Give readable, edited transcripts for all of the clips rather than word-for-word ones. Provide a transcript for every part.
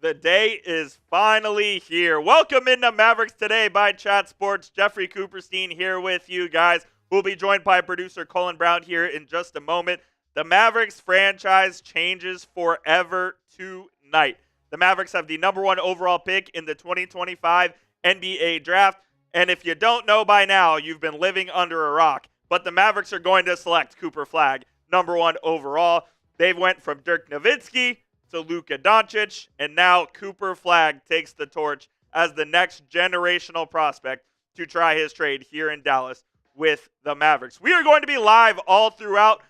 The day is finally here. Welcome into Mavericks Today by Chat Sports. Jeffrey Cooperstein here with you guys. We'll be joined by producer Colin Brown here in just a moment. The Mavericks franchise changes forever tonight. The Mavericks have the number 1 overall pick in the 2025 NBA draft. And if you don't know by now, you've been living under a rock. But the Mavericks are going to select Cooper Flagg, number 1 overall. They went from Dirk Nowitzki to Luka Doncic, and now Cooper Flagg takes the torch as the next generational prospect to try his trade here in Dallas with the Mavericks. We are going to be live all throughout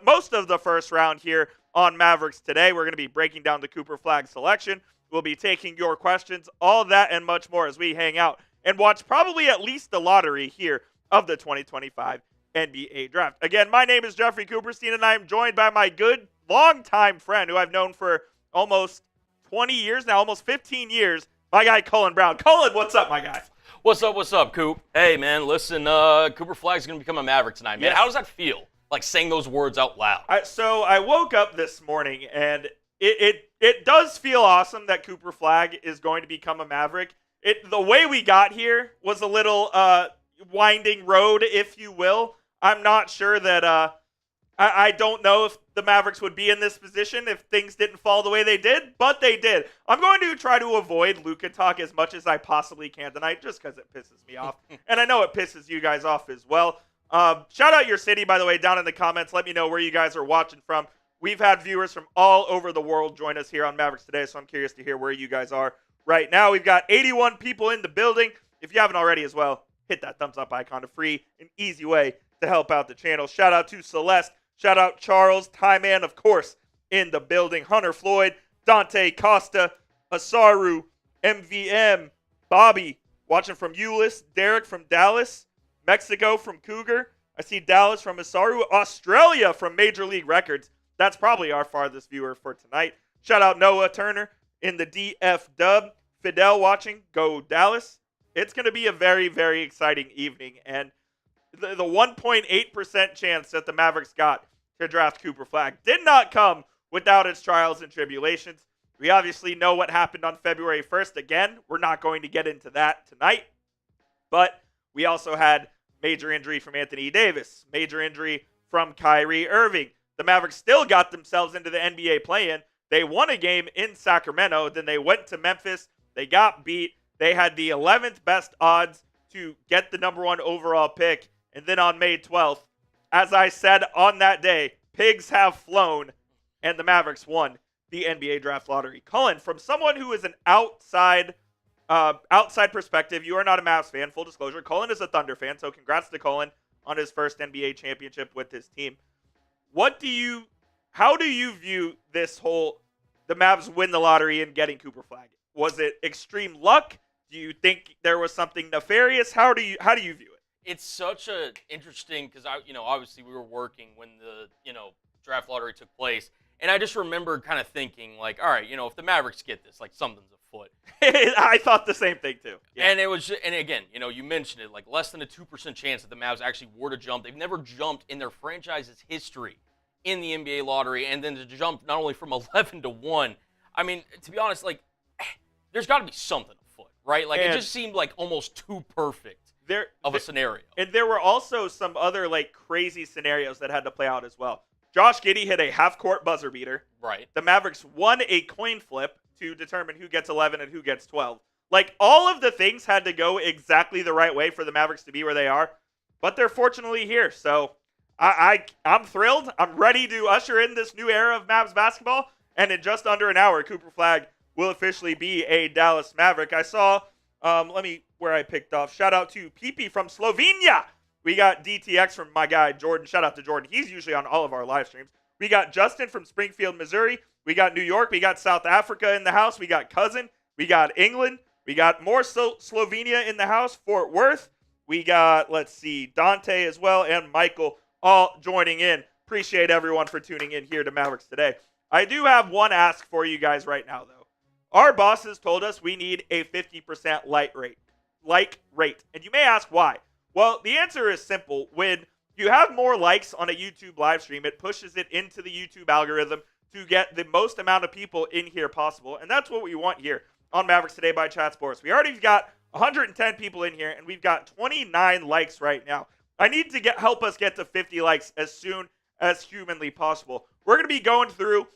most of the first round here on Mavericks Today. We're going to be breaking down the Cooper Flagg selection. We'll be taking your questions, all that and much more as we hang out and watch probably at least the lottery here of the 2025 NBA draft. Again, my name is Jeffrey Cooperstein, and I am joined by my good longtime friend who I've known for almost 20 years now, almost 15 years, my guy Colin Brown. Colin, what's up, my guy? What's up, Coop? Hey, man, listen, Cooper Flagg's going to become a Maverick tonight, man. Yes. How does that feel, like saying those words out loud? So I woke up this morning, and it does feel awesome that Cooper Flagg is going to become a Maverick. The way we got here was a little winding road, if you will. I'm not sure that I don't know if the Mavericks would be in this position if things didn't fall the way they did, but they did. I'm going to try to avoid Luka talk as much as I possibly can tonight just because it pisses me off. And I know it pisses you guys off as well. Shout out your city, by the way, down in the comments. Let me know where you guys are watching from. We've had viewers from all over the world join us here on Mavericks Today, so I'm curious to hear where you guys are right now. We've got 81 people in the building. If you haven't already as well, hit that thumbs up icon, a free and easy way to help out the channel. Shout out to Celeste. Shout out Charles, Ty Man, of course, in the building. Hunter Floyd, Dante Costa, Asaru, MVM, Bobby, watching from Euless, Derek from Dallas, Mexico from Cougar. I see Dallas from Asaru, Australia from Major League Records. That's probably our farthest viewer for tonight. Shout out Noah Turner in the DF dub. Fidel watching, go Dallas. It's going to be a very, very exciting evening, and the 1.8% chance that the Mavericks got to draft Cooper Flagg did not come without its trials and tribulations. We obviously know what happened on February 1st. Again, we're not going to get into that tonight. But we also had major injury from Anthony Davis, major injury from Kyrie Irving. The Mavericks still got themselves into the NBA play-in. They won a game in Sacramento. Then they went to Memphis. They got beat. They had the 11th best odds to get the number 1 overall pick. And then on May 12th, as I said on that day, pigs have flown, and the Mavericks won the NBA draft lottery. Colin, from someone who is an outside perspective, you are not a Mavs fan, full disclosure. Colin is a Thunder fan, so congrats to Colin on his first NBA championship with his team. How do you view this the Mavs win the lottery and getting Cooper Flagg? Was it extreme luck? Do you think there was something nefarious? How do you view it? It's such a interesting because obviously we were working when the draft lottery took place, and I just remember kind of thinking like, all right, if the Mavericks get this, like something's afoot. I thought the same thing too. Yeah. And it was, and again, you mentioned it, like less than a 2% chance that the Mavs actually were to jump. They've never jumped in their franchise's history in the NBA lottery, and then to jump not only from 11 to 1. I mean, to be honest, like there's got to be something afoot, right? Like it just seemed like almost too perfect. Of a scenario. And there were also some other crazy scenarios that had to play out as well. Josh Giddey hit a half-court buzzer beater. Right. The Mavericks won a coin flip to determine who gets 11 and who gets 12. All of the things had to go exactly the right way for the Mavericks to be where they are, but they're fortunately here. So I'm thrilled. I'm ready to usher in this new era of Mavs basketball, and in just under an hour, Cooper Flagg will officially be a Dallas Maverick. I saw, where I picked off. Shout out to Pepe from Slovenia. We got DTX from my guy Jordan. Shout out to Jordan. He's usually on all of our live streams. We got Justin from Springfield, Missouri. We got New York. We got South Africa in the house. We got Cousin. We got England. We got more Slovenia in the house. Fort Worth. We got, Dante as well and Michael all joining in. Appreciate everyone for tuning in here to Mavericks Today. I do have one ask for you guys right now, though. Our bosses told us we need a 50% like rate. And you may ask why. Well, the answer is simple. When you have more likes on a YouTube live stream, it pushes it into the YouTube algorithm to get the most amount of people in here possible. And that's what we want here on Mavericks Today by Chat Sports. We already got 110 people in here, and we've got 29 likes right now. I need to help us get to 50 likes as soon as humanly possible. We're going to be going through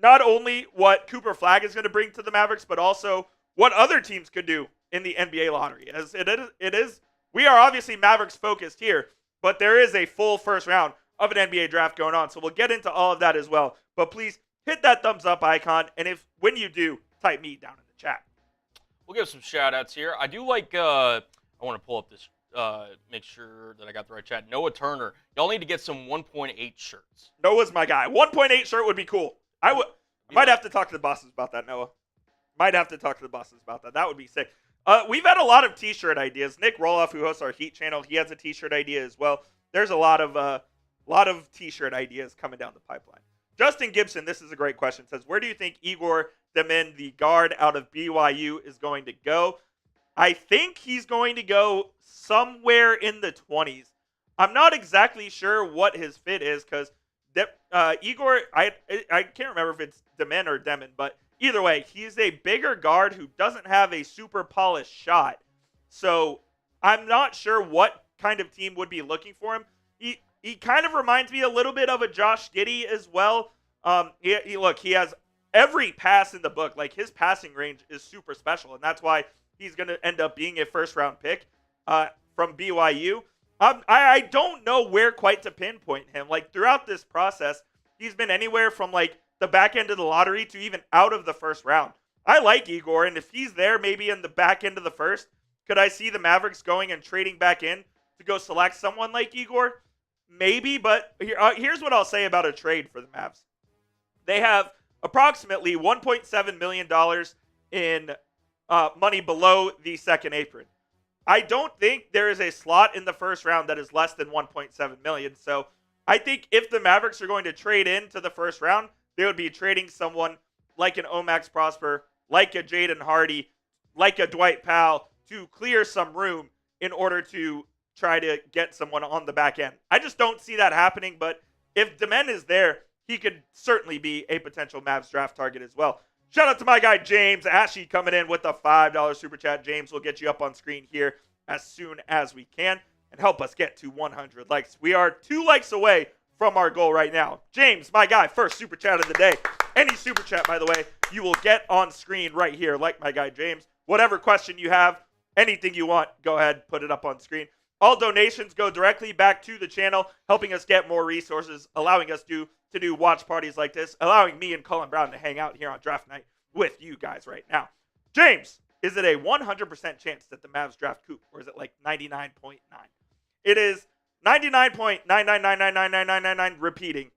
not only what Cooper Flagg is going to bring to the Mavericks, but also what other teams could do in the NBA lottery. As it is, we are obviously Mavericks focused here, but there is a full first round of an NBA draft going on. So we'll get into all of that as well. But please hit that thumbs up icon. And when you do, type me down in the chat. We'll give some shout outs here. I do like, I want to pull up this, make sure that I got the right chat. Noah Turner. Y'all need to get some 1.8 shirts. Noah's my guy. 1.8 shirt would be cool. Might have to talk to the bosses about that, Noah. Might have to talk to the bosses about that. That would be sick. We've had a lot of t-shirt ideas. Nick Roloff, who hosts our Heat channel, he has a t-shirt idea as well. There's a lot of t-shirt ideas coming down the pipeline. Justin Gibson, this is a great question, says, where do you think Igor Demin, the guard out of BYU, is going to go? I think he's going to go somewhere in the 20s. I'm not exactly sure what his fit is because Igor, I can't remember if it's Demin or Demin, but either way, he's a bigger guard who doesn't have a super polished shot. So I'm not sure what kind of team would be looking for him. He kind of reminds me a little bit of a Josh Giddey as well. He has every pass in the book. Like, his passing range is super special, and that's why he's going to end up being a first-round pick from BYU. I don't know where quite to pinpoint him. Like, throughout this process, he's been anywhere from, like, the back end of the lottery to even out of the first round. I like Igor, and if he's there maybe in the back end of the first, could I see the Mavericks going and trading back in to go select someone like Igor? Maybe, but here's what I'll say about a trade for the Mavs. They have approximately $1.7 million in money below the second apron. I don't think there is a slot in the first round that is less than $1.7 million. So I think if the Mavericks are going to trade into the first round, they would be trading someone like an Omax Prosper, like a Jaden Hardy, like a Dwight Powell to clear some room in order to try to get someone on the back end. I just don't see that happening, but if Demen is there, he could certainly be a potential Mavs draft target as well. Shout out to my guy James Ashy coming in with a $5 super chat. James, will get you up on screen here as soon as we can and help us get to 100 likes. We are 2 likes away from our goal right now. James, my guy, first super chat of the day. Any super chat, by the way, you will get on screen right here, like my guy James. Whatever question you have, anything you want, go ahead, put it up on screen. All donations go directly back to the channel, helping us get more resources, allowing us to do watch parties like this, allowing me and Colin Brown to hang out here on draft night with you guys right now. James, is it a 100% chance that the Mavs draft Coop, or is it like 99.9? It is 99.999999999 repeating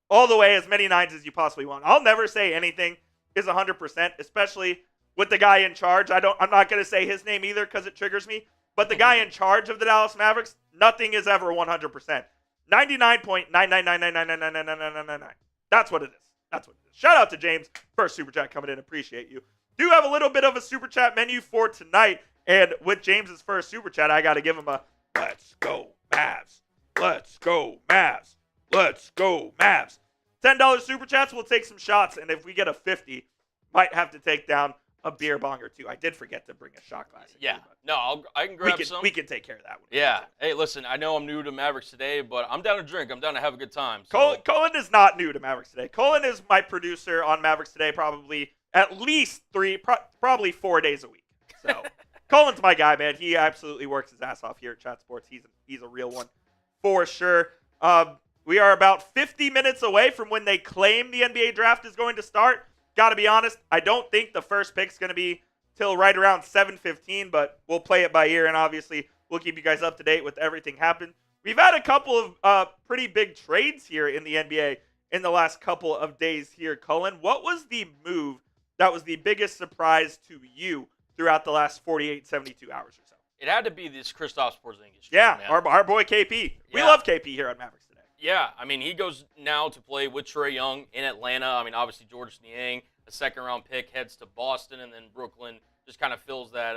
all the way, as many nines as you possibly want. I'll never say anything is 100%, especially with the guy in charge. I'm not going to say his name either because it triggers me. But the guy in charge of the Dallas Mavericks, nothing is ever 100%. 99.99999999999. That's what it is. That's what it is. Shout out to James. First super chat coming in. Appreciate you. Do have a little bit of a super chat menu for tonight. And with James's first super chat, I got to give him a let's go Mavs. Let's go Mavs. Let's go Mavs. $10 super chats. We'll take some shots. And if we get a 50, might have to take down a beer bong or two. I did forget to bring a shot glass. Yeah. No, I can grab some. We can take care of that one. Yeah. Hey, listen, I know I'm new to Mavericks Today, but I'm down to drink. I'm down to have a good time. So. Colin is not new to Mavericks Today. Colin is my producer on Mavericks Today probably at least probably 4 days a week. So Colin's my guy, man. He absolutely works his ass off here at Chat Sports. He's a real one for sure. We are about 50 minutes away from when they claim the NBA draft is going to start. Got to be honest, I don't think the first pick's going to be till right around 7:15, but we'll play it by ear, and obviously we'll keep you guys up to date with everything happen. We've had a couple of pretty big trades here in the NBA in the last couple of days here. Cullen, what was the move that was the biggest surprise to you throughout the last 48, 72 hours or so? It had to be this Kristaps Porzingis. Yeah, man. Our boy KP. We love KP here on Mavericks Today. Yeah, I mean, he goes now to play with Trae Young in Atlanta. I mean, obviously, George Niang, a second-round pick, heads to Boston, and then Brooklyn just kind of fills that,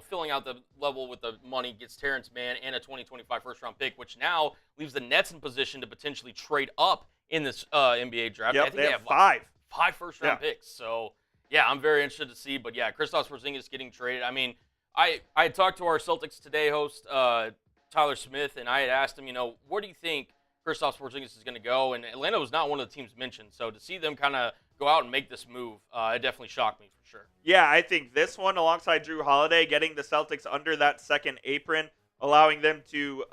filling out the level with the money gets Terrence Mann and a 2025 first-round pick, which now leaves the Nets in position to potentially trade up in this NBA draft. Yep, I think they have like 5. 5 first-round picks. So, yeah, I'm very interested to see. But, yeah, Kristaps Porzingis getting traded. I mean, I had talked to our Celtics Today host, Tyler Smith, and I had asked him, where do you think Kristaps Porzingis is going to go? And Atlanta was not one of the teams mentioned. So to see them kind of go out and make this move, it definitely shocked me for sure. Yeah, I think this one, alongside Drew Holiday, getting the Celtics under that second apron, allowing them to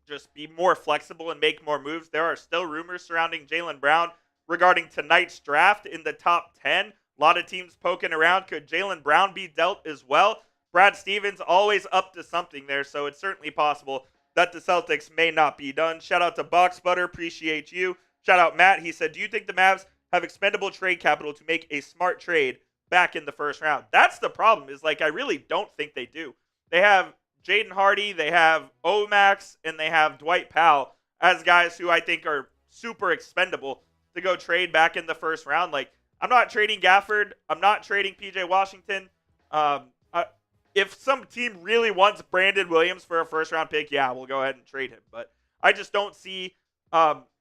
just be more flexible and make more moves. There are still rumors surrounding Jaylen Brown regarding tonight's draft in the top 10. A lot of teams poking around. Could Jaylen Brown be dealt as well? Brad Stevens always up to something there, so it's certainly possible that the Celtics may not be done. Shout out to Box Butter, appreciate you. Shout out Matt, he said, do you think the Mavs have expendable trade capital to make a smart trade back in the first round? That's the problem, is I really don't think they do. They have Jaden Hardy, they have Omax, and they have Dwight Powell as guys who I think are super expendable to go trade back in the first round. I'm not trading Gafford. I'm not trading PJ Washington. If some team really wants Brandon Williams for a first-round pick, yeah, we'll go ahead and trade him. But I just don't see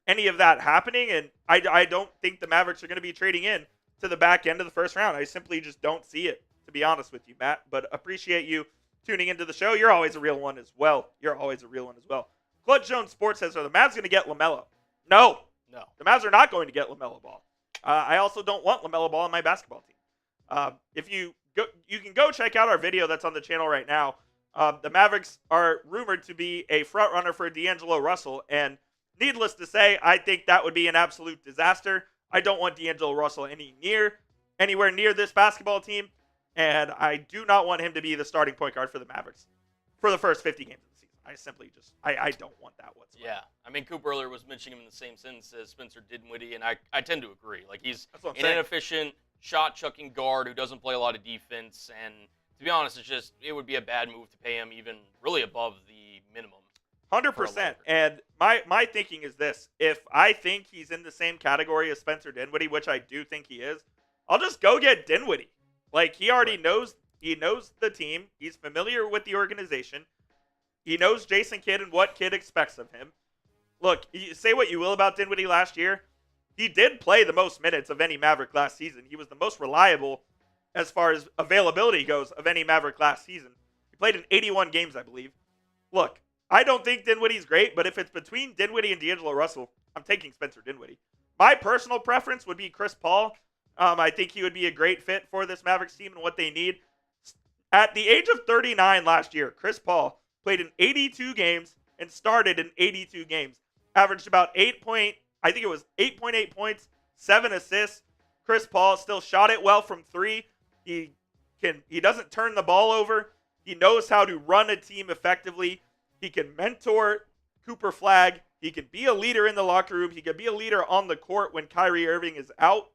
any of that happening, and I don't think the Mavericks are going to be trading in to the back end of the first round. I simply just don't see it, to be honest with you, Matt. But appreciate you tuning into the show. You're always a real one as well. Clutch Jones Sports says, are the Mavs going to get LaMelo? No. The Mavs are not going to get LaMelo Ball. I also don't want LaMelo Ball on my basketball team. If you can go check out our video that's on the channel right now. The Mavericks are rumored to be a front runner for D'Angelo Russell, and needless to say, I think that would be an absolute disaster. I don't want D'Angelo Russell anywhere near this basketball team, and I do not want him to be the starting point guard for the Mavericks for the first 50 games of the season. I simply I don't want that whatsoever. Yeah, I mean, Coop earlier was mentioning him in the same sentence as Spencer Dinwiddie, and I tend to agree. He's an inefficient, shot-chucking guard who doesn't play a lot of defense, and to be honest, it would be a bad move to pay him even really above the minimum. 100%. And my thinking is this. If I think he's in the same category as Spencer Dinwiddie, which I do think he is, I'll just go get Dinwiddie. He already knows the team. He's familiar with the organization. He knows Jason Kidd and what Kidd expects of him. Look, you say what you will about Dinwiddie last year. He did play the most minutes of any Maverick last season. He was the most reliable as far as availability goes of any Maverick last season. He played in 81 games, I believe. Look, I don't think Dinwiddie's great, but if it's between Dinwiddie and D'Angelo Russell, I'm taking Spencer Dinwiddie. My personal preference would be Chris Paul. I think he would be a great fit for this Mavericks team and what they need. At the age of 39 last year, Chris Paul played in 82 games and started in 82 games. Averaged about 8.8 points, 7 assists. Chris Paul still shot it well from 3. He doesn't turn the ball over. He knows how to run a team effectively. He can mentor Cooper Flagg. He can be a leader in the locker room. He can be a leader on the court when Kyrie Irving is out.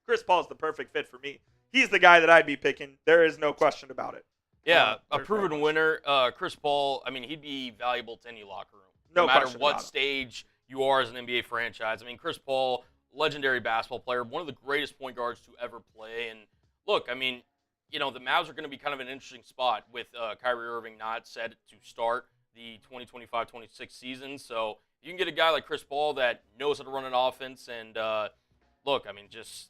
Chris Paul's the perfect fit for me. He's the guy that I'd be picking. There is no question about it. Yeah, a proven winner. Chris Paul, I mean, he'd be valuable to any locker room. No matter what stage you are as an NBA franchise. I mean, Chris Paul, legendary basketball player, one of the greatest point guards to ever play. And look, I mean, the Mavs are going to be kind of an interesting spot with Kyrie Irving not set to start the 2025-26 season. So you can get a guy like Chris Paul that knows how to run an offense. And look, I mean, just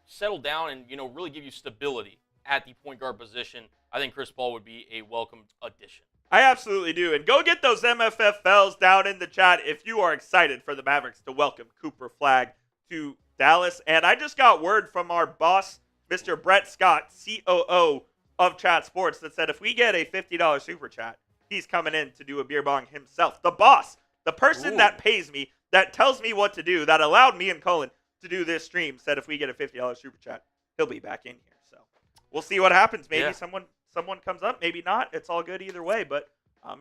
settle down and, really give you stability at the point guard position. I think Chris Paul would be a welcomed addition. I absolutely do. And go get those MFFLs down in the chat if you are excited for the Mavericks to welcome Cooper Flagg to Dallas. And I just got word from our boss, Mr. Brett Scott, COO of Chat Sports, that said if we get a $50 super chat, he's coming in to do a beer bong himself. The boss, the person that pays me, that tells me what to do, that allowed me and Cullen to do this stream, said if we get a $50 super chat, he'll be back in here. So we'll see what happens. Maybe someone comes up, maybe not. It's all good either way. But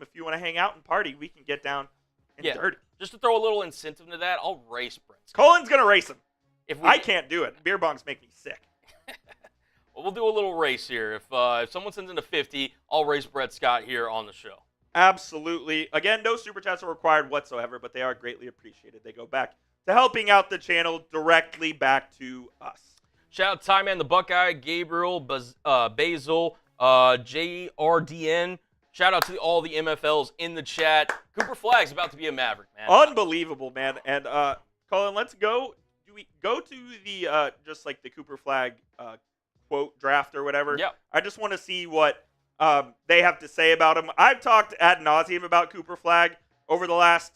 if you want to hang out and party, we can get down and dirty. Just to throw a little incentive to that, I'll race Brett. Cullen's going to race him. I can't do it. Beer bongs make me sick. Well, we'll do a little race here. If someone sends in a 50, I'll race Brett Scott here on the show. Absolutely. Again, no super chats are required whatsoever, but they are greatly appreciated. They go back to helping out the channel directly back to us. Shout out Ty Man the Buckeye, Gabriel, Basil, JRDN. Shout out to all the MFLs in the chat. Cooper Flagg's about to be a Maverick, man. Unbelievable, man. And Colin, let's go. Do we go to the just like the Cooper Flagg quote draft or whatever? Yeah. I just want to see what they have to say about him. I've talked ad nauseum about Cooper Flagg over the last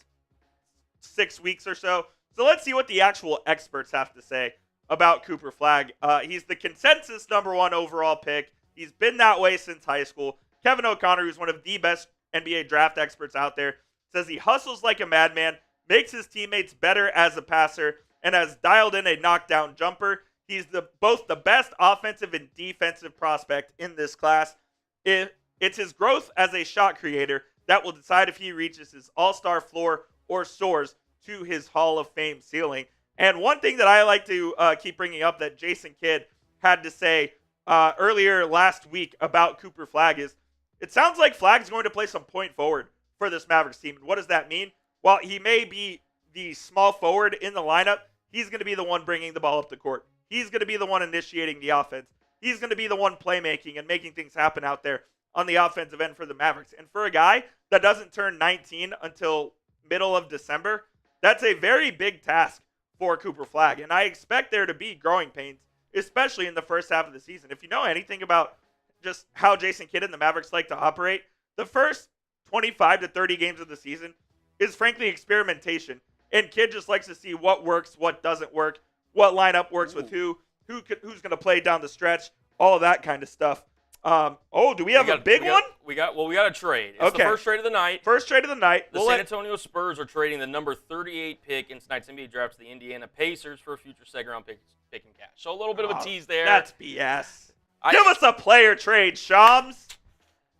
6 weeks or so. So let's see what the actual experts have to say about Cooper Flagg. He's the consensus #1 overall pick. He's been that way since high school. Kevin O'Connor, who's one of the best NBA draft experts out there, says he hustles like a madman, makes his teammates better as a passer, and has dialed in a knockdown jumper. He's both the best offensive and defensive prospect in this class. It's his growth as a shot creator that will decide if he reaches his all-star floor or soars to his Hall of Fame ceiling. And one thing that I like to keep bringing up that Jason Kidd had to say earlier last week about Cooper Flagg is, it sounds like Flagg's going to play some point forward for this Mavericks team. And what does that mean? While he may be the small forward in the lineup, he's going to be the one bringing the ball up the court. He's going to be the one initiating the offense. He's going to be the one playmaking and making things happen out there on the offensive end for the Mavericks. And for a guy that doesn't turn 19 until middle of December, that's a very big task for Cooper Flagg. And I expect there to be growing pains, especially in the first half of the season. If you know anything about just how Jason Kidd and the Mavericks like to operate, the first 25 to 30 games of the season is frankly experimentation. And Kidd just likes to see what works, what doesn't work, what lineup works with who's going to play down the stretch, all of that kind of stuff. Do we have a big one? We got a trade. It's the first trade of the night. First trade of the night. The San Antonio Spurs are trading the number 38 pick in tonight's NBA draft to the Indiana Pacers for a future second-round pick and cash. So a little bit of a tease there. That's BS. Give us a player trade, Shams.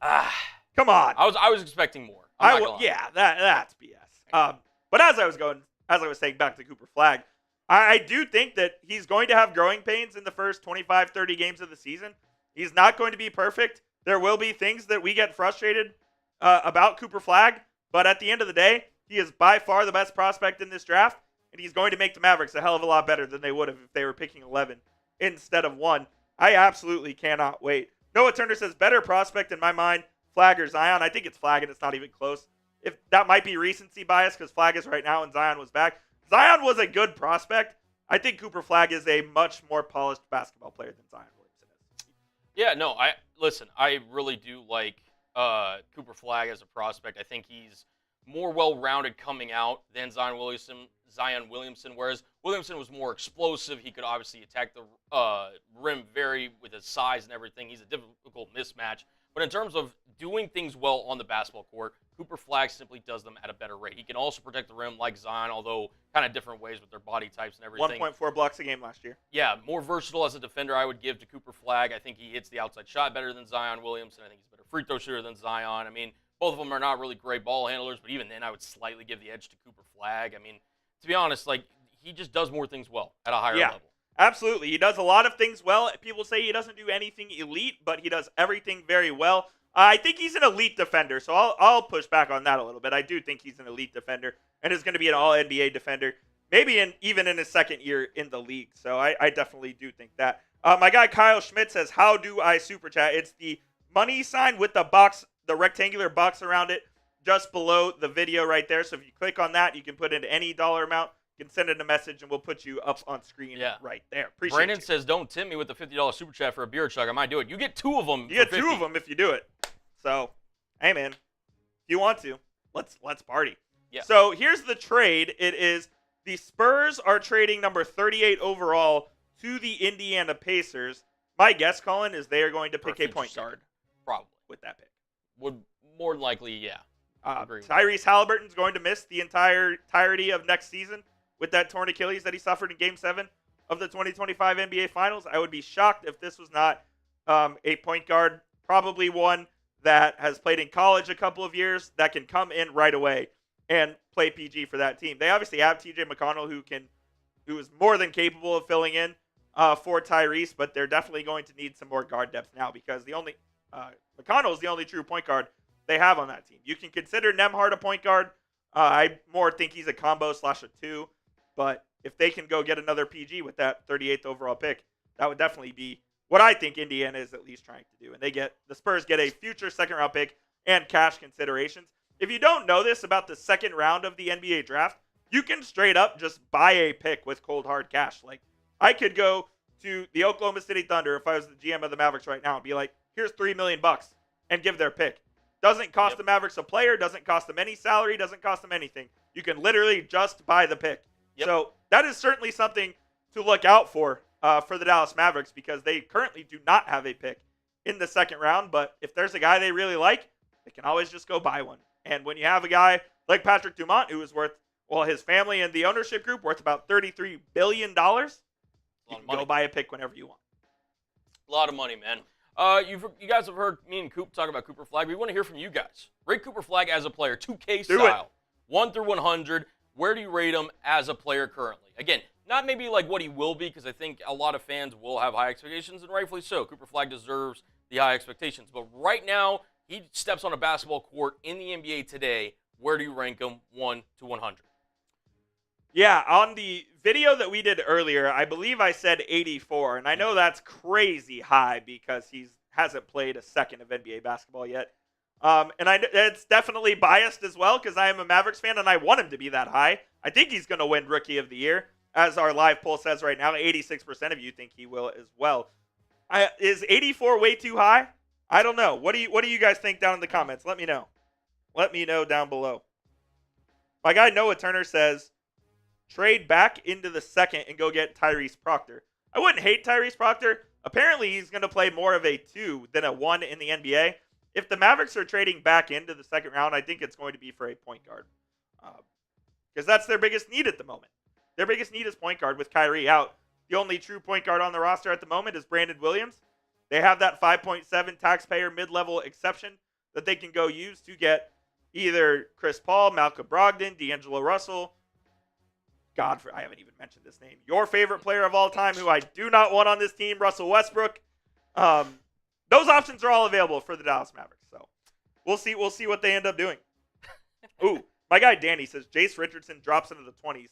Come on. I was expecting more. That's BS. But as I was saying back to Cooper Flagg, I do think that he's going to have growing pains in the first 25, 30 games of the season. He's not going to be perfect. There will be things that we get frustrated about Cooper Flagg, but at the end of the day, he is by far the best prospect in this draft, and he's going to make the Mavericks a hell of a lot better than they would have if they were picking 11 instead of 1. I absolutely cannot wait. Noah Turner says, better prospect in my mind, Flagg or Zion. I think it's Flagg, and it's not even close. If that might be recency bias because Flagg is right now and Zion was back. Zion was a good prospect. I think Cooper Flagg is a much more polished basketball player than Zion Williamson is. Yeah, no, I really do like Cooper Flagg as a prospect. I think he's more well-rounded coming out than Zion Williamson, whereas Williamson was more explosive. He could obviously attack the rim with his size and everything. He's a difficult mismatch. But in terms of doing things well on the basketball court, Cooper Flagg simply does them at a better rate. He can also protect the rim like Zion, although kind of different ways with their body types and everything. 1.4 blocks a game last year. Yeah, more versatile as a defender I would give to Cooper Flagg. I think he hits the outside shot better than Zion Williamson. I think he's a better free throw shooter than Zion. I mean, both of them are not really great ball handlers, but even then I would slightly give the edge to Cooper Flagg. I mean, to be honest, he just does more things well at a higher level. Absolutely. He does a lot of things well. People say he doesn't do anything elite, but he does everything very well. I think he's an elite defender, so I'll push back on that a little bit. I do think he's an elite defender and is going to be an all-NBA defender, maybe even in his second year in the league. So I definitely do think that. My guy Kyle Schmidt says, how do I super chat? It's the money sign with the box, the rectangular box around it, just below the video right there. So if you click on that, you can put in any dollar amount. You can send in a message, and we'll put you up on screen right there. Appreciate Brandon you. says, don't tempt me with the $50 super chat for a beer chug. I might do it. You get 2 of them. You get 2 of them if you do it. So, hey, man, if you want to, let's party. Yeah. So here's the trade. It is the Spurs are trading number 38 overall to the Indiana Pacers. My guess, Colin, is they are going to pick a point guard. Probably. With that pick. Would more likely, yeah. Tyrese Halliburton's going to miss the entirety of next season with that torn Achilles that he suffered in Game 7 of the 2025 NBA Finals. I would be shocked if this was not a point guard, probably one that has played in college a couple of years, that can come in right away and play PG for that team. They obviously have TJ McConnell who is more than capable of filling in for Tyrese, but they're definitely going to need some more guard depth now because McConnell is the only true point guard they have on that team. You can consider Nembhard a point guard. I more think he's a combo / a 2, but if they can go get another PG with that 38th overall pick, That would definitely be what I think Indiana is at least trying to do. And the Spurs get a future second round pick and cash considerations. If you don't know this about the second round of the NBA draft, you can straight up just buy a pick with cold hard cash. Like, I could go to the Oklahoma City Thunder if I was the GM of the Mavericks right now and be like, here's $3 million and give their pick. Doesn't cost the Mavericks a player, doesn't cost them any salary, doesn't cost them anything. You can literally just buy the pick. So that is certainly something to look out for the Dallas Mavericks, because they currently do not have a pick in the second round. But if there's a guy they really like, they can always just go buy one. And when you have a guy like Patrick Dumont, who is worth, well, his family and the ownership group worth about $33 billion, you can go buy a pick whenever you want. A lot of money, man. You guys have heard me and Coop talk about Cooper Flagg. We want to hear from you guys. Rate Cooper Flagg as a player, 2K style, 1 through 100. Where do you rate him as a player currently? Again, not maybe like what he will be, because I think a lot of fans will have high expectations, and rightfully so. Cooper Flagg deserves the high expectations. But right now, he steps on a basketball court in the NBA today. Where do you rank him 1 to 100? Yeah, on the video that we did earlier, I believe I said 84, and I know that's crazy high because he hasn't played a second of NBA basketball yet. And it's definitely biased as well because I am a Mavericks fan and I want him to be that high. I think he's going to win Rookie of the Year, as our live poll says right now. 86% of you think he will as well. Is 84 way too high? I don't know. What do you guys think down in the comments? Let me know. Let me know down below. My guy Noah Turner says, trade back into the second and go get Tyrese Proctor. I wouldn't hate Tyrese Proctor. Apparently, he's going to play more of a 2 than a 1 in the NBA. If the Mavericks are trading back into the second round, I think it's going to be for a point guard. Because that's their biggest need at the moment. Their biggest need is point guard with Kyrie out. The only true point guard on the roster at the moment is Brandon Williams. They have that 5.7 taxpayer mid-level exception that they can go use to get either Chris Paul, Malcolm Brogdon, D'Angelo Russell. I haven't even mentioned this name. Your favorite player of all time, who I do not want on this team, Russell Westbrook. Those options are all available for the Dallas Mavericks. So we'll see what they end up doing. Ooh, my guy Danny says Jace Richardson drops into the 20s.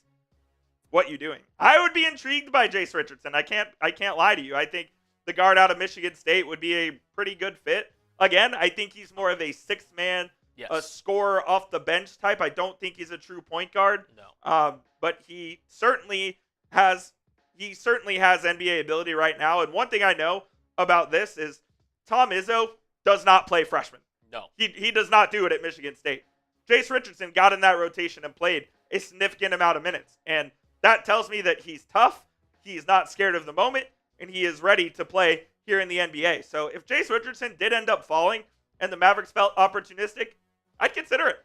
What you doing? I would be intrigued by Jace Richardson. I can't lie to you. I think the guard out of Michigan State would be a pretty good fit. Again, I think he's more of a sixth man, a scorer off the bench type. I don't think he's a true point guard. No. But he certainly has NBA ability right now. And one thing I know about this is Tom Izzo does not play freshmen. No. He does not do it at Michigan State. Jace Richardson got in that rotation and played a significant amount of minutes. And that tells me that he's tough, he's not scared of the moment, and he is ready to play here in the NBA. So if Jace Richardson did end up falling and the Mavericks felt opportunistic, I'd consider it.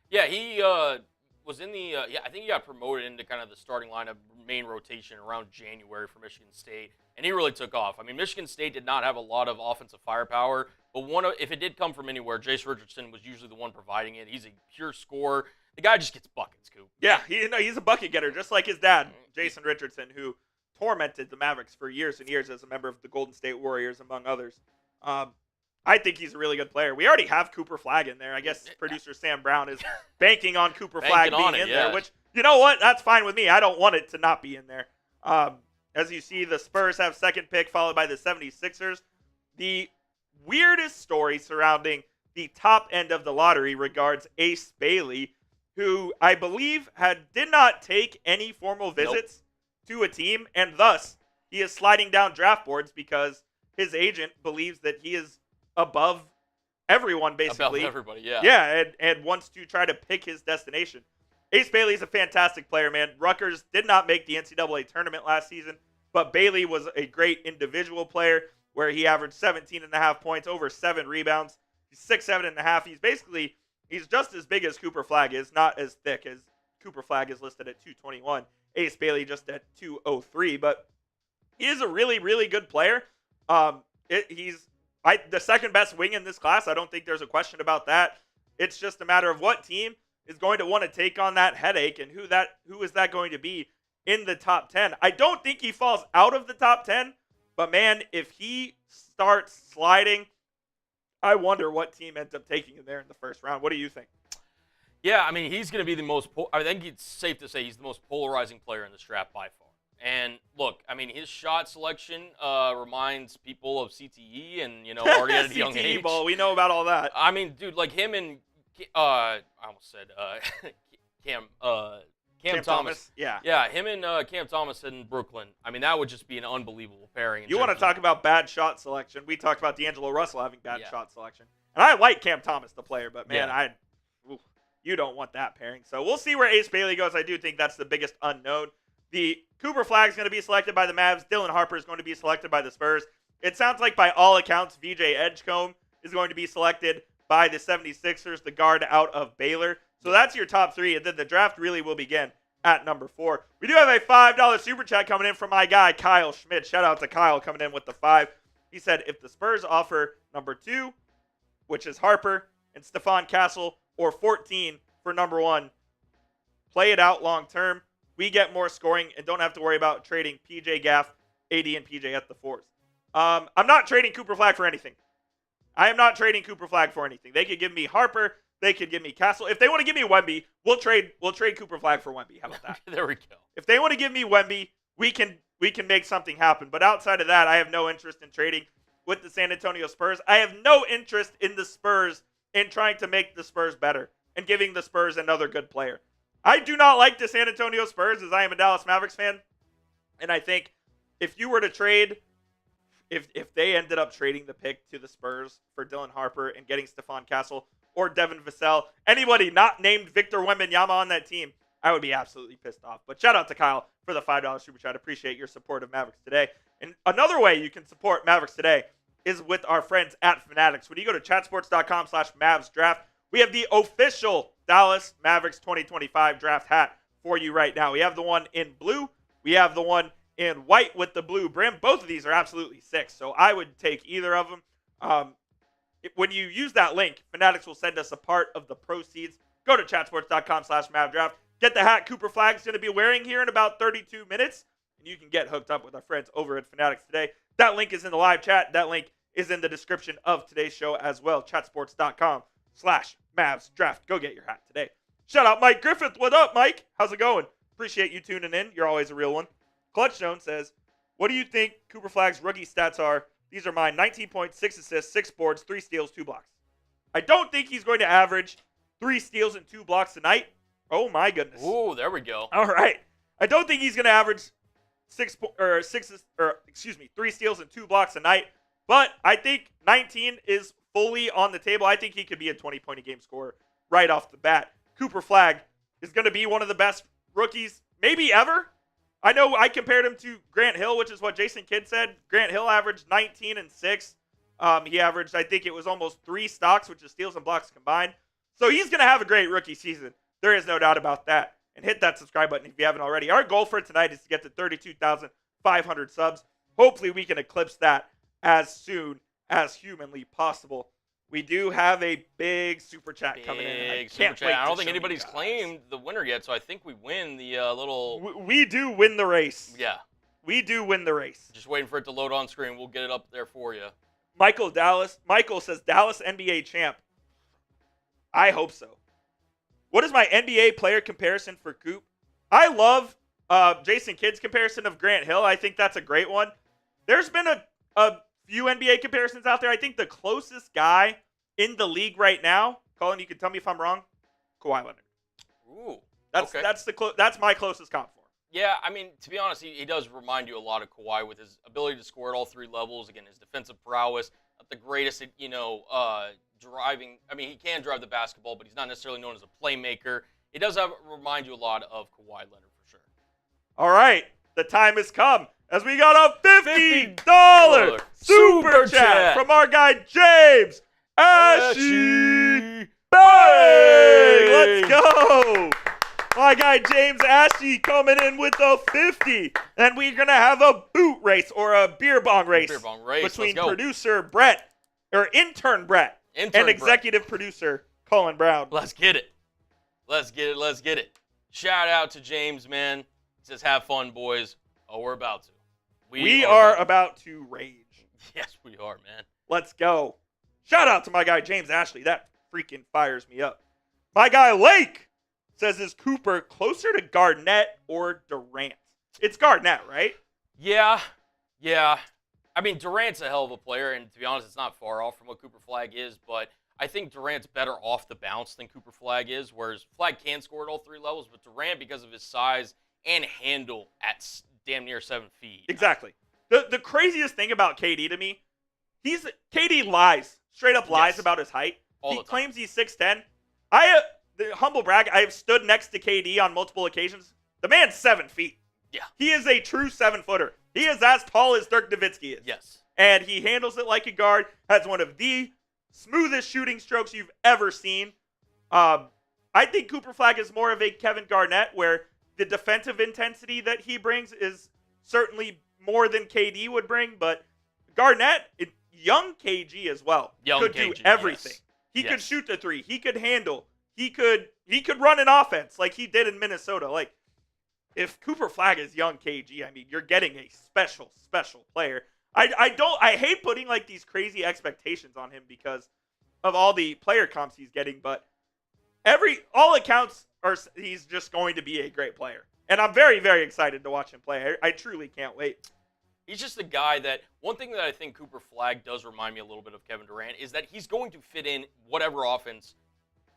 Yeah, he was in the I think he got promoted into kind of the starting lineup main rotation around January for Michigan State, and he really took off. I mean, Michigan State did not have a lot of offensive firepower, but if it did come from anywhere, Jace Richardson was usually the one providing it. He's a pure scorer. The guy just gets buckets, Coop. Yeah, he's a bucket getter, just like his dad, Jason Richardson, who tormented the Mavericks for years and years as a member of the Golden State Warriors, among others. I think he's a really good player. We already have Cooper Flagg in there. I guess producer Sam Brown is banking on Cooper Flagg being in there, which, you know what? That's fine with me. I don't want it to not be in there. As you see, the Spurs have second pick, followed by the 76ers. The weirdest story surrounding the top end of the lottery regards Ace Bailey, who I believe did not take any formal visits to a team, and thus he is sliding down draft boards because his agent believes that he is above everyone, basically. Above everybody, yeah. Yeah, and wants to try to pick his destination. Ace Bailey is a fantastic player, man. Rutgers did not make the NCAA tournament last season, but Bailey was a great individual player where he averaged 17.5 points, over 7 rebounds. He's 6'7.5". He's just as big as Cooper Flagg is, not as thick as Cooper Flagg is listed at 221. Ace Bailey just at 203, but he is a really, really good player. He's the second best wing in this class. I don't think there's a question about that. It's just a matter of what team is going to want to take on that headache and who is that going to be in the top 10. I don't think he falls out of the top 10, but man, if he starts sliding, I wonder what team ends up taking him there in the first round. What do you think? Yeah, I mean, he's going to be the most I think it's safe to say he's the most polarizing player in this draft by far. And look, I mean, his shot selection reminds people of CTE, and already at a young CTE age. ball, we know about all that. I mean, dude, like him and I almost said Cam Thomas. Yeah. Him and Cam Thomas in Brooklyn. I mean, that would just be an unbelievable pairing. You want to talk about bad shot selection? We talked about D'Angelo Russell having bad Yeah. shot selection, and I like Cam Thomas, the player, but man, Yeah. you don't want that pairing. So we'll see where Ace Bailey goes. I do think that's the biggest unknown. The Cooper Flagg is going to be selected by the Mavs. Dylan Harper is going to be selected by the Spurs. It sounds like by all accounts, VJ Edgecombe is going to be selected by the 76ers, the guard out of Baylor. So that's your top three, and then the draft really will begin at number 4. We do have a $5 super chat coming in from my guy, Kyle Schmidt. Shout out to Kyle coming in with the 5. He said, if the Spurs offer number 2, which is Harper, and Stephon Castle, or 14 for number 1, play it out long term. We get more scoring and don't have to worry about trading PJ Gaff, AD, and PJ at the 4s. I'm not trading Cooper Flagg for anything. I am not trading Cooper Flagg for anything. They could give me Harper. They could give me Castle. If they want to give me Wemby, we'll trade Cooper Flagg for Wemby. How about that? There we go. If they want to give me Wemby, we can make something happen. But outside of that, I have no interest in trading with the San Antonio Spurs. I have no interest in the Spurs in trying to make the Spurs better and giving the Spurs another good player. I do not like the San Antonio Spurs, as I am a Dallas Mavericks fan. And I think if you were to trade, if they ended up trading the pick to the Spurs for Dylan Harper and getting Stephon Castle or Devin Vassell, anybody not named Victor Wembanyama on that team, I would be absolutely pissed off. But shout out to Kyle for the $5 super chat. Appreciate your support of Mavericks Today. And another way you can support Mavericks Today is with our friends at Fanatics. When you go to chatsports.com/MavsDraft, we have the official Dallas Mavericks 2025 draft hat for you right now. We have the one in blue. We have the one in white with the blue brim. Both of these are absolutely sick, so I would take either of them. When you use that link, Fanatics will send us a part of the proceeds. Go to chatsports.com/MavDraft. Get the hat Cooper Flagg's going to be wearing here in about 32 minutes, and you can get hooked up with our friends over at Fanatics Today. That link is in the live chat. That link is in the description of today's show as well. Chatsports.com/MavsDraft. Go get your hat today. Shout out Mike Griffith. What up, Mike? How's it going? Appreciate you tuning in. You're always a real one. Clutch Jones says, what do you think Cooper Flagg's rookie stats are? These are mine. 19 points, 6 assists, 6 boards, 3 steals, 2 blocks. I don't think he's going to average 3 steals and 2 blocks tonight. Oh, my goodness. Ooh, there we go. All right. I don't think he's going to average 3 steals and 2 blocks a night. But I think 19 is fully on the table. I think he could be a 20-point-a-game scorer right off the bat. Cooper Flagg is going to be one of the best rookies maybe ever. I know I compared him to Grant Hill, which is what Jason Kidd said. Grant Hill averaged 19 and 6. He averaged, I think it was almost 3 stocks, which is steals and blocks combined. So he's going to have a great rookie season. There is no doubt about that. And hit that subscribe button if you haven't already. Our goal for tonight is to get to 32,500 subs. Hopefully we can eclipse that as soon as humanly possible. We do have a big super chat coming in. I don't think anybody's claimed the winner yet, so I think we win the little... We do win the race. Yeah. We do win the race. Just waiting for it to load on screen. We'll get it up there for you. Michael says, Dallas NBA champ. I hope so. What is my NBA player comparison for Coop? I love Jason Kidd's comparison of Grant Hill. I think that's a great one. There's been a few NBA comparisons out there. I think the closest guy in the league right now, Colin, you can tell me if I'm wrong, Kawhi Leonard. Ooh, that's my closest comp for him. Yeah, I mean, to be honest, he does remind you a lot of Kawhi with his ability to score at all 3 levels. Again, his defensive prowess, not the greatest at, driving. I mean, he can drive the basketball, but he's not necessarily known as a playmaker. He does remind you a lot of Kawhi Leonard for sure. All right, the time has come as we got a $50 super chat from our guy James Ashy. Bang! Let's go! My guy James Ashy coming in with a 50. And we're going to have a boot race or a beer bong race, between producer Brett, or intern Brett, and executive producer Colin Brown. Let's get it. Let's get it. Shout out to James, man. He says, have fun, boys. Oh, we're about to. We are about to rage. Yes, we are, man. Let's go. Shout out to my guy James Ashley. That freaking fires me up. My guy Lake says, is Cooper closer to Garnett or Durant? It's Garnett, right? Yeah. I mean, Durant's a hell of a player, and to be honest, it's not far off from what Cooper Flagg is, but I think Durant's better off the bounce than Cooper Flagg is, whereas Flagg can score at all three levels, but Durant, because of his size and handle at damn near 7 feet. Exactly. The craziest thing about KD to me, KD lies, straight up lies about his height. He claims he's 6'10". The humble brag, I have stood next to KD on multiple occasions. The man's 7 feet. Yeah. He is a true 7-footer. He is as tall as Dirk Nowitzki is. Yes. And he handles it like a guard, has one of the smoothest shooting strokes you've ever seen. I think Cooper Flagg is more of a Kevin Garnett, where the defensive intensity that he brings is certainly more than KD would bring, but Garnett, young KG as well, could do everything. Yes. He could shoot the three. He could handle. He could run an offense like he did in Minnesota. Like, if Cooper Flagg is young KG, I mean, you're getting a special player. I hate putting like these crazy expectations on him because of all the player comps he's getting, but all accounts are he's just going to be a great player. And I'm very, very excited to watch him play. I truly can't wait. He's just a guy that, one thing that I think Cooper Flagg does remind me a little bit of Kevin Durant is that he's going to fit in whatever offense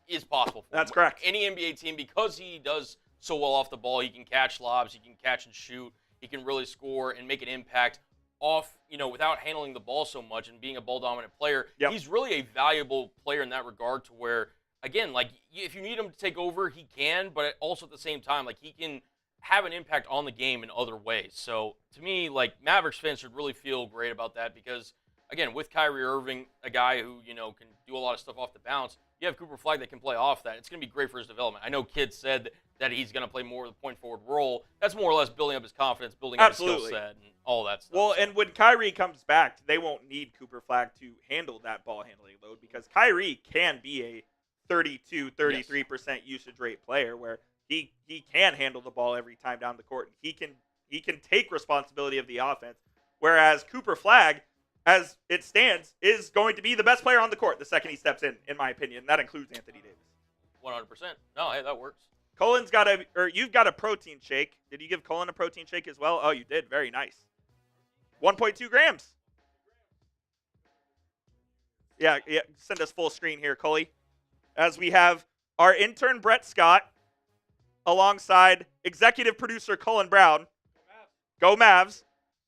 is possible for him. That's correct. Any NBA team, because he does so well off the ball, he can catch lobs, he can catch and shoot, he can really score and make an impact off, without handling the ball so much and being a ball-dominant player. Yep. He's really a valuable player in that regard to where, again, like, if you need him to take over, he can, but also at the same time, like, he can have an impact on the game in other ways. So, to me, like, Mavericks fans should really feel great about that because, again, with Kyrie Irving, a guy who, can do a lot of stuff off the bounce, you have Cooper Flagg that can play off that. It's going to be great for his development. I know kids said that he's going to play more of the point forward role. That's more or less building up his confidence, building up his skill set, and all that stuff. Well, and when Kyrie comes back, they won't need Cooper Flagg to handle that ball handling load because Kyrie can be a 32, 33% usage rate player where he can handle the ball every time down the court. He can take responsibility of the offense, whereas Cooper Flagg, as it stands, is going to be the best player on the court the second he steps in my opinion. That includes Anthony Davis. 100%. No, hey, that works. You've got a protein shake. Did you give Colin a protein shake as well? Oh, you did. Very nice. 1.2 grams. Yeah. Send us full screen here, Coley. As we have our intern Brett Scott alongside executive producer Colin Brown. Go Mavs,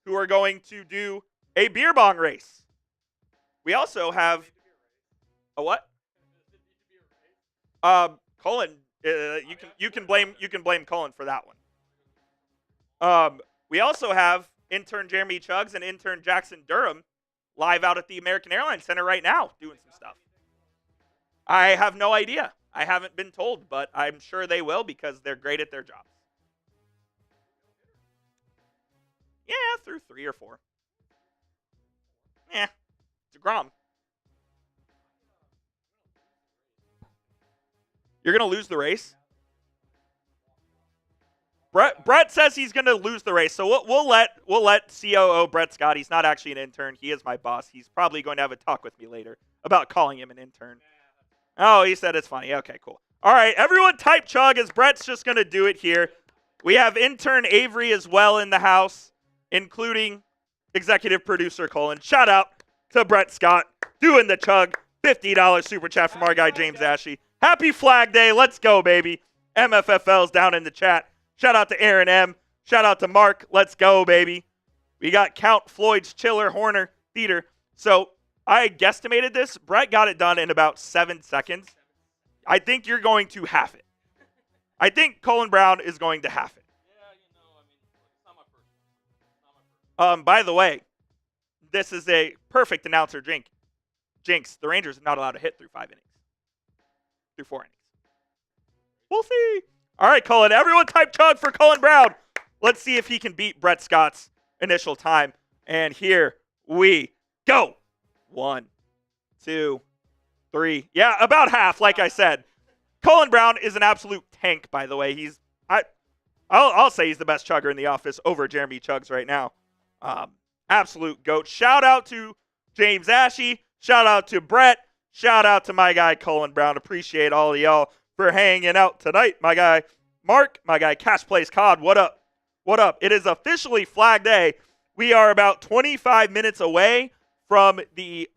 who are going to do a beer bong race. We also have a what? Colin, you can blame Colin for that one. We also have intern Jeremy Chuggs and intern Jackson Durham live out at the American Airlines Center right now doing some stuff. I have no idea. I haven't been told, but I'm sure they will because they're great at their jobs. Yeah, through 3 or 4. DeGrom. You're going to lose the race? Brett says he's going to lose the race, so we'll let COO Brett Scott. He's not actually an intern. He is my boss. He's probably going to have a talk with me later about calling him an intern. Oh, he said it's funny. Okay, cool. All right, everyone type chug as Brett's just going to do it here. We have intern Avery as well in the house, including executive producer Colin. Shout out to Brett Scott doing the chug. $50 super chat from our guy James Ashley. Happy Flag Day. Let's go, baby. MFFL's down in the chat. Shout out to Aaron M. Shout out to Mark. Let's go, baby. We got Count Floyd's Chiller Horner Theater. So I guesstimated this. Brett got it done in about 7 seconds. I think you're going to half it. I think Colin Brown is going to half it. It's not my first. By the way, this is a perfect announcer jinx. The Rangers are not allowed to hit through 5 innings. Through 4 innings. We'll see. All right, Colin. Everyone type chug for Colin Brown. Let's see if he can beat Brett Scott's initial time. And here we go. 1, 2, 3. Yeah, about half, like I said. Colin Brown is an absolute tank, by the way. I'll say he's the best chugger in the office over Jeremy Chuggs right now. Absolute GOAT. Shout out to James Ashy. Shout out to Brett. Shout out to my guy Colin Brown. Appreciate all of y'all for hanging out tonight. My guy Mark, my guy Cash Plays COD. What up? What up? It is officially Flag Day. We are about 25 minutes away from the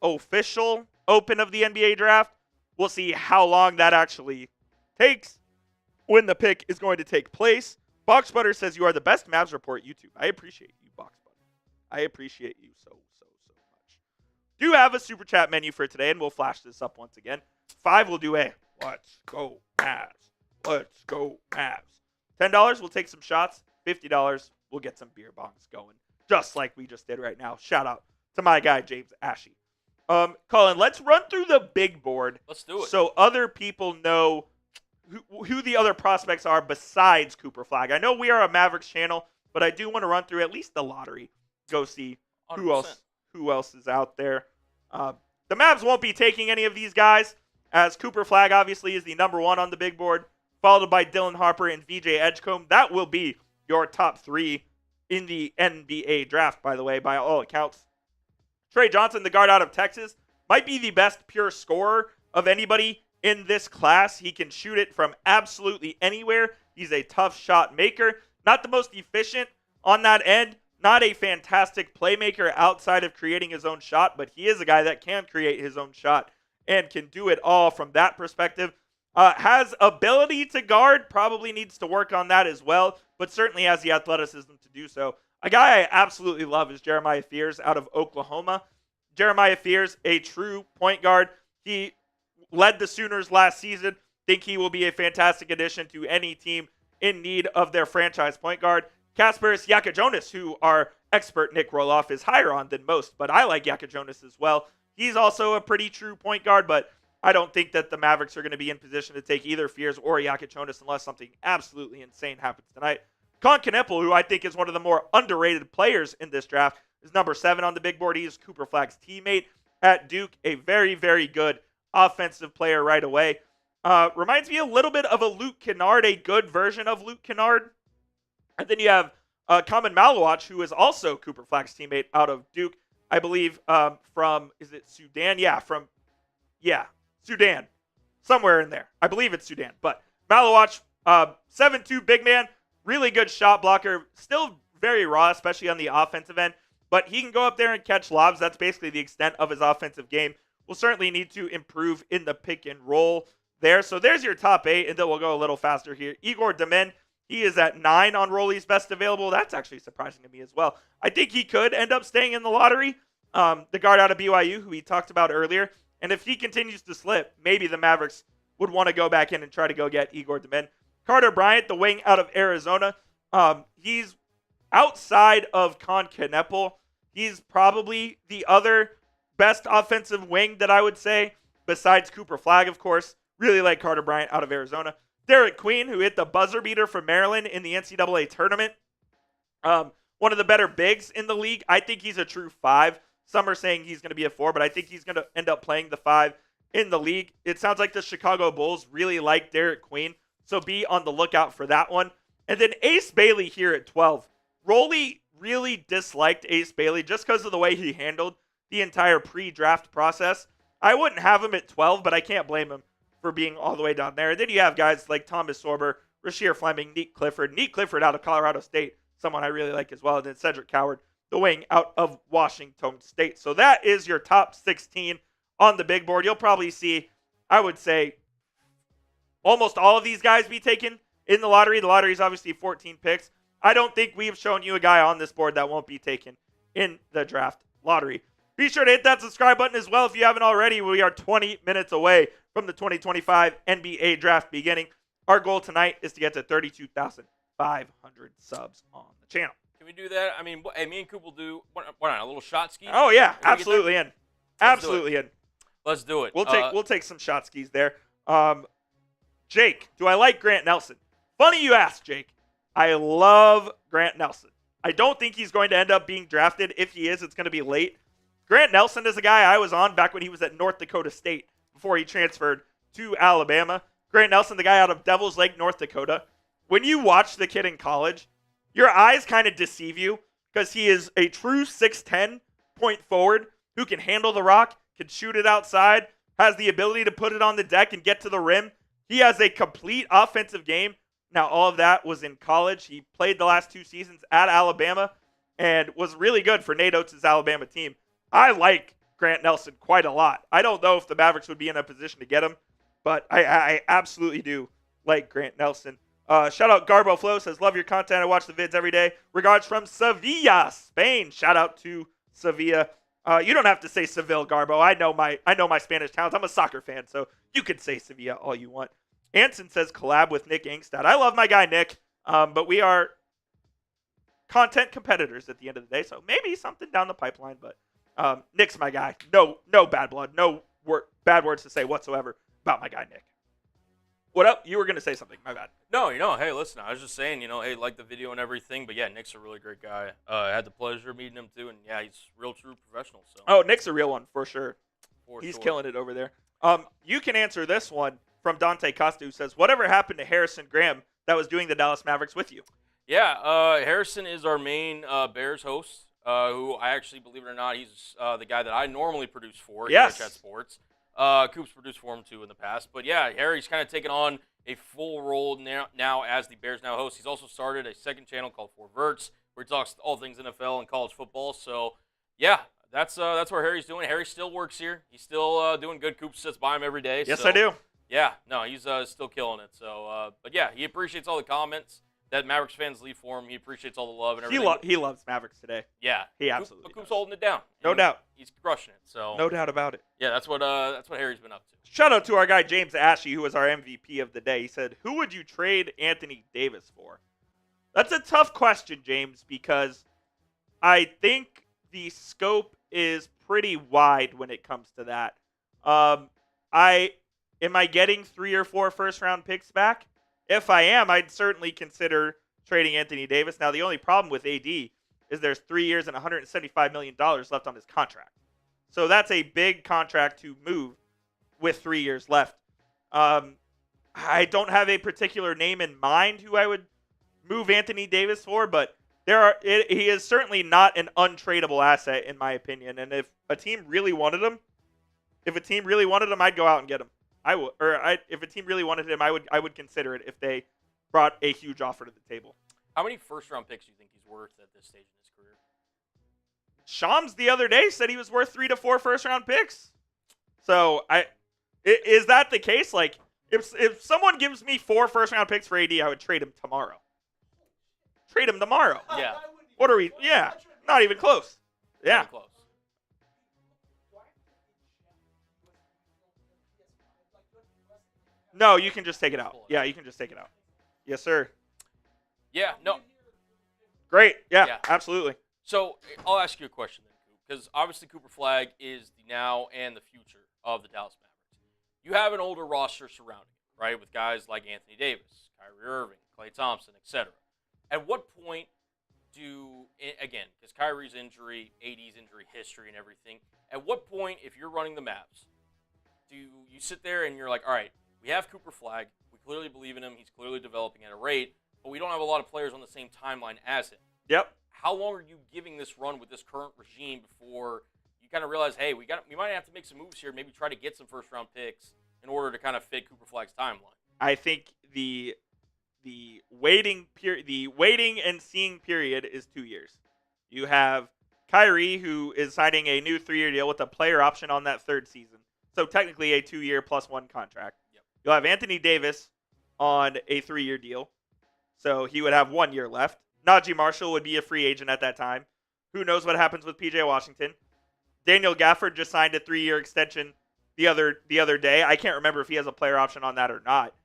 official open of the NBA draft. We'll see how long that actually takes, when the pick is going to take place. Box Butter says you are the best Mavs report YouTube. I appreciate you, Box Butter. I appreciate you so much. Do have a super chat menu for today, and we'll flash this up once again. 5 will do a let's go Mavs. Let's go Mavs. $10, we'll take some shots. $50, we'll get some beer bongs going, just like we just did right now. Shout out to my guy, James Ashy. Colin, let's run through the big board. Let's do it. So other people know who the other prospects are besides Cooper Flagg. I know we are a Mavericks channel, but I do want to run through at least the lottery. Go see 100%. who else is out there. The Mavs won't be taking any of these guys, as Cooper Flagg obviously is the number 1 on the big board, followed by Dylan Harper and VJ Edgecombe. That will be your top 3 in the NBA draft, by the way, by all accounts. Trey Johnson, the guard out of Texas, might be the best pure scorer of anybody in this class. He can shoot it from absolutely anywhere. He's a tough shot maker. Not the most efficient on that end. Not a fantastic playmaker outside of creating his own shot, but he is a guy that can create his own shot and can do it all from that perspective. Has ability to guard, probably needs to work on that as well, but certainly has the athleticism to do so. A guy I absolutely love is Jeremiah Fears out of Oklahoma. Jeremiah Fears, a true point guard. He led the Sooners last season. Think he will be a fantastic addition to any team in need of their franchise point guard. Kasparis Yakajonas, who our expert Nick Roloff is higher on than most, but I like Yakajonas as well. He's also a pretty true point guard, but I don't think that the Mavericks are going to be in position to take either Fears or Yakajonas unless something absolutely insane happens tonight. Con Kneppel, who I think is one of the more underrated players in this draft, is number 7 on the big board. He is Cooper Flagg's teammate at Duke, a very, very good offensive player right away. Reminds me a little bit of a Luke Kennard, a good version of Luke Kennard. And then you have Kamen Malawach, who is also Cooper Flagg's teammate out of Duke, I believe from, is it Sudan? Yeah, Sudan. Somewhere in there. I believe it's Sudan. But Malawach, 7'2", big man, really good shot blocker, still very raw, especially on the offensive end. But he can go up there and catch lobs. That's basically the extent of his offensive game. We'll certainly need to improve in the pick and roll there. So there's your top 8, and then we'll go a little faster here. Igor Demen, he is at 9 on Rolly's best available. That's actually surprising to me as well. I think he could end up staying in the lottery. The guard out of BYU, who we talked about earlier. And if he continues to slip, maybe the Mavericks would want to go back in and try to go get Igor Demen. Carter Bryant, the wing out of Arizona. He's outside of Con Kneppel. He's probably the other best offensive wing that I would say, besides Cooper Flagg, of course. Really like Carter Bryant out of Arizona. Derek Queen, who hit the buzzer beater for Maryland in the NCAA tournament. One of the better bigs in the league. I think he's a true 5. Some are saying he's going to be a 4, but I think he's going to end up playing the 5 in the league. It sounds like the Chicago Bulls really like Derek Queen, so be on the lookout for that one. And then Ace Bailey here at 12. Rolly really disliked Ace Bailey just because of the way he handled the entire pre-draft process. I wouldn't have him at 12, but I can't blame him for being all the way down there. And then you have guys like Thomas Sorber, Rasheer Fleming, Neat Clifford out of Colorado State, someone I really like as well, and then Cedric Coward, the wing out of Washington State. So that is your top 16 on the big board. You'll probably see, I would say, almost all of these guys be taken in the lottery. The lottery is obviously 14 picks. I don't think we've shown you a guy on this board that won't be taken in the draft lottery. Be sure to hit that subscribe button as well if you haven't already. We are 20 minutes away from the 2025 NBA draft beginning. Our goal tonight is to get to 32,500 subs on the channel. Can we do that? I mean, me and Coop will do, what not, a little shot ski? Oh, yeah, absolutely in. Absolutely in. Let's do it. We'll take some shot skis there. Jake, do I like Grant Nelson? Funny you ask, Jake. I love Grant Nelson. I don't think he's going to end up being drafted. If he is, it's going to be late. Grant Nelson is a guy I was on back when he was at North Dakota State before he transferred to Alabama. Grant Nelson, the guy out of Devil's Lake, North Dakota. When you watch the kid in college, your eyes kind of deceive you because he is a true 6'10" point forward who can handle the rock, can shoot it outside, has the ability to put it on the deck and get to the rim. He has a complete offensive game Now, all of that was in college. He played the last 2 seasons at Alabama and was really good for Nate Oates' Alabama team. I like Grant Nelson quite a lot. I don't know if the Mavericks would be in a position to get him, but I absolutely do like Grant Nelson. Shout out Garbo Flow, says, love your content. I watch the vids every day. Regards from Sevilla, Spain. Shout out to Sevilla. You don't have to say Seville, Garbo. I know my Spanish towns. I'm a soccer fan, so you can say Sevilla all you want. Anson says collab with Nick Ingstad. I love my guy Nick, but we are content competitors at the end of the day, so maybe something down the pipeline. But Nick's my guy. No bad blood. No bad words to say whatsoever about my guy Nick. What up? You were going to say something. My bad. No, hey, listen, I was just saying, hey, like the video and everything, but yeah, Nick's a really great guy. I had the pleasure of meeting him too, and yeah, he's real true professional. So. Oh, Nick's a real one for sure. He's killing it over there. You can answer this one from Dante Costa, who says, whatever happened to Harrison Graham that was doing the Dallas Mavericks with you? Yeah, Harrison is our main Bears host, who I actually, believe it or not, he's the guy that I normally produce for here at Chat Sports. Coop's produced for him too in the past. But yeah, Harry's kind of taken on a full role now as the Bears Now host. He's also started a second channel called Four Verts, where he talks all things NFL and college football. So yeah, that's what Harry's doing. Harry still works here. He's still doing good. Coop sits by him every day. Yes, so, I do. Yeah, no, he's still killing it. So, but yeah, he appreciates all the comments that Mavericks fans leave for him. He appreciates all the love and everything. He loves Mavericks today. Yeah, he absolutely. Coop's holding it down. No doubt. He's crushing it. So no doubt about it. Yeah, that's what Harry's been up to. Shout out to our guy James Ashy, who was our MVP of the day. He said, "Who would you trade Anthony Davis for?" That's a tough question, James, because I think the scope is pretty wide when it comes to that. Am I getting 3 or 4 first-round picks back? If I am, I'd certainly consider trading Anthony Davis. Now, the only problem with AD is there's 3 years and $175 million left on his contract. So that's a big contract to move with 3 years left. I don't have a particular name in mind who I would move Anthony Davis for, but he is certainly not an untradeable asset in my opinion. And if a team really wanted him, I'd go out and get him. If a team really wanted him, I would consider it if they brought a huge offer to the table. How many first-round picks do you think he's worth at this stage in his career? Shams the other day said he was worth 3 to 4 first-round picks. So is that the case? Like, if someone gives me 4 first-round picks for AD, I would trade him tomorrow. Trade him tomorrow. Yeah. What are we? Yeah, not even close. Yeah. Not even close. No, you can just take it out. Yeah, you can just take it out. Yes, sir. Yeah, no. Great. Yeah, absolutely. So I'll ask you a question then, Coop, because obviously Cooper Flagg is the now and the future of the Dallas Mavericks. You have an older roster surrounding it, right, with guys like Anthony Davis, Kyrie Irving, Klay Thompson, etc. At what point again, because Kyrie's injury, AD's injury history and everything, at what point, if you're running the Mavs, do you sit there and you're like, all right, we have Cooper Flagg. We clearly believe in him. He's clearly developing at a rate, but we don't have a lot of players on the same timeline as him. Yep. How long are you giving this run with this current regime before you kind of realize, hey, we might have to make some moves here, maybe try to get some first-round picks in order to kind of fit Cooper Flagg's timeline? I think the waiting and seeing period is 2 years. You have Kyrie, who is signing a new 3-year deal with a player option on that 3rd season. So technically a 2-year plus 1 contract. Yep. You'll have Anthony Davis on a 3-year deal. So he would have 1 year left. Najee Marshall would be a free agent at that time. Who knows what happens with PJ Washington? Daniel Gafford just signed a 3-year extension the other day. I can't remember if he has a player option on that or not.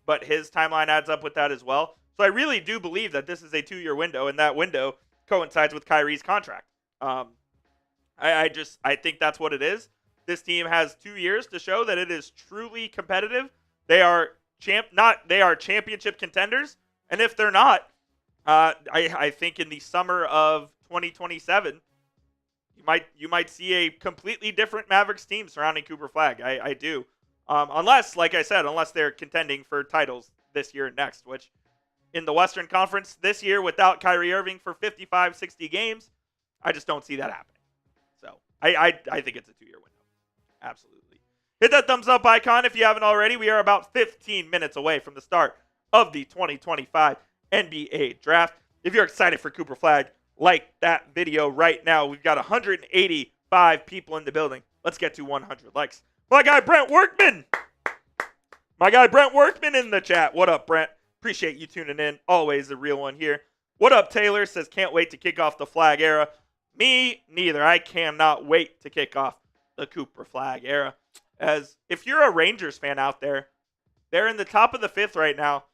But his timeline adds up with that as well. So I really do believe that this is a 2-year window, and that window coincides with Kyrie's contract. I think that's what it is. This team has 2 years to show that it is truly competitive. They are championship contenders, and if they're not, I think in the summer of 2027, you might see a completely different Mavericks team surrounding Cooper Flagg. I do, unless, like I said, they're contending for titles this year and next. Which, in the Western Conference this year, without Kyrie Irving for 55, 60 games, I just don't see that happening. So I think it's a 2-year window. Absolutely. Hit that thumbs up icon if you haven't already. We are about 15 minutes away from the start of the 2025 NBA Draft. If you're excited for Cooper Flagg, like that video right now. We've got 185 people in the building. Let's get to 100 likes. My guy Brent Workman. In the chat. What up, Brent? Appreciate you tuning in. Always a real one here. What up, Taylor? Says, can't wait to kick off the Flagg era. Me neither. I cannot wait to kick off the Cooper Flagg era. As if you're a Rangers fan out there, they're in the top of the 5th right now.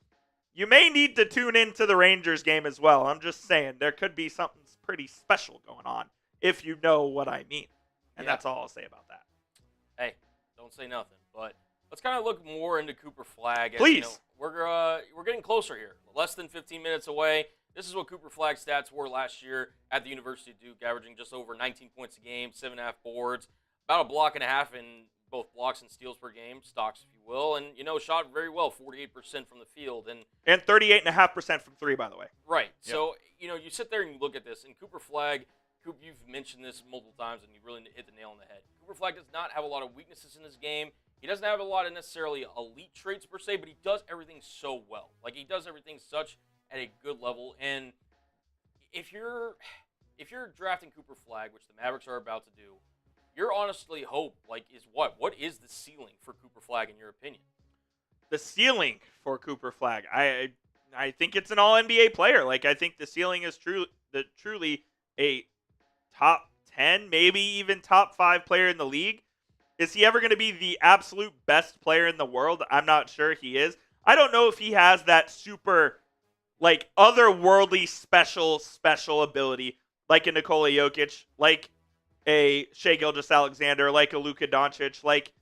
You may need to tune into the Rangers game as well. I'm just saying, there could be something pretty special going on, if you know what I mean. And that's all I'll say about that. Hey, don't say nothing. But let's kind of look more into Cooper Flagg. As, Please. You know, we're getting closer here. Less than 15 minutes away. This is what Cooper Flagg's stats were last year at the University of Duke, averaging just over 19 points a game, 7.5 boards, about a block and a half in both blocks and steals per game, stocks, if you will, and, you know, shot very well, 48% from the field. And 38.5% from 3, by the way. Right. Yep. So, you know, you sit there and you look at this, and Cooper Flagg, you've mentioned this multiple times, and you really hit the nail on the head. Cooper Flagg does not have a lot of weaknesses in his game. He doesn't have a lot of necessarily elite traits per se, but he does everything so well. Like, he does everything such at a good level. And if you're drafting Cooper Flagg, which the Mavericks are about to do, your honestly hope, like, is what? What is the ceiling for Cooper Flagg in your opinion? The ceiling for Cooper Flagg, I think it's an All-NBA player. Like, I think the ceiling is truly a top 10, maybe even top 5 player in the league. Is he ever going to be the absolute best player in the world? I'm not sure he is. I don't know if he has that super, like, otherworldly special ability, like a Nikola Jokic, like a Shai Gilgeous-Alexander, like a Luka Doncic, like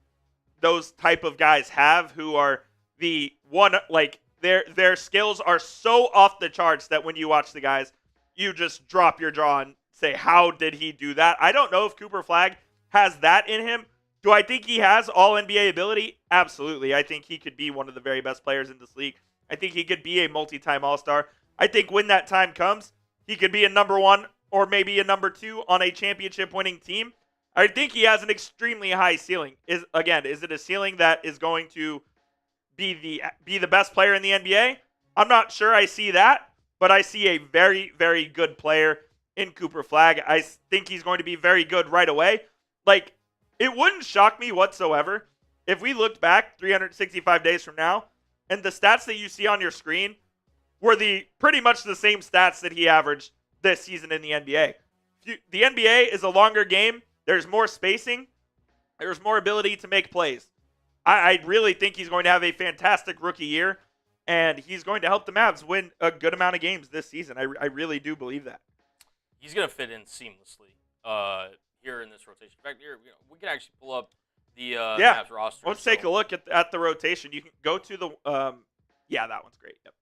those type of guys have, who are the one, like, their skills are so off the charts that when you watch the guys, you just drop your jaw and say, how did he do that? I don't know if Cooper Flagg has that in him. Do I think he has all NBA ability? Absolutely. I think he could be one of the very best players in this league. I think he could be a multi-time All-Star. I think when that time comes, he could be a number 1 or maybe a number 2 on a championship-winning team. I think he has an extremely high ceiling. Is it a ceiling that is going to be the best player in the NBA? I'm not sure I see that, but I see a very, very good player in Cooper Flagg. I think he's going to be very good right away. Like, it wouldn't shock me whatsoever if we looked back 365 days from now and the stats that you see on your screen were pretty much the same stats that he averaged this season in the NBA. The NBA is a longer game. There's more spacing. There's more ability to make plays. I really think he's going to have a fantastic rookie year, and he's going to help the Mavs win a good amount of games this season. I really do believe that. He's going to fit in seamlessly here in this rotation. In fact, here, we can actually pull up the Mavs roster. Let's take a look at the rotation. You can go to the that one's great. Yep.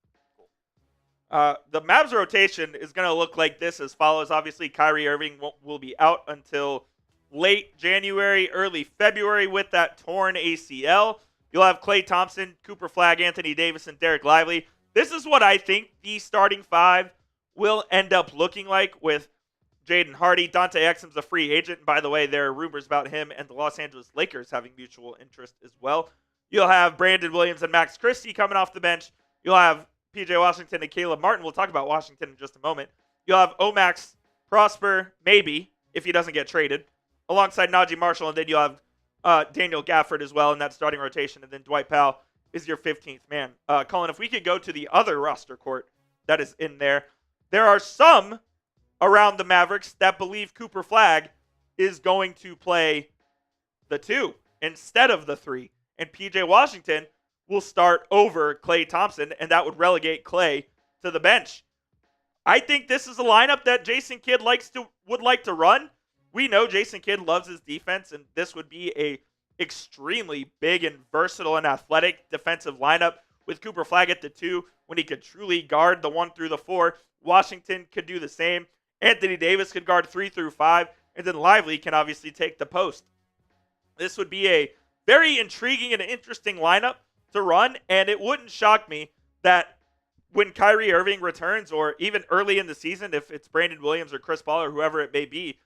The Mavs rotation is going to look like this as follows. Obviously, Kyrie Irving will be out until late January, early February with that torn ACL. You'll have Klay Thompson, Cooper Flagg, Anthony Davis, and Derek Lively. This is what I think the starting 5 will end up looking like, with Jaden Hardy. Dante Exum's a free agent. And by the way, there are rumors about him and the Los Angeles Lakers having mutual interest as well. You'll have Brandon Williams and Max Christie coming off the bench. You'll have P.J. Washington and Caleb Martin. We'll talk about Washington in just a moment. You'll have Omax Prosper, maybe, if he doesn't get traded, alongside Najee Marshall. And then you'll have Daniel Gafford as well in that starting rotation. And then Dwight Powell is your 15th man. Colin, if we could go to the other roster court that is in there, there are some around the Mavericks that believe Cooper Flagg is going to play the 2 instead of the 3. And P.J. Washington will start over Klay Thompson, and that would relegate Klay to the bench. I think this is a lineup that Jason Kidd would like to run. We know Jason Kidd loves his defense, and this would be a extremely big and versatile and athletic defensive lineup with Cooper Flagg at the 2 when he could truly guard the 1 through the 4. Washington could do the same. Anthony Davis could guard 3 through 5, and then Lively can obviously take the post. This would be a very intriguing and interesting lineup to run, and it wouldn't shock me that when Kyrie Irving returns, or even early in the season, if it's Brandon Williams or Chris Paul or whoever it may be,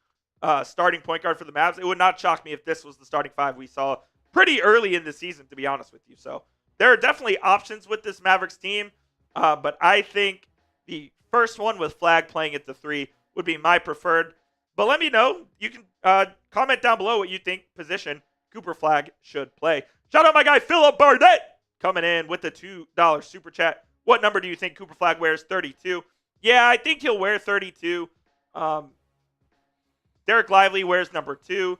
starting point guard for the Mavs, it would not shock me if this was the starting 5 we saw pretty early in the season, to be honest with you. So there are definitely options with this Mavericks team, but I think the first one with Flagg playing at the 3 would be my preferred. But let me know. You can comment down below what you think position Cooper Flagg should play. Shout out my guy Philip Barnett coming in with the $2 super chat. What number do you think Cooper Flagg wears? 32. Yeah, I think he'll wear 32. Derek Lively wears number 2.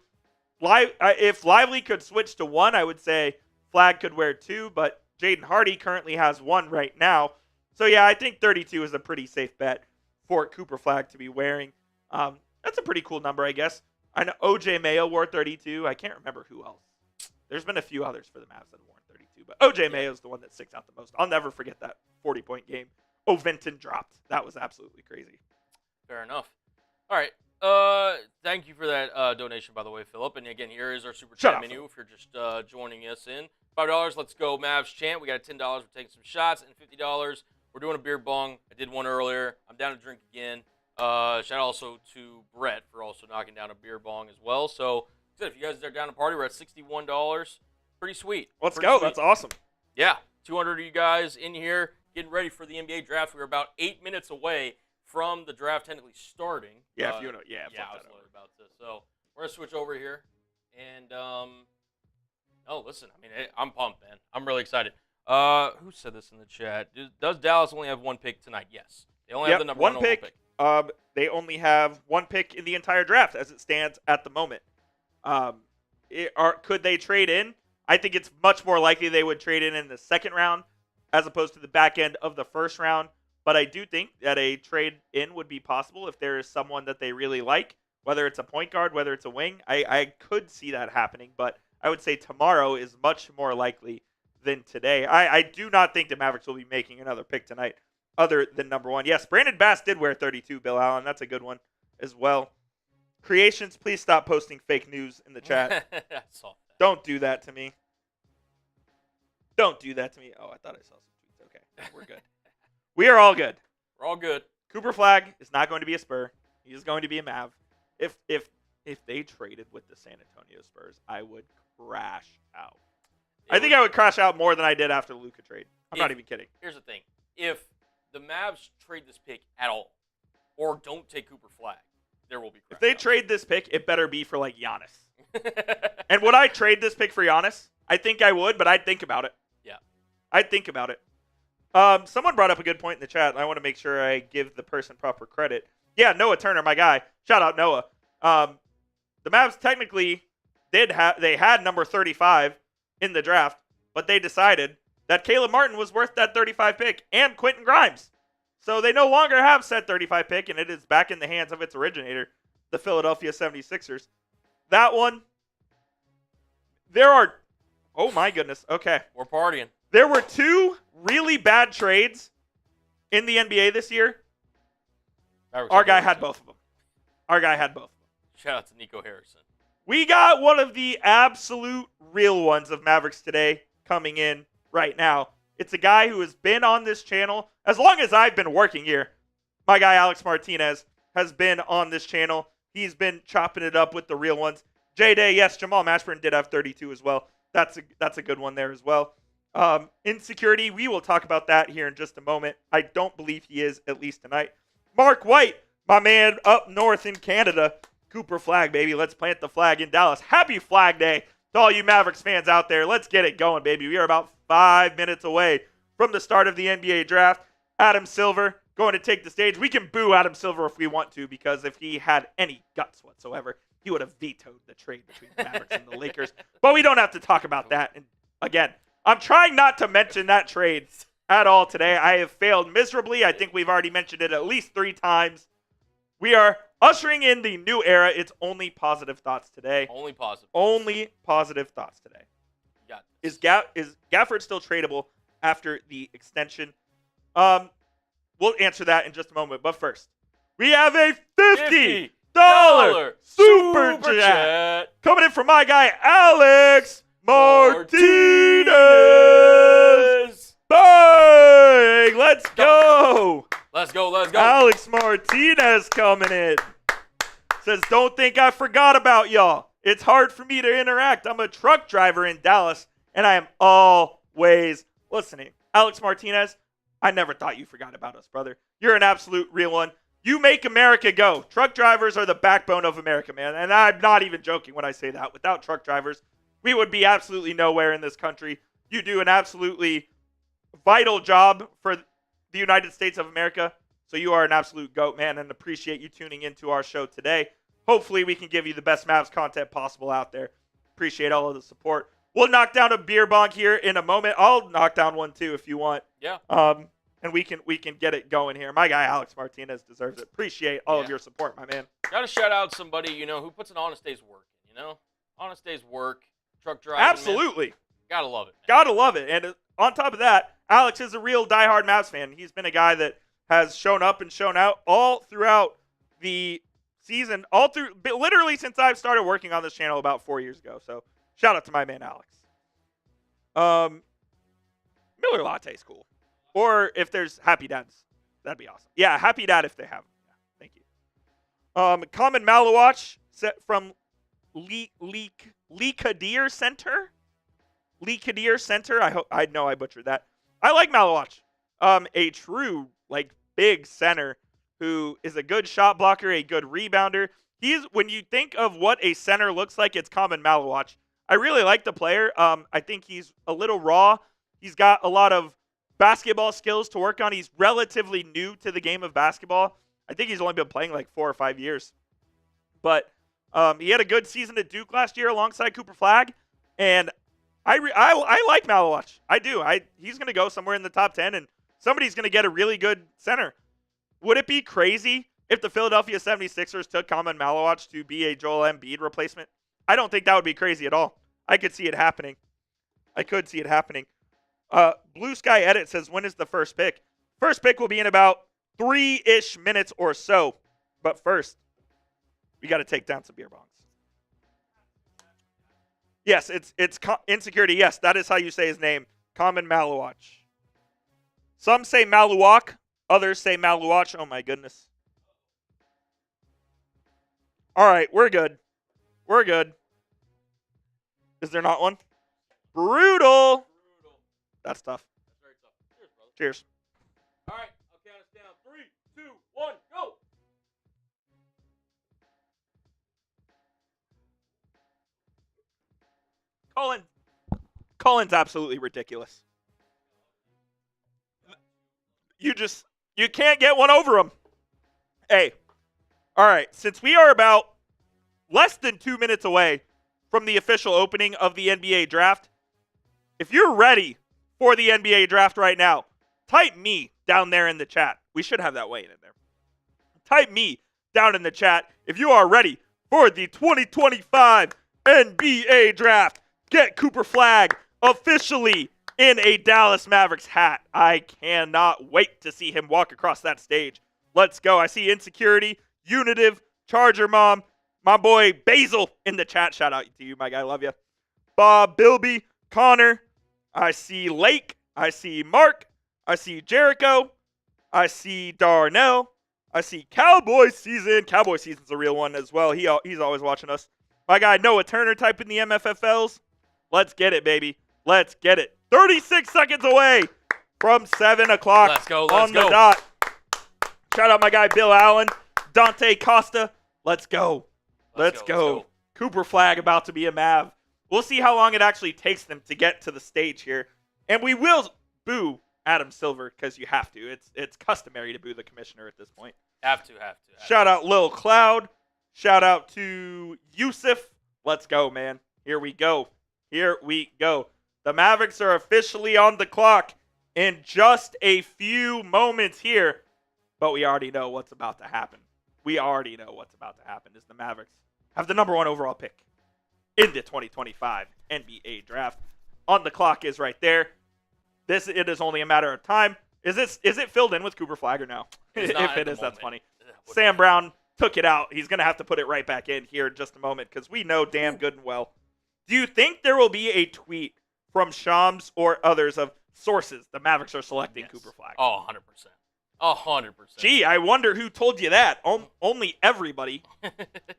If Lively could switch to 1, I would say Flagg could wear 2, but Jaden Hardy currently has 1 right now. So yeah, I think 32 is a pretty safe bet for Cooper Flagg to be wearing. That's a pretty cool number, I guess. I know OJ Mayo wore 32. I can't remember who else. There's been a few others for the Mavs that have worn 32, but OJ Mayo is the one that sticks out the most. I'll never forget that 40-point game Oventon dropped. That was absolutely crazy. Fair enough. All right. Thank you for that donation, by the way, Philip. And again, here is our super chat menu if you're just joining us in. $5, let's go Mavs chant. We got $10. We're taking some shots, and $50. We're doing a beer bong. I did one earlier. I'm down to drink again. Shout out also to Brett for also knocking down a beer bong as well. So, if you guys are down to party, we're at $61. Pretty sweet. Let's go. That's awesome. Yeah, 200 of you guys in here getting ready for the NBA draft. We're about 8 minutes away from the draft technically starting. Yeah, if you know, I was worried about this. So we're gonna switch over here, and listen, I mean, I'm pumped, man. I'm really excited. Who said this in the chat? Does Dallas only have 1 pick tonight? Yes, they only have the number 1 pick. They only have 1 pick in the entire draft as it stands at the moment. Could they trade in? I think it's much more likely they would trade in the second round as opposed to the back end of the first round. But I do think that a trade in would be possible if there is someone that they really like, whether it's a point guard, whether it's a wing. I could see that happening, but I would say tomorrow is much more likely than today. I do not think the Mavericks will be making another pick tonight other than number 1. Yes, Brandon Bass did wear 32, Bill Allen. That's a good one as well. Creations, please stop posting fake news in the chat. I saw that. Don't do that to me. Don't do that to me. Oh, I thought I saw some tweets. Okay, we're good. We are all good. We're all good. Cooper Flagg is not going to be a Spur. He is going to be a Mav. If they traded with the San Antonio Spurs, I would crash out. I think I would crash out more than I did after the Luka trade. I'm not even kidding. Here's the thing. If the Mavs trade this pick at all, or don't take Cooper Flagg, there will be crash If they outs. trade this pick, it better be for, like, Giannis. And would I trade this pick for Giannis? I think I would, but I'd think about it. Yeah. I'd think about it. Someone brought up a good point in the chat, and I want to make sure I give the person proper credit. Yeah, Noah Turner, my guy. Shout out Noah. The Mavs technically they had number 35 in the draft, but they decided that Caleb Martin was worth that 35 pick and Quentin Grimes. So they no longer have said 35 pick, and it is back in the hands of its originator, the Philadelphia 76ers. That one, oh my goodness, okay. We're partying. There were 2 really bad trades in the NBA this year. Our guy had both of them. Shout out to Nico Harrison. We got one of the absolute real ones of Mavericks today coming in right now. It's a guy who has been on this channel as long as I've been working here. My guy Alex Martinez has been on this channel. He's been chopping it up with the real ones. J-Day, yes, Jamal Mashburn did have 32 as well. That's a good one there as well. Insecurity, we will talk about that here in just a moment. I don't believe he is, at least tonight. Mark White, my man up north in Canada. Cooper Flagg, baby. Let's plant the flag in Dallas. Happy Flag Day to all you Mavericks fans out there. Let's get it going, baby. We are about 5 minutes away from the start of the NBA draft. Adam Silver going to take the stage. We can boo Adam Silver if we want to, because if he had any guts whatsoever, he would have vetoed the trade between the Mavericks and the Lakers. But we don't have to talk about that. And again, I'm trying not to mention that trade at all today. I have failed miserably. I think we've already mentioned it at least 3 times. We are ushering in the new era. It's only positive thoughts today. Only positive. Only positive thoughts today. You got this. Is Gafford still tradable after the extension? We'll answer that in just a moment. But first, we have a $50 super chat coming in from my guy Alex Martinez. Bang! Let's go. Let's go. Alex Martinez coming in. Says, don't think I forgot about y'all. It's hard for me to interact. I'm a truck driver in Dallas, and I am all ways. Listening, Alex Martinez, I never thought you forgot about us, brother. You're an absolute real one. You make America go. Truck drivers are the backbone of America, man. And I'm not even joking when I say that. Without truck drivers, we would be absolutely nowhere in this country. You do an absolutely vital job for the United States of America. So you are an absolute GOAT, man, and appreciate you tuning into our show today. Hopefully we can give you the best Mavs content possible out there. Appreciate all of the support. We'll knock down a beer bong here in a moment. I'll knock down one too if you want. Yeah. And we can get it going here. My guy Alex Martinez deserves it. Appreciate all of your support, my man. Got to shout out somebody, who puts an honest day's work in, Honest day's work, truck driving. Absolutely. Man. Gotta love it. Man. Gotta love it. And on top of that, Alex is a real diehard Mavs fan. He's been a guy that has shown up and shown out all throughout the season, literally since I've started working on this channel about 4 years ago. So shout out to my man Alex. Miller Latte's cool. Or if there's Happy Dads, that'd be awesome. Yeah, Happy Dad if they have them. Yeah, thank you. Common Malawatch set from Lee Kadir Center. Lee Kadir Center. I know I butchered that. I like Malawatch. A true big center who is a good shot blocker, a good rebounder. When you think of what a center looks like, it's Common Malawatch. I really like the player. I think he's a little raw. He's got a lot of basketball skills to work on. He's relatively new to the game of basketball. I think he's only been playing 4 or 5 years. But he had a good season at Duke last year alongside Cooper Flagg. And I like Malawatch. I do. He's going to go somewhere in the top 10, and somebody's going to get a really good center. Would it be crazy if the Philadelphia 76ers took Common Malawatch to be a Joel Embiid replacement? I don't think that would be crazy at all. I could see it happening. Blue Sky Edit says, when is the first pick? First pick will be in about 3-ish minutes or so. But first, we got to take down some beer bongs. Yes, it's Insecurity. Yes, that is how you say his name. Common Malawatch. Some say Maluwak. Others say Maluwatch. Oh, my goodness. All right, we're good. Is there not one? Brutal. That's tough. That's very tough. Cheers, brother. Cheers. All right, I'll count us down. 3, 2, 1, go. Colin's absolutely ridiculous. You can't get one over him. Hey, all right, since we are about less than 2 minutes away from the official opening of the NBA draft, if you're ready for the NBA draft right now, type me down there in the chat. We should have that weighing in there. Type me down in the chat if you are ready for the 2025 NBA draft. Get Cooper Flagg officially in a Dallas Mavericks hat. I cannot wait to see him walk across that stage. Let's go. I see Insecurity, Unitive, Charger Mom, my boy Basil in the chat. Shout out to you, my guy. Love you. Bob, Bilby, Connor. I see Lake. I see Mark. I see Jericho. I see Darnell. I see Cowboy Season. Cowboy Season's a real one as well. He's always watching us. My guy Noah Turner typing the MFFLs. Let's get it, baby. Let's get it. 36 seconds away from 7 o'clock Let's go. on the dot. Shout out my guy Bill Allen, Dante Costa. Let's go. Let's go. Cooper Flagg about to be a Mav. We'll see how long it actually takes them to get to the stage here. And we will boo Adam Silver because you have to. It's customary to boo the commissioner at this point. Have to. Shout out Lil Cloud. Shout out to Yusuf. Let's go, man. Here we go. The Mavericks are officially on the clock in just a few moments here. But we already know what's about to happen. Is the Mavericks have the number 1 overall pick in the 2025 NBA draft. On the clock is right there. It is only a matter of time. Is it filled in with Cooper Flagg or no? If it is, that's funny. Sam Brown took it out. He's going to have to put it right back in here in just a moment because we know damn good and well. Do you think there will be a tweet from Shams or others of sources the Mavericks are selecting Cooper Flagg? Oh, 100%. 100%. Gee, I wonder who told you that. Only everybody.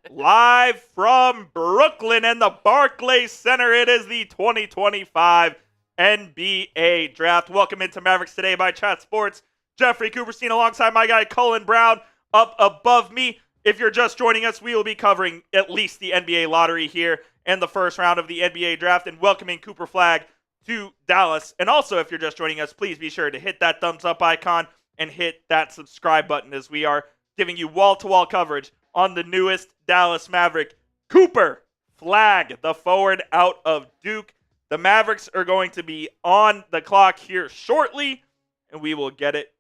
Live from Brooklyn and the Barclays Center, it is the 2025 NBA Draft. Welcome into Mavericks Today by Chat Sports. Jeffrey Cooperstein alongside my guy Colin Brown up above me. If you're just joining us, we will be covering at least the NBA lottery here and the first round of the NBA Draft and welcoming Cooper Flagg to Dallas. And also, if you're just joining us, please be sure to hit that thumbs up icon and hit that subscribe button as we are giving you wall-to-wall coverage on the newest Dallas Maverick, Cooper Flagg, the forward out of Duke. The Mavericks are going to be on the clock here shortly, and we will get it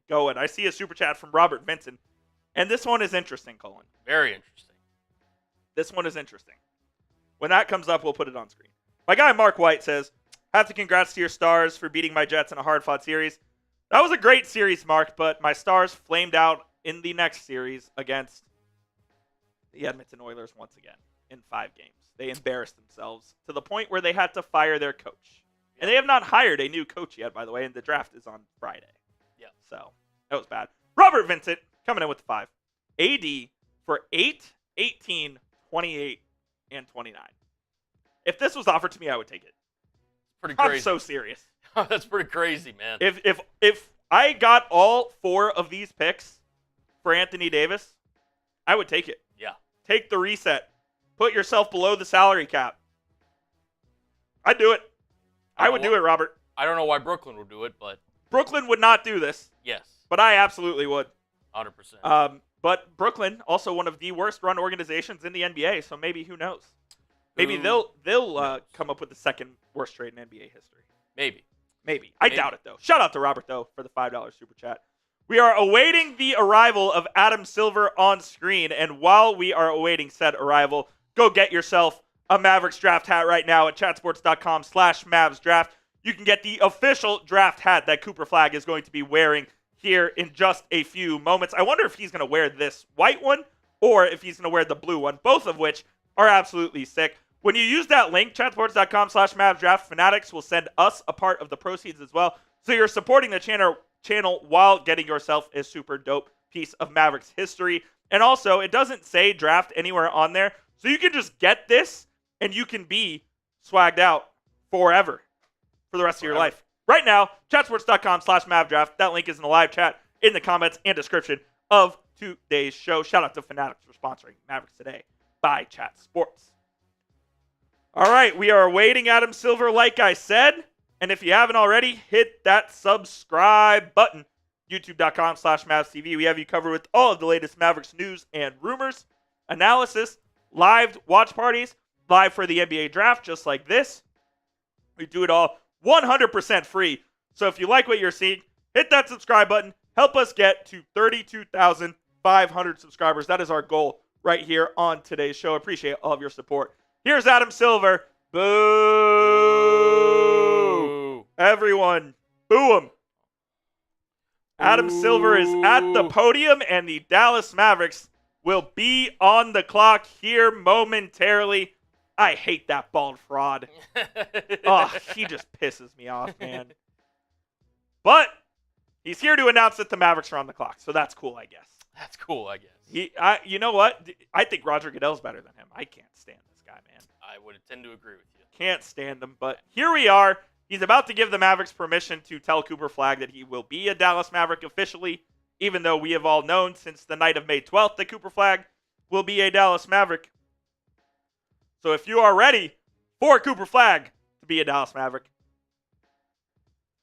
going. I see a super chat from Robert Vincent, and this one is interesting, Colin. Very interesting. This one is interesting. When that comes up, we'll put it on screen. My guy Mark White says, have to congrats to your Stars for beating my Jets in a hard-fought series. That was a great series, Mark, but my Stars flamed out in the next series against the Edmonton Oilers once again in 5 games. They embarrassed themselves to the point where they had to fire their coach. And they have not hired a new coach yet, by the way, and the draft is on Friday. Yeah. So, that was bad. Robert Vincent coming in with the 5. AD for 8, 18, 28, and 29. If this was offered to me, I would take it. Pretty crazy. I'm so serious. That's pretty crazy, man. If I got all 4 of these picks for Anthony Davis, I would take it. Yeah. Take the reset. Put yourself below the salary cap. I'd do it. I would do it, Robert. I don't know why Brooklyn would do it, but Brooklyn would not do this. yes. But I absolutely would. 100%. But Brooklyn, also one of the worst run organizations in the NBA, so maybe, who knows? Maybe they'll come up with the second worst trade in NBA history. Maybe. I doubt it, though. Shout out to Robert, though, for the $5 super chat. We are awaiting the arrival of Adam Silver on screen, and while we are awaiting said arrival, go get yourself a Mavericks draft hat right now at chatsports.com/MavsDraft. You can get the official draft hat that Cooper Flagg is going to be wearing here in just a few moments. I wonder if he's going to wear this white one or if he's going to wear the blue one, both of which are absolutely sick. When you use that link, chatsports.com/MavsDraft, Fanatics will send us a part of the proceeds as well. So you're supporting the channel while getting yourself a super dope piece of Mavericks history. And also, it doesn't say draft anywhere on there. So you can just get this and you can be swagged out forever for the rest of your life. Right now, chatsports.com/MavDraft. That link is in the live chat, in the comments, and description of today's show. Shout out to Fanatics for sponsoring Mavericks Today by Chat Sports. All right, we are awaiting Adam Silver, like I said. And if you haven't already, hit that subscribe button. YouTube.com/MavsTV. We have you covered with all of the latest Mavericks news and rumors, analysis, live watch parties, live for the NBA draft, just like this. We do it all 100% free. So if you like what you're seeing, hit that subscribe button. Help us get to 32,500 subscribers. That is our goal right here on today's show. Appreciate all of your support. Here's Adam Silver. Boo! Everyone, boo him. Adam Silver is at the podium, and the Dallas Mavericks will be on the clock here momentarily. I hate that bald fraud. Oh, he just pisses me off, man. But he's here to announce that the Mavericks are on the clock, so that's cool, I guess. That's cool, I guess. You know what? I think Roger Goodell's better than him. I can't stand this guy, man. I would tend to agree with you. Can't stand him, but here we are. He's about to give the Mavericks permission to tell Cooper Flagg that he will be a Dallas Maverick officially, even though we have all known since the night of May 12th that Cooper Flagg will be a Dallas Maverick. So if you are ready for Cooper Flagg to be a Dallas Maverick,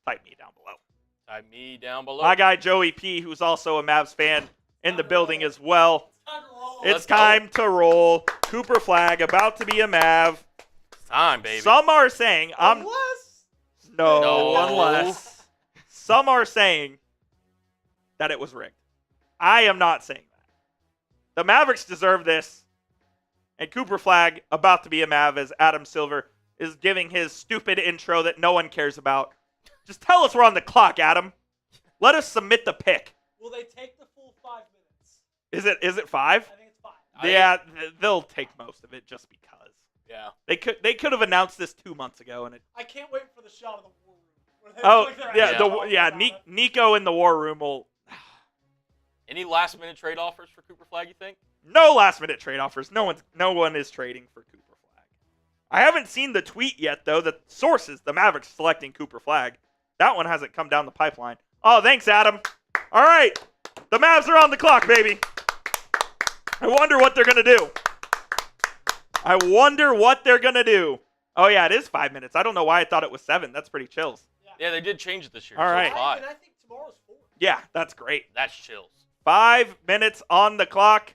type me down below. Type me down below. My guy Joey P, who's also a Mavs fan, in the building as well. It's time to roll. Cooper Flagg about to be a Mav. It's time, baby. Some are saying Unless. unless. Some are saying that it was rigged. I am not saying that. The Mavericks deserve this. And Cooper Flagg, about to be a Mav, as Adam Silver is giving his stupid intro that no one cares about. Just tell us we're on the clock, Adam. Let us submit the pick. Will they take the full 5 minutes? Is it 5? I think it's 5. Yeah, they'll take most of it just because. Yeah. They could have announced this 2 months ago, and it. I can't wait for the shot of the war room. where they Oh look their yeah, ass off. Nico in the war room will. Any last-minute trade offers for Cooper Flagg, you think? No last minute trade offers. No one is trading for Cooper Flagg. I haven't seen the tweet yet, though. The sources, the Mavericks selecting Cooper Flagg. That one hasn't come down the pipeline. Oh, thanks, Adam. All right. The Mavs are on the clock, baby. I wonder what they're going to do. Oh, yeah, it is 5 minutes. I don't know why I thought it was 7. That's pretty chills. Yeah, they did change it this year. All so right. it's 5. And I think tomorrow's 4. Yeah, that's great. That's chills. 5 minutes on the clock.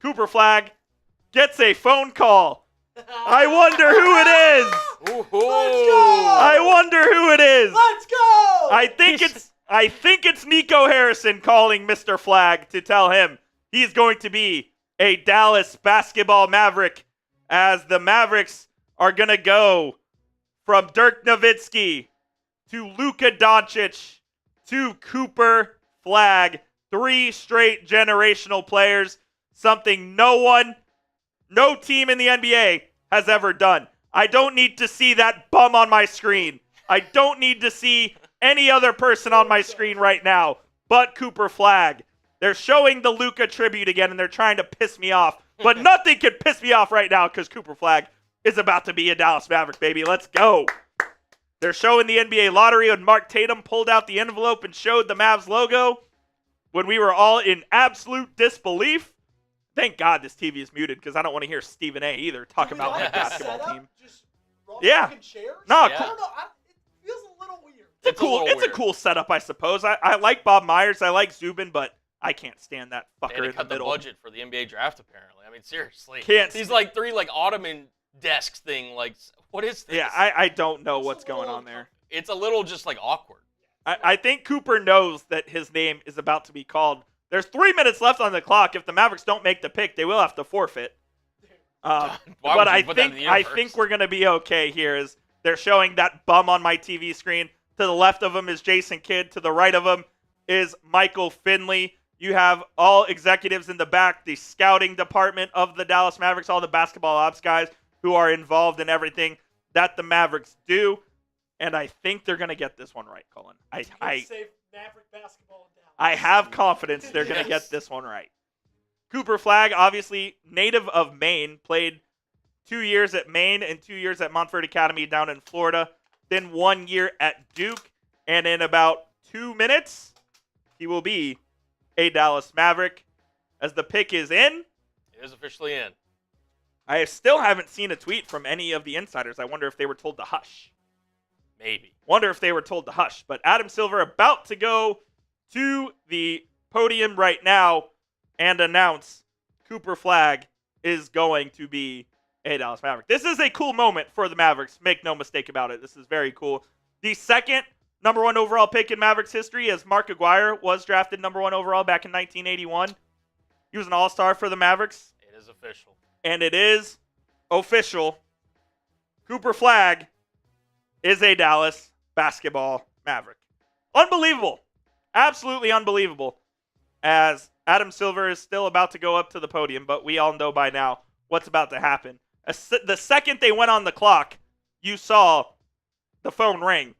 Cooper Flagg gets a phone call. I wonder who it is. Let's go! I wonder who it is. Let's go! I think it's Nico Harrison calling Mr. Flagg to tell him he's going to be a Dallas basketball Maverick, as the Mavericks are going to go from Dirk Nowitzki to Luka Doncic to Cooper Flagg. 3 straight generational players, something no team in the NBA has ever done. I don't need to see that bum on my screen. I don't need to see any other person on my screen right now but Cooper Flagg. They're showing the Luka tribute again, and they're trying to piss me off. But nothing can piss me off right now because Cooper Flagg is about to be a Dallas Maverick, baby. Let's go. They're showing the NBA lottery when Mark Tatum pulled out the envelope and showed the Mavs logo when we were all in absolute disbelief. Thank God this TV is muted because I don't want to hear Stephen A. either talk about my basketball team. Just Yeah. chairs? No, I don't know. It feels a little weird. It's a cool setup, I suppose. I like Bob Myers. I like Zubin, but I can't stand that They fucker had to in the cut the middle. budget for the NBA draft, apparently. I mean, seriously. Can't These like 3 like ottoman desks thing. Like, what is this? Yeah, I don't know what's It's a little going on there. It's a little just like awkward. I think Cooper knows that his name is about to be called. There's 3 minutes left on the clock. If the Mavericks don't make the pick, they will have to forfeit. Why But would I you put that in think the I universe? think we're gonna be okay here. Is they're showing that bum on my TV screen. To the left of him is Jason Kidd. To the right of him is Michael Finley. You have all executives in the back, the scouting department of the Dallas Mavericks, all the basketball ops guys who are involved in everything that the Mavericks do. And I think they're gonna get this one right, Colin. Save Maverick basketball in Dallas. I have confidence they're going to get this one right. Cooper Flagg, obviously native of Maine, played 2 years at Maine and 2 years at Montford Academy down in Florida, then 1 year at Duke, and in about 2 minutes, he will be a Dallas Maverick. As the pick is in, It is officially in. I still haven't seen a tweet from any of the insiders. I wonder if they were told to hush. Maybe. But Adam Silver about to go to the podium right now and announce Cooper Flagg is going to be a Dallas Maverick. This is a cool moment for the Mavericks. Make no mistake about it. This is very cool. The second number 1 overall pick in Mavericks history, as Mark Aguirre was drafted number 1 overall back in 1981. He was an all-star for the Mavericks. It is official. And it is official. Cooper Flagg is a Dallas basketball Maverick. Unbelievable. Absolutely unbelievable. As Adam Silver is still about to go up to the podium, but we all know by now what's about to happen. The second they went on the clock, you saw the phone ring,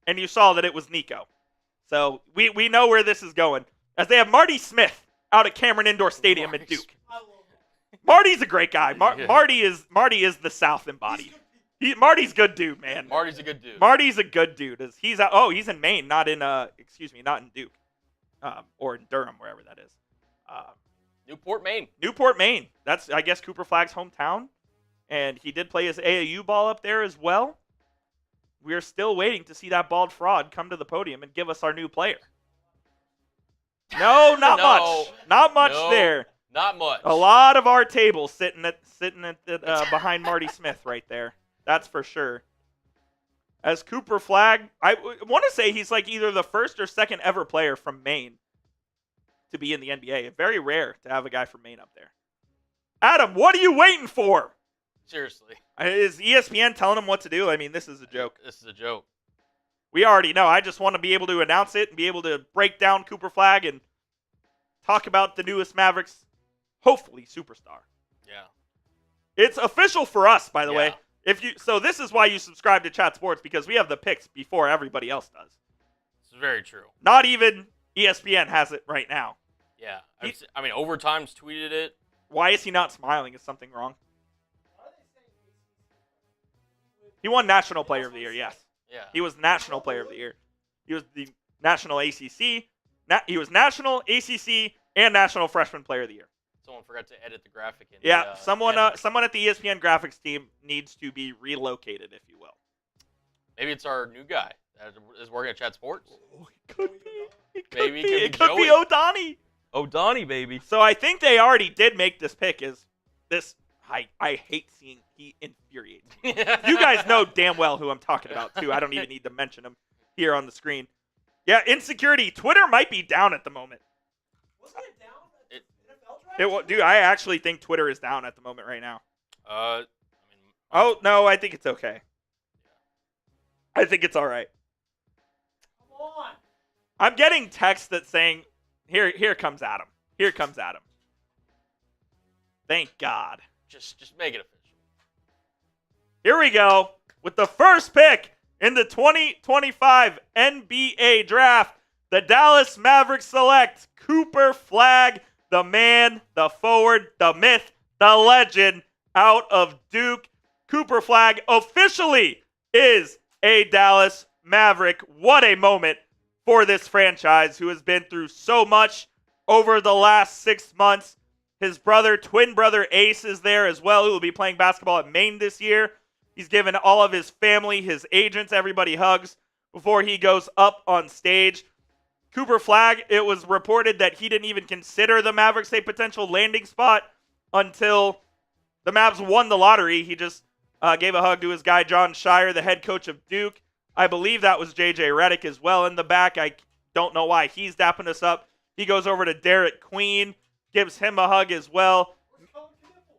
and you saw that it was Nico. So we know where this is going. As they have Marty Smith out at Cameron Indoor Stadium at Duke. I love it. Marty's a great guy. Yeah. Marty is the South embodied. Marty's good dude, man. Marty's a good dude. Marty's a good dude. He's in Maine, not in Duke, or in Durham, wherever that is. Newport, Maine. Newport, Maine. That's, I guess, Cooper Flagg's hometown, and he did play his AAU ball up there as well. We're still waiting to see that bald fraud come to the podium and give us our new player. No, not No. much. Not much No. there. Not much. A lot of our table sitting behind Marty Smith right there. That's for sure. As Cooper Flagg, I want to say he's like either the first or second ever player from Maine to be in the NBA. Very rare to have a guy from Maine up there. Adam, what are you waiting for? Seriously. Is ESPN telling him what to do? I mean, this is a joke. This is a joke. We already know. I just want to be able to announce it and be able to break down Cooper Flagg and talk about the newest Mavericks, hopefully superstar. Yeah. It's official for us, by the Yeah. way. So this is why you subscribe to Chat Sports, because we have the picks before everybody else does. This is very true. Not even ESPN has it right now. Yeah. I mean, Overtime's tweeted it. Why is he not smiling? Is something wrong? Why are they saying He won National Player of the Year, yes. Yeah. He was National Player of the Year. He was the National ACC. He was National ACC and National Freshman Player of the Year. Someone forgot to edit the graphic. In Yeah, the, someone edit. someone at the ESPN graphics team needs to be relocated, if you will. Maybe it's our new guy that is working at Chat Sports. Oh, it could be. Maybe It could be Joey. O'Donnell. Donnie, baby. So I think they already did make this pick. Is this? I hate seeing he infuriates me. You guys know damn well who I'm talking about too. I don't even need to mention him here on the screen. Yeah, insecurity. Twitter might be down at the moment. Wasn't it down at It- the NFL draft? Dude, I actually think Twitter is down at the moment right now. I mean, Oh no, I think it's okay. I think it's all right. Come on. I'm getting texts that saying, "Here comes Adam. Here comes Adam." Thank God. just make it official. Here we go with the first pick in the 2025 NBA Draft. The Dallas Mavericks select Cooper Flagg, the man, the forward, the myth, the legend out of Duke. Cooper Flagg officially is a Dallas Maverick. What a moment for this franchise who has been through so much over the last 6 months. His brother, twin brother Ace, is there as well, who will be playing basketball at Maine this year. He's given all of his family, his agents, everybody hugs before he goes up on stage. Cooper Flagg, it was reported that he didn't even consider the Mavericks a potential landing spot until the Mavs won the lottery. He just gave a hug to his guy, John Shire, the head coach of Duke. I believe that was J.J. Redick as well in the back. I don't know why he's dapping us up. He goes over to Derek Queen, gives him a hug as well.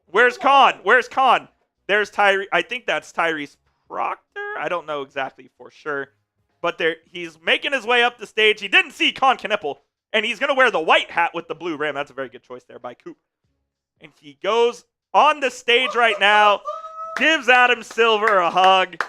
Where's Con? Where's Con? There's Tyrese. I think that's Tyrese Proctor. I don't know exactly for sure. But he's making his way up the stage. He didn't see Con Knipple, and he's going to wear the white hat with the blue rim. That's a very good choice there by Coop. And he goes on the stage right now, gives Adam Silver a hug,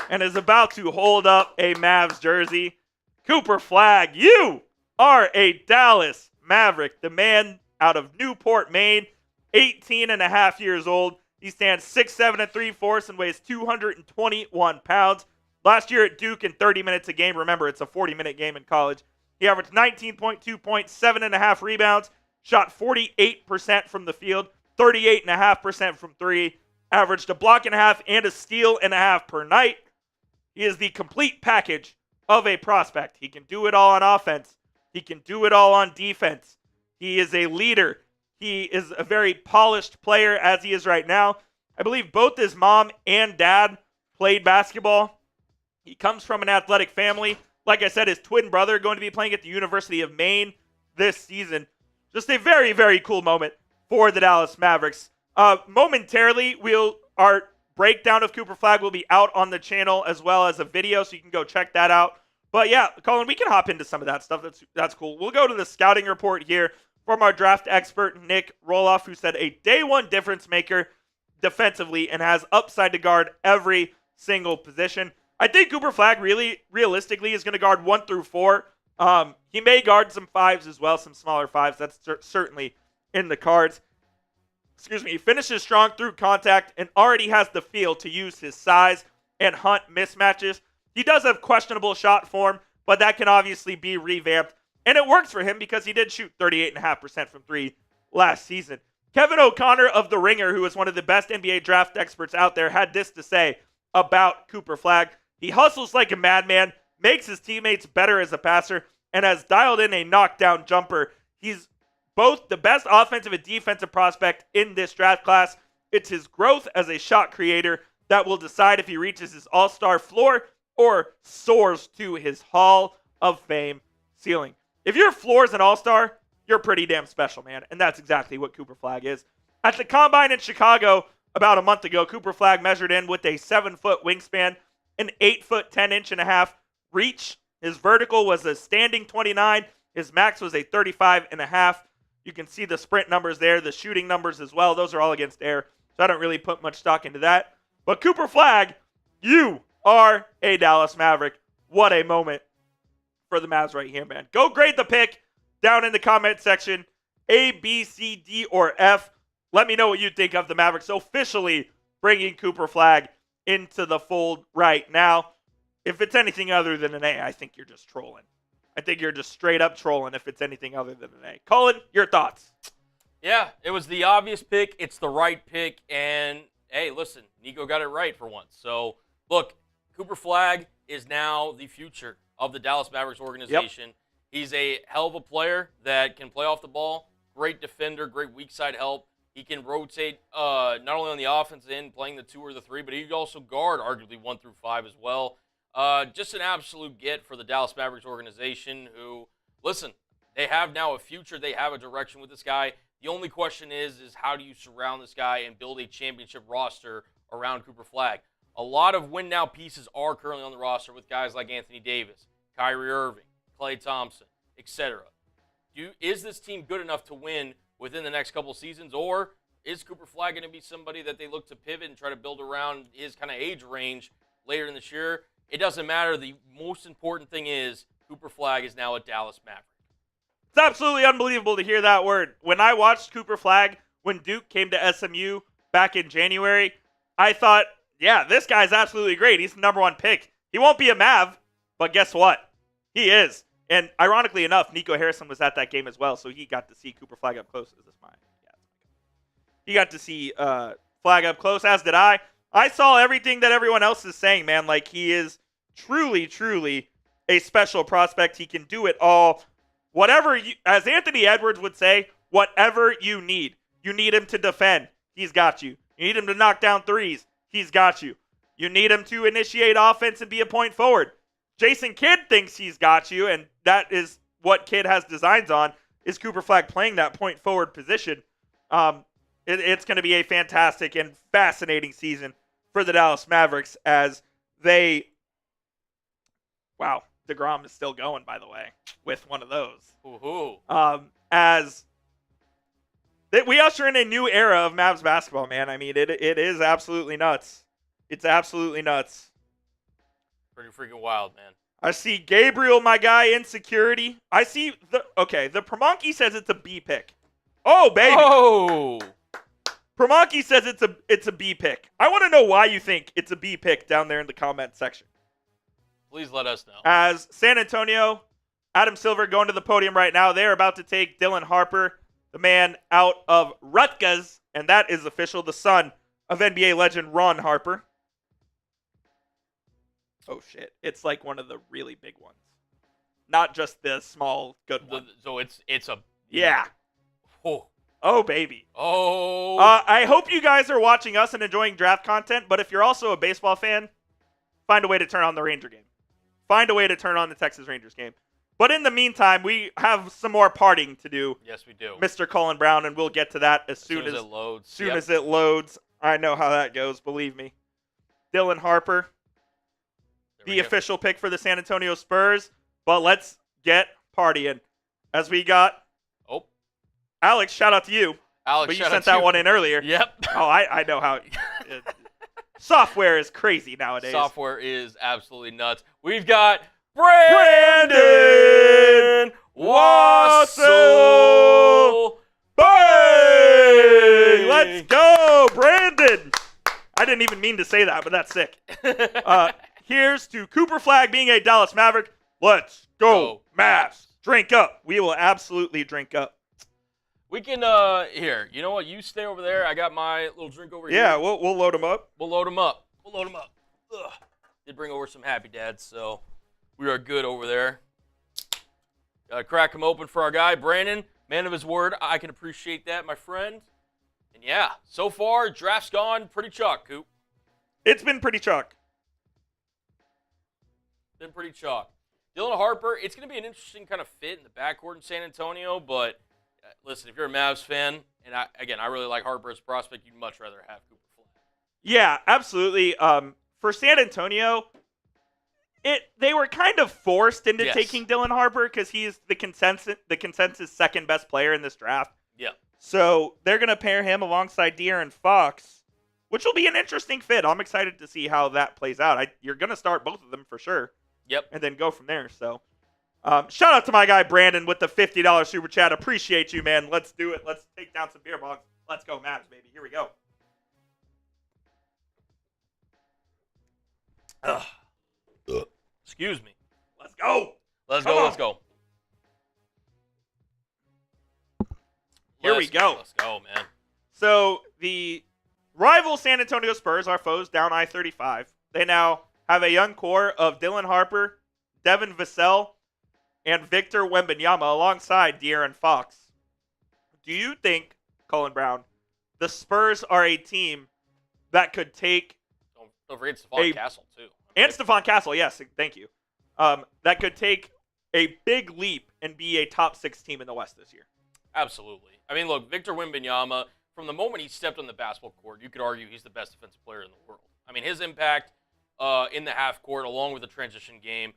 and is about to hold up a Mavs jersey. Cooper Flagg, you are a Dallas Maverick, the man out of Newport, Maine, 18 and a half years old. He stands 6'7" and 3/4 and weighs 221 pounds. Last year at Duke in 30 minutes a game, remember it's a 40-minute game in college, he averaged 19.2 points, 7.5 rebounds, shot 48% from the field, 38.5% from three, averaged a block and a half and a steal and a half per night. He is the complete package of a prospect. He can do it all on offense. He can do it all on defense. He is a leader. He is a very polished player as he is right now. I believe both his mom and dad played basketball. He comes from an athletic family. Like I said, his twin brother going to be playing at the University of Maine this season. Just a very, very cool moment for the Dallas Mavericks. Momentarily, our breakdown of Cooper Flagg will be out on the channel as well as a video, so you can go check that out. But yeah, Colin, we can hop into some of that stuff. That's cool. We'll go to the scouting report here from our draft expert, Nick Roloff, who said a day one difference maker defensively and has upside to guard every single position. I think Cooper Flagg really, realistically, is going to guard 1 through 4. He may guard some 5s as well, some smaller 5s. That's certainly in the cards. He finishes strong through contact and already has the feel to use his size and hunt mismatches. He does have questionable shot form, but that can obviously be revamped. And it works for him because he did shoot 38.5% from 3 last season. Kevin O'Connor of The Ringer, who is one of the best NBA draft experts out there, had this to say about Cooper Flagg. He hustles like a madman, makes his teammates better as a passer, and has dialed in a knockdown jumper. He's both the best offensive and defensive prospect in this draft class. It's his growth as a shot creator that will decide if he reaches his all-star floor or soars to his Hall of Fame ceiling. If your floor is an all-star, you're pretty damn special, man. And that's exactly what Cooper Flagg is. At the Combine in Chicago about a month ago, Cooper Flagg measured in with a 7-foot wingspan, an 8-foot 10.5-inch reach. His vertical was a standing 29. His max was a 35.5. You can see the sprint numbers there, the shooting numbers as well. Those are all against air, so I don't really put much stock into that. But Cooper Flagg, you are a Dallas Maverick. What a moment for the Mavs right here, man. Go grade the pick down in the comment section. A, B, C, D, or F. Let me know what you think of the Mavericks officially bringing Cooper Flagg into the fold right now. If it's anything other than an A, I think you're just trolling. I think you're just straight up trolling if it's anything other than an A. Colin, your thoughts? Yeah, it was the obvious pick. It's the right pick. And, hey, listen, Nico got it right for once. So, look, Cooper Flagg is now the future of the Dallas Mavericks organization. Yep. He's a hell of a player that can play off the ball. Great defender, great weak side help. He can rotate not only on the offense end, playing the 2 or the 3, but he can also guard arguably 1 through 5 as well. Just an absolute get for the Dallas Mavericks organization who, listen, they have now a future. They have a direction with this guy. The only question is how do you surround this guy and build a championship roster around Cooper Flagg? A lot of win-now pieces are currently on the roster with guys like Anthony Davis, Kyrie Irving, Klay Thompson, etc. Is this team good enough to win within the next couple seasons, or is Cooper Flagg going to be somebody that they look to pivot and try to build around his kind of age range later in this year? It doesn't matter. The most important thing is Cooper Flagg is now a Dallas Maverick. It's absolutely unbelievable to hear that word. When I watched Cooper Flagg when Duke came to SMU back in January, I thought, yeah, this guy's absolutely great. He's the number 1 pick. He won't be a Mav, but guess what? He is. And ironically enough, Nico Harrison was at that game as well, so he got to see Cooper Flagg up close. Is this mine? Yeah. He got to see Flagg up close, as did I. I saw everything that everyone else is saying, man. Like, he is truly, truly a special prospect. He can do it all. Whatever you, as Anthony Edwards would say, whatever you need. You need him to defend. He's got you. You need him to knock down threes. He's got you. You need him to initiate offense and be a point forward. Jason Kidd thinks he's got you, and that is what Kidd has designs on, is Cooper Flagg playing that point forward position. It's going to be a fantastic and fascinating season for the Dallas Mavericks as they... Wow, DeGrom is still going, by the way, with one of those. Ooh. As we usher in a new era of Mavs basketball, man. I mean, it is absolutely nuts. It's absolutely nuts. Pretty freaking wild, man. I see Gabriel, my guy, insecurity. I see the Promonkey says it's a B pick. Oh, baby. Oh. Promonkey says it's a B pick. I want to know why you think it's a B pick down there in the comment section. Please let us know. As San Antonio, Adam Silver going to the podium right now. They're about to take Dylan Harper, the man out of Rutgers, and that is official, the son of NBA legend Ron Harper. Oh, shit. It's like one of the really big ones. Not just the small, good one. So it's a... Yeah. Oh, baby. Oh. I hope you guys are watching us and enjoying draft content, but if you're also a baseball fan, find a way to turn on the Ranger game. Find a way to turn on the Texas Rangers game. But in the meantime, we have some more partying to do. Yes, we do. Mr. Colin Brown, and we'll get to that as soon as it loads. Soon as it loads. I know how that goes, believe me. Dylan Harper, the official pick for the San Antonio Spurs. But let's get partying. As we got... Oh. Alex, shout out to you. Alex, but you sent that one in earlier. Yep. Oh, I know how... Software is crazy nowadays. Software is absolutely nuts. We've got Brandon Wassel. Bang! Let's go, Brandon. I didn't even mean to say that, but that's sick. Here's to Cooper Flagg being a Dallas Maverick. Let's go, Mavs. Drink up. We will absolutely drink up. We can, here, you know what? You stay over there. I got my little drink over here. Yeah, we'll load them up. We'll load them up. Ugh. Did bring over some Happy Dads, so we are good over there. Gotta crack them open for our guy, Brandon. Man of his word. I can appreciate that, my friend. And yeah, so far, draft's gone pretty chalk, Coop. It's been pretty chalk. Been pretty chalk. Dylan Harper, it's going to be an interesting kind of fit in the backcourt in San Antonio, but listen, if you're a Mavs fan, and I really like Harper as a prospect, you'd much rather have Cooper Flagg. Yeah, absolutely. For San Antonio, they were kind of forced into taking Dylan Harper because he's the consensus second best player in this draft. Yeah. So they're going to pair him alongside De'Aaron Fox, which will be an interesting fit. I'm excited to see how that plays out. You're going to start both of them for sure. Yep. And then go from there. So shout out to my guy Brandon with the $50 super chat. Appreciate you, man. Let's do it. Let's take down some beer bongs. Let's go, Mavs, baby. Here we go. Ugh. Excuse me. Let's go. Let's Come go. on. Let's go. Here we go. Let's go, man. So the rival San Antonio Spurs, our foes, down I-35. They now have a young core of Dylan Harper, Devin Vassell, and Victor Wembanyama alongside De'Aaron Fox. Do you think, Colin Brown, the Spurs are a team that could take Don't forget Stephon Castle, too. and Stephon Castle, yes, thank you, that could take a big leap and be a top 6 team in the West this year? Absolutely. I mean, look, Victor Wembanyama, from the moment he stepped on the basketball court, you could argue he's the best defensive player in the world. I mean, his impact in the half court, along with the transition game,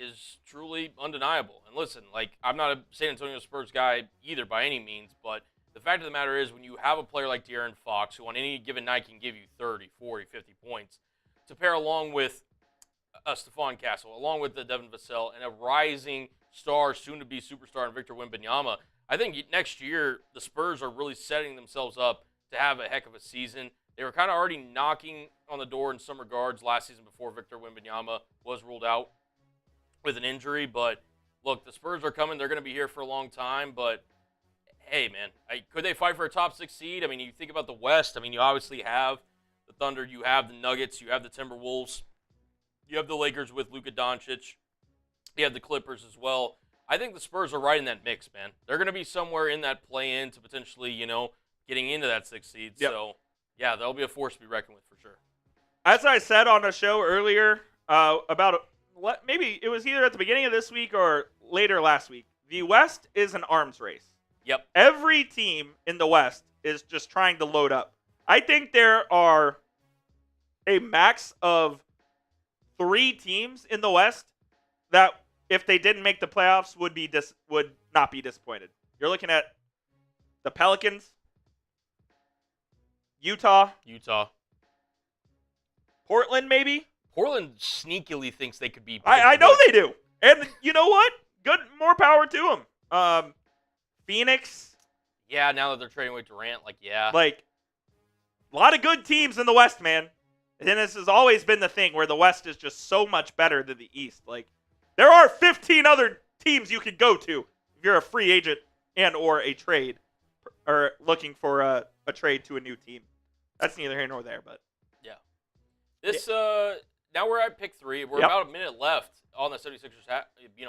is truly undeniable. And listen, like, I'm not a San Antonio Spurs guy either by any means, but the fact of the matter is when you have a player like De'Aaron Fox, who on any given night can give you 30, 40, 50 points, to pair along with Stephon Castle, along with the Devin Vassell, and a rising star, soon-to-be superstar in Victor Wembanyama, I think next year the Spurs are really setting themselves up to have a heck of a season. They were kind of already knocking on the door in some regards last season before Victor Wembanyama was ruled out with an injury. But look, the Spurs are coming. They're going to be here for a long time. But hey, man, could they fight for a top 6 seed? I mean, you think about the West. I mean, you obviously have the Thunder, you have the Nuggets, you have the Timberwolves, you have the Lakers with Luka Doncic, you have the Clippers as well. I think the Spurs are right in that mix, man. They're going to be somewhere in that play-in to potentially, getting into that 6th seed. Yep. So, yeah, that'll be a force to be reckoned with for sure. As I said on a show earlier, maybe it was either at the beginning of this week or later last week, the West is an arms race. Yep. Every team in the West is just trying to load up. I think there are a max of 3 teams in the West that, if they didn't make the playoffs, would not be disappointed. You're looking at the Pelicans, Utah, Portland, maybe. Portland sneakily thinks they could be. I know they do, and you know what? Good, more power to them. Phoenix. Yeah, now that they're trading away Durant, yeah. Like, a lot of good teams in the West, man. And this has always been the thing where the West is just so much better than the East. Like, there are 15 other teams you could go to if you're a free agent and or a trade, or looking for a trade to a new team. That's neither here nor there, but yeah. This now we're at pick 3. We're Yep. about a minute left on the 76ers,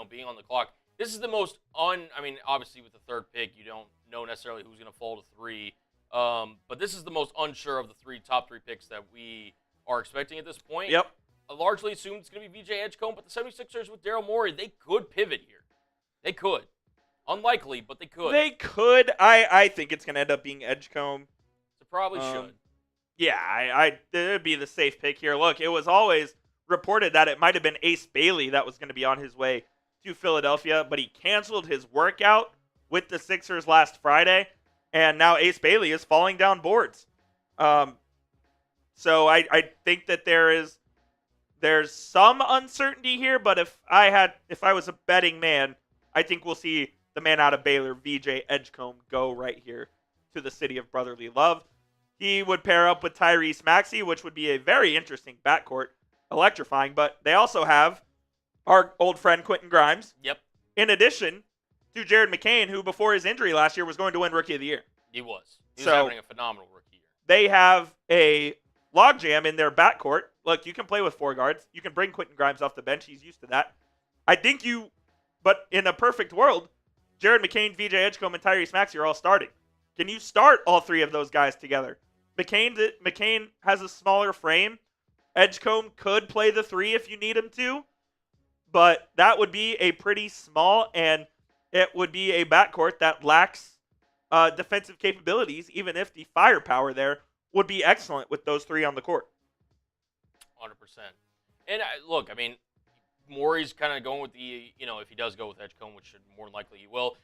being on the clock. This is the most obviously with the 3rd pick, you don't know necessarily who's going to fall to 3. But this is the most unsure of the top 3 picks that we are expecting at this point. Yep. I largely assume it's going to be VJ Edgecombe, but the 76ers with Daryl Morey, they could pivot here. They could. Unlikely, but they could. They could. I think it's going to end up being Edgecombe. It probably should. Yeah, it'd be the safe pick here. Look, it was always reported that it might have been Ace Bailey that was going to be on his way to Philadelphia, but he canceled his workout with the Sixers last Friday, and now Ace Bailey is falling down boards. So I think that there's some uncertainty here, but if I was a betting man, I think we'll see the man out of Baylor, VJ Edgecombe, go right here to the city of brotherly love. He would pair up with Tyrese Maxey, which would be a very interesting backcourt, electrifying, but they also have our old friend Quentin Grimes. Yep. In addition to Jared McCain, who before his injury last year was going to win Rookie of the Year. He was. He was So- having a phenomenal rookie year. They have a logjam in their backcourt. Look, you can play with 4 guards. You can bring Quentin Grimes off the bench. He's used to that. But in a perfect world, Jared McCain, VJ Edgecombe, and Tyrese Maxey are all starting. Can you start all 3 of those guys together? McCain has a smaller frame. Edgecombe could play the 3 if you need him to, but that would be a pretty small, and it would be a backcourt that lacks defensive capabilities, even if the firepower there would be excellent with those 3 on the court. 100%. And look, Morey's kind of going with the, if he does go with Edgecombe, which should more than likely he will,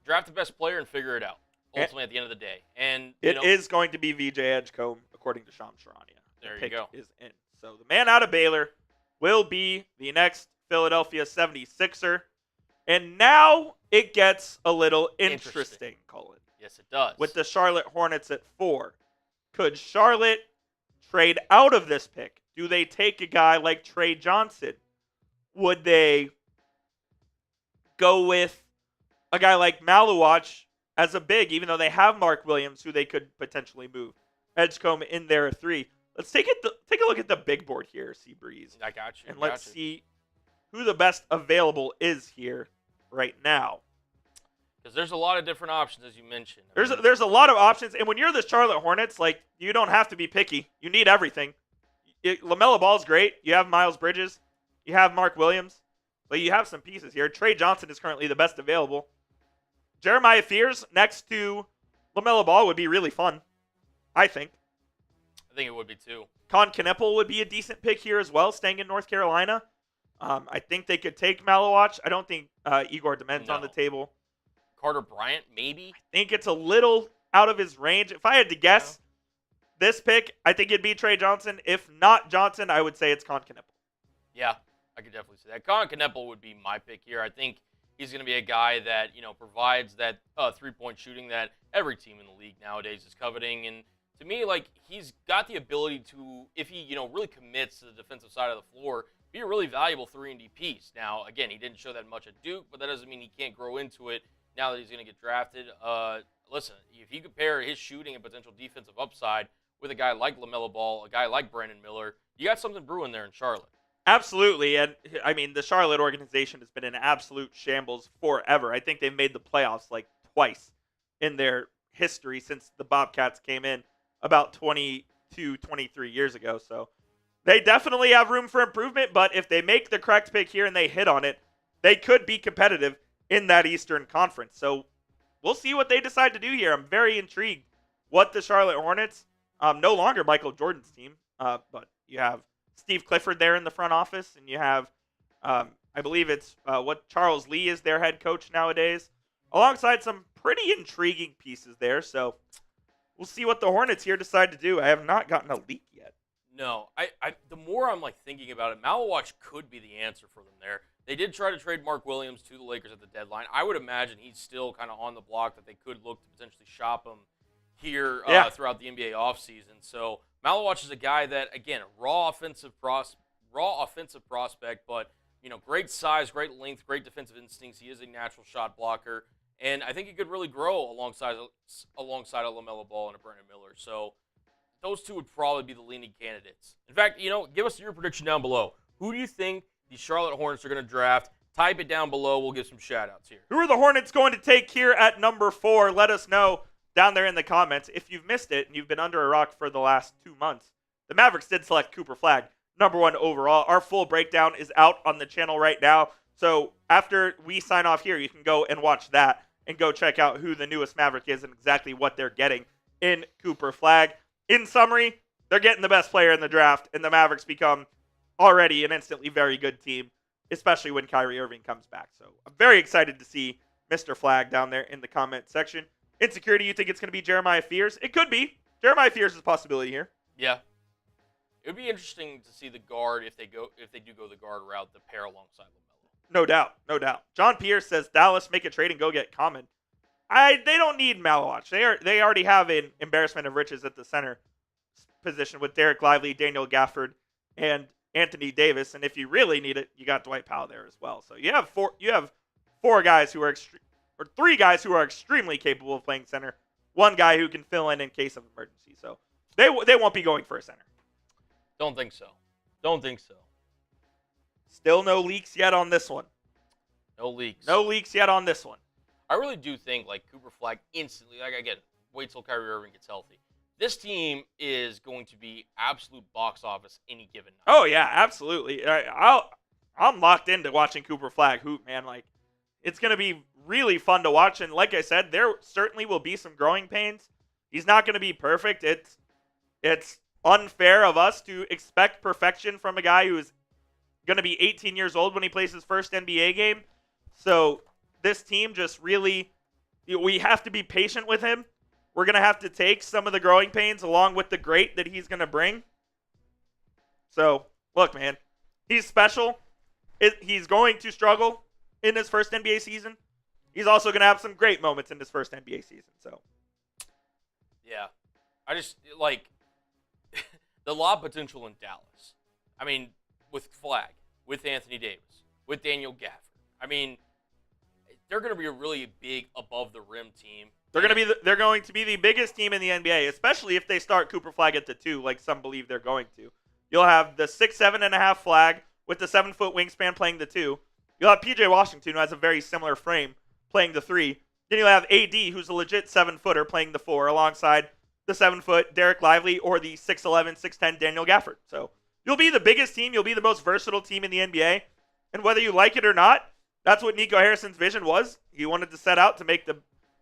draft the best player and figure it out, ultimately at the end of the day. And It is going to be VJ Edgecombe, according to Shams Charania. There The you go. pick is in. So the man out of Baylor will be the next Philadelphia 76er. And now it gets a little interesting, Colin. Yes, it does. With the Charlotte Hornets at 4. Could Charlotte trade out of this pick Do they take a guy like Trey Johnson? Would they go with a guy like Maluach as a big, even though they have Mark Williams, who they could potentially move? Edgecombe in there at 3. Let's take a look at the big board here, Seabreeze. I got you. And let's see who the best available is here right now. Because there's a lot of different options, as you mentioned. There's a lot of options, and when you're the Charlotte Hornets, like, you don't have to be picky. You need everything. LaMelo Ball's great. You have Miles Bridges. You have Mark Williams. But you have some pieces here. Trey Johnson is currently the best available. Jeremiah Fears next to LaMelo Ball would be really fun, I think. I think it would be too. Con Kneppel would be a decent pick here as well, staying in North Carolina. I think they could take Maluach. I don't think Igor Dement's on the table. Carter Bryant, maybe? I think it's a little out of his range. If I had to guess this pick, I think it'd be Trey Johnson. If not Johnson, I would say it's Con Kneppel. Yeah, I could definitely say that. Con Kneppel would be my pick here. I think he's going to be a guy that, provides that three-point shooting that every team in the league nowadays is coveting. And to me, like, he's got the ability to, if he, really commits to the defensive side of the floor, be a really valuable 3-and-D piece. Now, again, he didn't show that much at Duke, but that doesn't mean he can't grow into it now that he's going to get drafted. Listen, if you compare his shooting and potential defensive upside with a guy like LaMelo Ball, a guy like Brandon Miller, you got something brewing there in Charlotte. Absolutely. And, I mean, the Charlotte organization has been in absolute shambles forever. I think they've made the playoffs like twice in their history since the Bobcats came in about 22, 23 years ago. So they definitely have room for improvement, but if they make the correct pick here and they hit on it, they could be competitive in that Eastern Conference. So we'll see what they decide to do here. I'm very intrigued what the Charlotte Hornets, no longer Michael Jordan's team, but you have Steve Clifford there in the front office, and you have, I believe it's what Charles Lee is their head coach nowadays, alongside some pretty intriguing pieces there. So we'll see what the Hornets here decide to do. I have not gotten a leak yet. No, the more I'm thinking about it, Maluach could be the answer for them there. They did try to trade Mark Williams to the Lakers at the deadline. I would imagine he's still kind of on the block, that they could look to potentially shop him here throughout the NBA offseason. So Maluach is a guy that, again, raw offensive prospect, but great size, great length, great defensive instincts. He is a natural shot blocker, and I think he could really grow alongside a LaMelo Ball and a Brandon Miller. So those two would probably be the leading candidates. In fact, give us your prediction down below. Who do you think the Charlotte Hornets are going to draft? Type it down below. We'll give some shout-outs here. Who are the Hornets going to take here at number 4? Let us know down there in the comments. If you've missed it and you've been under a rock for the last 2 months, the Mavericks did select Cooper Flagg, number 1 overall. Our full breakdown is out on the channel right now. So after we sign off here, you can go and watch that and go check out who the newest Maverick is and exactly what they're getting in Cooper Flagg. In summary, they're getting the best player in the draft, and the Mavericks become already an instantly very good team, especially when Kyrie Irving comes back. So I'm very excited to see Mr. Flagg down there in the comment section. Insecurity, you think it's going to be Jeremiah Fears? It could be. Jeremiah Fears is a possibility here. Yeah. It would be interesting to see the guard, if they do go the guard route, the pair alongside LaMelo. No doubt, no doubt. John Pierce says Dallas make a trade and go get Common. They don't need Maluach. They already have an embarrassment of riches at the center position with Derek Lively, Daniel Gafford, and Anthony Davis. And if you really need it, you got Dwight Powell there as well. So you have four guys who are three guys who are extremely capable of playing center. One guy who can fill in case of emergency. So they won't be going for a center. Don't think so. Still no leaks yet on this one. No leaks. No leaks yet on this one. I really do think Cooper Flagg instantly, again, wait till Kyrie Irving gets healthy. This team is going to be absolute box office any given night. Oh yeah, absolutely. I'm locked into watching Cooper Flagg hoop, man. It's going to be really fun to watch. And like I said, there certainly will be some growing pains. He's not going to be perfect. It's unfair of us to expect perfection from a guy who's going to be 18 years old when he plays his first NBA game. So this team just really, we have to be patient with him. We're going to have to take some of the growing pains along with the great that he's going to bring. So, look, man, he's special. He's going to struggle in his first NBA season. He's also going to have some great moments in his first NBA season. So, yeah. I just, the lob potential in Dallas I mean, with Flagg, with Anthony Davis, with Daniel Gafford. I mean, they're going to be a really big above-the-rim team. They're going to be the biggest team in the NBA, especially if they start Cooper Flagg at the 2, like some believe they're going to. You'll have the 6'7.5" Flagg with the 7-foot wingspan playing the 2. You'll have PJ Washington, who has a very similar frame, playing the 3. Then you'll have AD, who's a legit 7-footer, playing the 4, alongside the 7-foot Derek Lively or the 6'11", 6'10" Daniel Gafford. So you'll be the biggest team. You'll be the most versatile team in the NBA. And whether you like it or not, that's what Nico Harrison's vision was. He wanted to set out to make the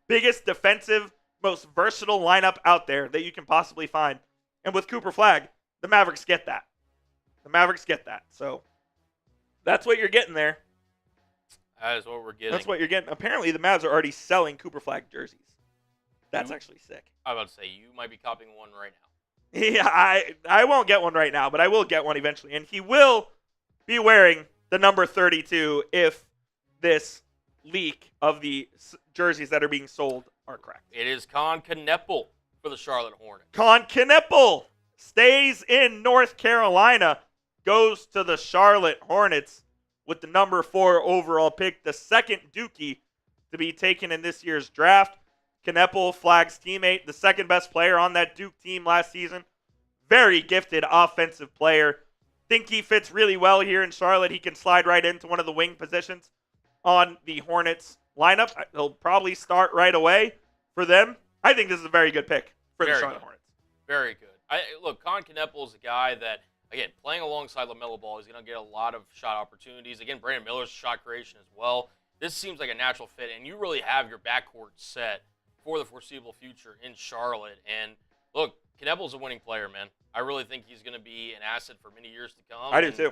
biggest defensive, most versatile lineup out there that you can possibly find. And with Cooper Flagg, the Mavericks get that. So that's what you're getting there. That is what we're getting. That's what you're getting. Apparently, the Mavs are already selling Cooper Flagg jerseys. That's actually sick. I was about to say, you might be copying one right now. Yeah, I won't get one right now, but I will get one eventually. And he will be wearing the number 32 if this leak of the jerseys that are being sold are correct. It is Con Kneppel for the Charlotte Hornets. Con Kneppel stays in North Carolina, goes to the Charlotte Hornets with the number 4 overall pick, the second Dookie to be taken in this year's draft. Kneppel, Flagg's teammate, the second best player on that Duke team last season. Very gifted offensive player. Think he fits really well here in Charlotte. He can slide right into one of the wing positions on the Hornets lineup. He'll probably start right away for them. I think this is a very good pick for the Charlotte Hornets. Very good. Look, Con Kneppel is a guy that, again, playing alongside LaMelo Ball, he's going to get a lot of shot opportunities. Again, Brandon Miller's shot creation as well. This seems like a natural fit, and you really have your backcourt set for the foreseeable future in Charlotte. And look, Kneppel's a winning player, man. I really think he's going to be an asset for many years to come. I do too.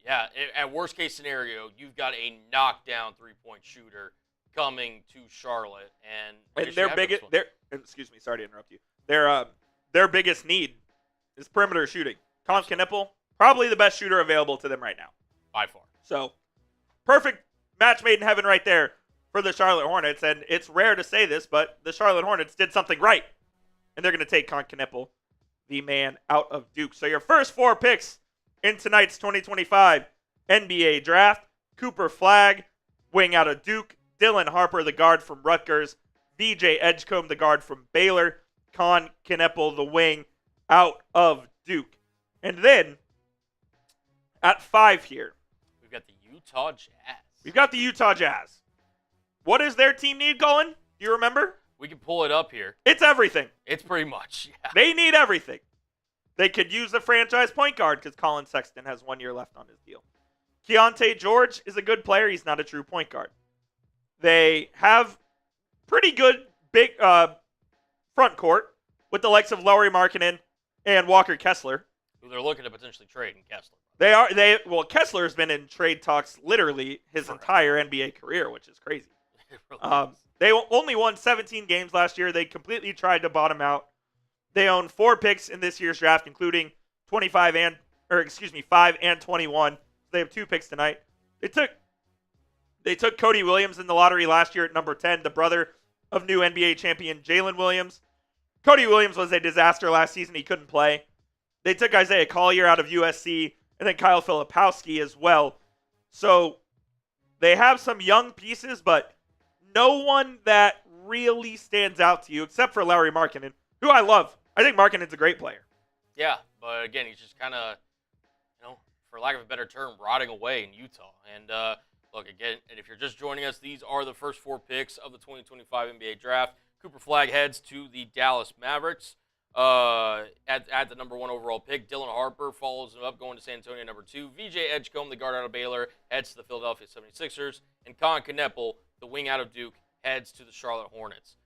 Yeah, at worst case scenario, you've got a knockdown three-point shooter coming to Charlotte, and their biggest, excuse me, sorry to interrupt you. Their biggest need is perimeter shooting. Con Kneppel, probably the best shooter available to them right now, by far. So, perfect match made in heaven right there for the Charlotte Hornets. And it's rare to say this, but the Charlotte Hornets did something right, and they're going to take Con Kneppel, the man out of Duke. So your first 4 picks in tonight's 2025 NBA draft: Cooper Flagg, wing out of Duke; Dylan Harper, the guard from Rutgers; VJ Edgecombe, the guard from Baylor; Con Kneppel, the wing out of Duke. And then at 5 here, we've got the Utah Jazz. What does their team need, Colin? Do you remember? We can pull it up here. It's everything. It's pretty much, yeah. They need everything. They could use a franchise point guard because Colin Sexton has 1 year left on his deal. Keontae George is a good player. He's not a true point guard. They have pretty good big front court with the likes of Lauri Markkanen and Walker Kessler. Who they're looking to potentially trade in Kessler. Kessler's been in trade talks literally his entire NBA career, which is crazy. They only won 17 games last year. They completely tried to bottom out. They own 4 picks in this year's draft, including 5 and 21. They have 2 picks tonight. They took Cody Williams in the lottery last year at number 10, the brother of new NBA champion Jalen Williams. Cody Williams was a disaster last season. He couldn't play. They took Isaiah Collier out of USC, and then Kyle Filipowski as well. So they have some young pieces, but no one that really stands out to you except for Lauri Markkanen, who I love. I think Markkanen's a great player. Yeah, but again, he's just kind of, for lack of a better term, rotting away in Utah. And look, again, and if you're just joining us, these are the first 4 picks of the 2025 NBA draft. Cooper Flagg heads to the Dallas Mavericks at the number 1 overall pick. Dylan Harper follows him up, going to San Antonio, number 2. VJ Edgecombe, the guard out of Baylor, heads to the Philadelphia 76ers. And Con Kneppel, the wing out of Duke, heads to the Charlotte Hornets.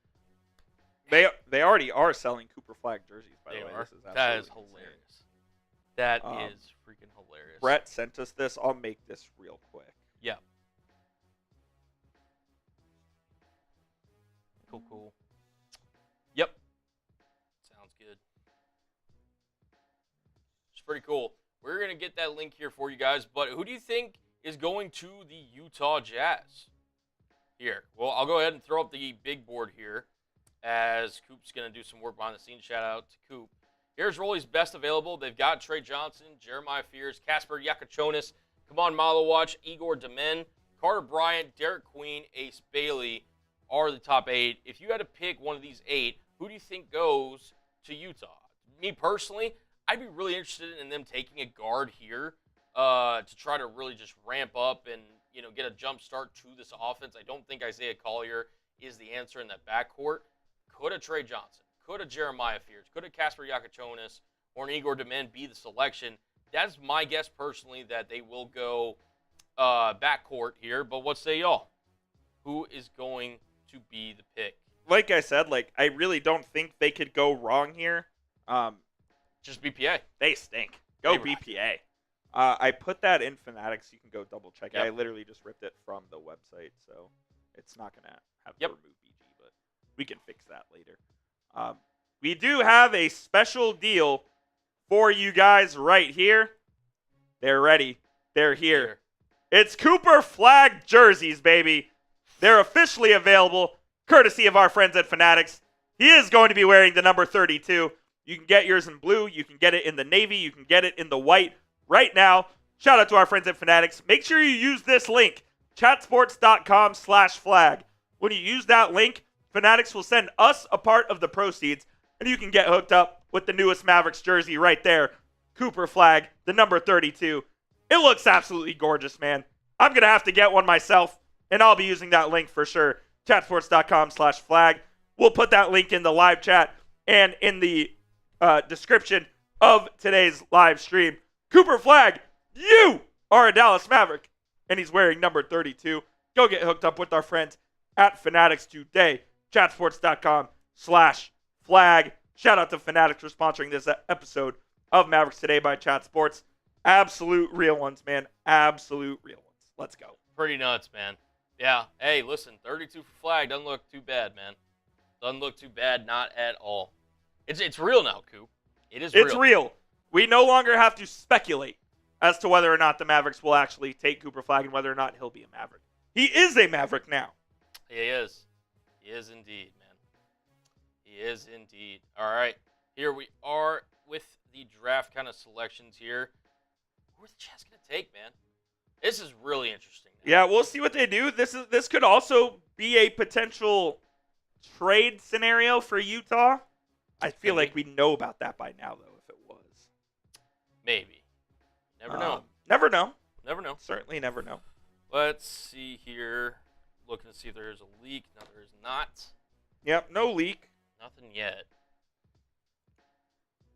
They already are selling Cooper Flagg jerseys, by the way. That is hilarious. That is freaking hilarious. Brett sent us this. I'll make this real quick. Yeah. Cool. Yep. Sounds good. It's pretty cool. We're going to get that link here for you guys, but who do you think is going to the Utah Jazz here? Well, I'll go ahead and throw up the big board here as Coop's going to do some work behind the scenes. Shout out to Coop. Here's Rolly's best available. They've got Trey Johnson, Jeremiah Fears, Kasper Yakachonis, Kaman Malawatch, Igor Demen, Carter Bryant, Derek Queen, Ace Bailey are the top 8. If you had to pick one of these 8, who do you think goes to Utah? Me personally, I'd be really interested in them taking a guard here to try to really just ramp up and get a jump start to this offense. I don't think Isaiah Collier is the answer in that backcourt. Could a Trey Johnson, could a Jeremiah Fears, could a Kasper Yakachonis, or an Igor Demen be the selection? That's my guess personally that they will go backcourt here. But what say y'all? Who is going to be the pick? Like I said, I really don't think they could go wrong here. Just BPA. They stink. Go They rock. BPA. I put that in Fanatics. You can go double check. Yep. I literally just ripped it from the website, so it's not going to have to Yep. remove BG, but we can fix that later. We do have a special deal for you guys right here. They're ready. They're here. It's Cooper Flagg jerseys, baby. They're officially available, courtesy of our friends at Fanatics. He is going to be wearing the number 32. You can get yours in blue. You can get it in the navy. You can get it in the white right now. Shout out to our friends at Fanatics. Make sure you use this link, chatsports.com/flag. When you use that link, Fanatics will send us a part of the proceeds, and you can get hooked up with the newest Mavericks jersey right there. Cooper Flagg, the number 32. It looks absolutely gorgeous, man. I'm going to have to get one myself, and I'll be using that link for sure. Chatsports.com/flag. We'll put that link in the live chat and in the description of today's live stream. Cooper Flagg, you are a Dallas Maverick, and he's wearing number 32. Go get hooked up with our friends at Fanatics today. Chatsports.com/flag. Shout out to Fanatics for sponsoring this episode of Mavericks Today by Chat Sports. Absolute real ones, man. Absolute real ones. Let's go. Pretty nuts, man. Yeah. Hey, listen, 32 for Flagg doesn't look too bad, man. Doesn't look too bad, not at all. It's real now, Coop. It is real. It's real. We no longer have to speculate as to whether or not the Mavericks will actually take Cooper Flagg and whether or not he'll be a Maverick. He is a Maverick now. He is. He is indeed, man. He is indeed. All right. Here we are with the draft kind of selections here. Who are the Jazz going to take, man? This is really interesting. Now. Yeah, we'll see what they do. This could also be a potential trade scenario for Utah. I feel like we know about that by now, though, if it was. Maybe. Never know. Never know. Never know. Certainly never know. Let's see here. Looking to see if there is a leak. No, there is not. Yep, no leak. Nothing yet.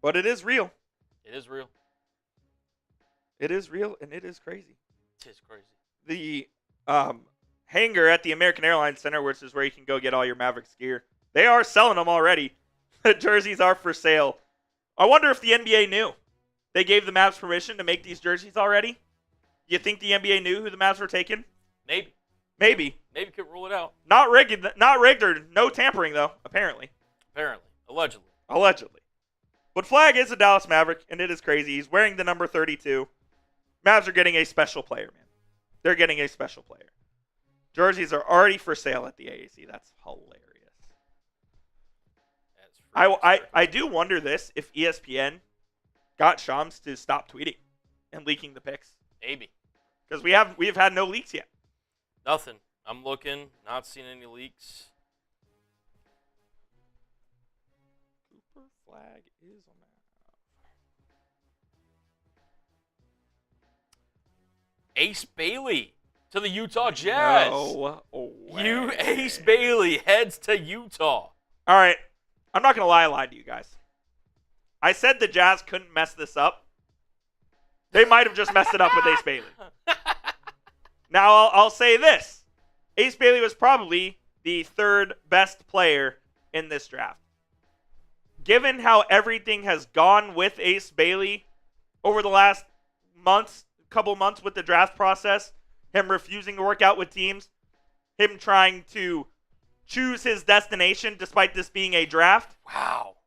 But it is real. It is real. It is real, and it is crazy. It is crazy. The hangar at the American Airlines Center, which is where you can go get all your Mavericks gear, they are selling them already. The jerseys are for sale. I wonder if the NBA knew. They gave the Mavs permission to make these jerseys already. You think the NBA knew who the Mavs were taking? Maybe. Maybe. Maybe could rule it out. Not rigged or no tampering, though, apparently. Apparently. Allegedly. Allegedly. But Flagg is a Dallas Maverick, and it is crazy. He's wearing the number 32. Mavs are getting a special player, man. They're getting a special player. Jerseys are already for sale at the AAC. That's hilarious. I do wonder this, if ESPN got Shams to stop tweeting and leaking the picks. Maybe. Because we've had no leaks yet. Nothing. I'm looking. Not seeing any leaks. Cooper Flagg is on that. Ace Bailey to the Utah Jazz. No way. Ace Bailey heads to Utah. All right. I'm not going to lie. I lied to you guys. I said the Jazz couldn't mess this up. They might have just messed it up with Ace Bailey. Now, I'll say this. Ace Bailey was probably the third best player in this draft. Given how everything has gone with Ace Bailey over the last couple months with the draft process, him refusing to work out with teams, him trying to choose his destination despite this being a draft. Wow.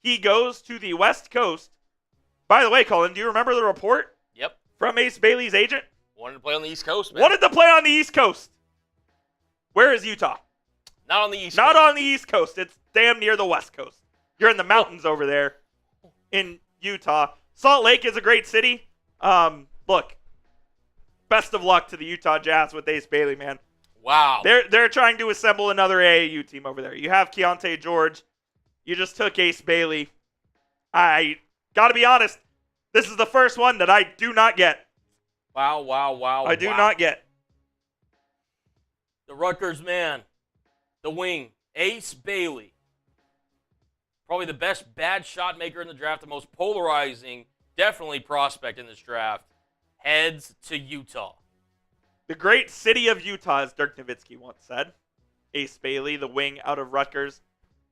He goes to the West Coast. By the way, Colin, do you remember the report? Yep. From Ace Bailey's agent? Wanted to play on the East Coast, man. Wanted to play on the East Coast. Where is Utah? Not on the East Not Coast. on the East Coast. It's damn near the West Coast. You're in the mountains over there in Utah. Salt Lake is a great city. Look, best of luck to the Utah Jazz with Ace Bailey, man. Wow. They're trying to assemble another AAU team over there. You have Keontae George. You just took Ace Bailey. I got to be honest, this is the first one that I do not get. Wow. I do not get. The Rutgers man, the wing, Ace Bailey. Probably the best bad shot maker in the draft, the most polarizing, definitely prospect in this draft. Heads to Utah. The great city of Utah, as Dirk Nowitzki once said. Ace Bailey, the wing out of Rutgers,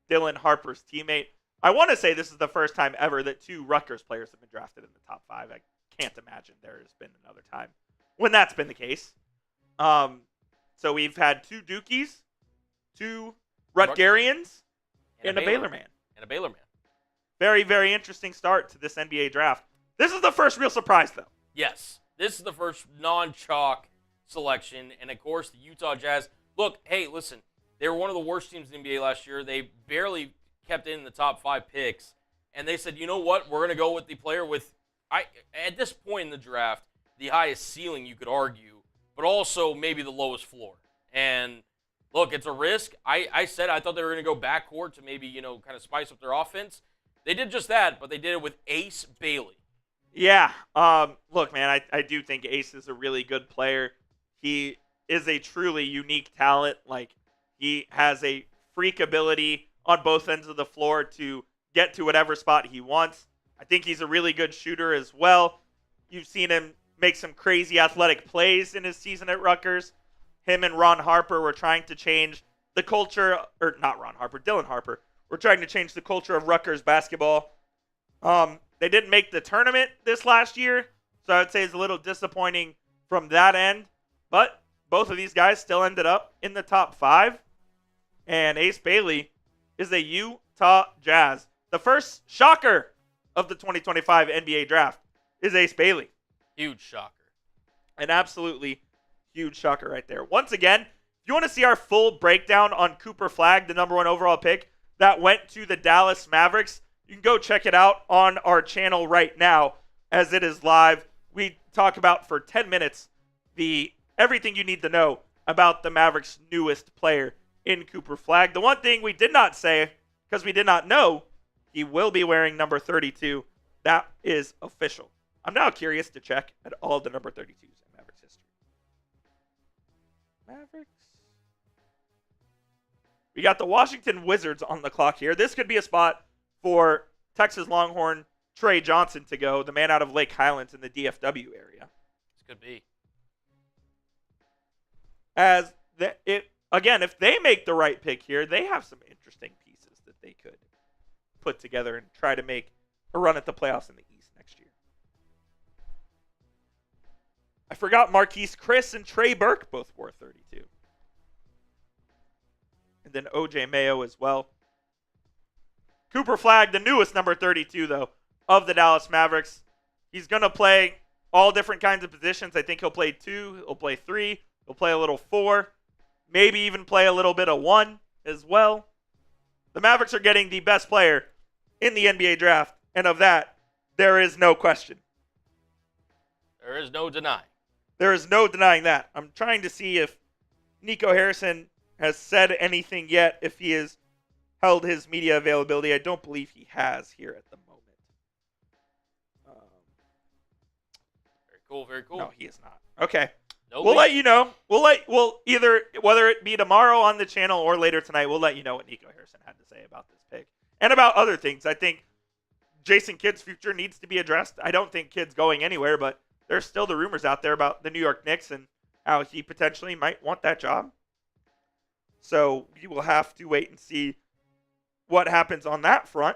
Dylan Harper's teammate. I want to say this is the first time ever that 2 Rutgers players have been drafted in the top 5. I can't imagine there has been another time when that's been the case. So we've had 2 Dukies, 2 Rutgerians, and a Baylor man. Very, very interesting start to this NBA draft. This is the first real surprise, though. Yes, this is the first non-chalk selection, and of course the Utah Jazz. Look, hey, listen, they were one of the worst teams in the NBA last year. They barely kept in the top 5 picks, and they said, you know what, we're going to go with the player with, at this point in the draft, the highest ceiling you could argue, but also maybe the lowest floor. And look, it's a risk. I said I thought they were going to go backcourt to maybe, kind of spice up their offense. They did just that, but they did it with Ace Bailey. Yeah. Look, man, I do think Ace is a really good player. He is a truly unique talent. Like, he has a freak ability on both ends of the floor to get to whatever spot he wants. I think he's a really good shooter as well. You've seen him make some crazy athletic plays in his season at Rutgers. Him and Ron Harper were trying to change the culture, or not Ron Harper, Dylan Harper, were trying to change the culture of Rutgers basketball. They didn't make the tournament this last year, so I would say it's a little disappointing from that end. But both of these guys still ended up in the top 5. And Ace Bailey is a Utah Jazz. The first shocker of the 2025 NBA draft is Ace Bailey. Huge shocker. An absolutely huge shocker right there. Once again, if you want to see our full breakdown on Cooper Flagg, the number 1 overall pick that went to the Dallas Mavericks, you can go check it out on our channel right now as it is live. We talk about for 10 minutes everything you need to know about the Mavericks' newest player in Cooper Flagg. The one thing we did not say, because we did not know, he will be wearing number 32. That is official. I'm now curious to check at all the number 32s in Mavericks history. Mavericks. We got the Washington Wizards on the clock here. This could be a spot for Texas Longhorn Trey Johnson to go, the man out of Lake Highlands in the DFW area. This could be. If they make the right pick here, they have some interesting pieces that they could put together and try to make a run at the playoffs in the East next year. I forgot Marquise Chris and Trey Burke both wore 32. And then OJ Mayo as well. Cooper Flagg, the newest number 32, though, of the Dallas Mavericks. He's going to play all different kinds of positions. I think he'll play 2, he'll play 3, he'll play a little 4, maybe even play a little bit of 1 as well. The Mavericks are getting the best player in the NBA draft, and of that, there is no question. There is no denying. There is no denying that. I'm trying to see if Nico Harrison has said anything yet, if he has held his media availability. I don't believe he has here at the moment. Very cool. No, he is not. Okay. No We'll leak. let you know. We'll either, whether it be tomorrow on the channel or later tonight, we'll let you know what Nico Harrison had to say about this pick and about other things. I think Jason Kidd's future needs to be addressed. I don't think Kidd's going anywhere, but there's still the rumors out there about the New York Knicks and how he potentially might want that job. So we will have to wait and see what happens on that front.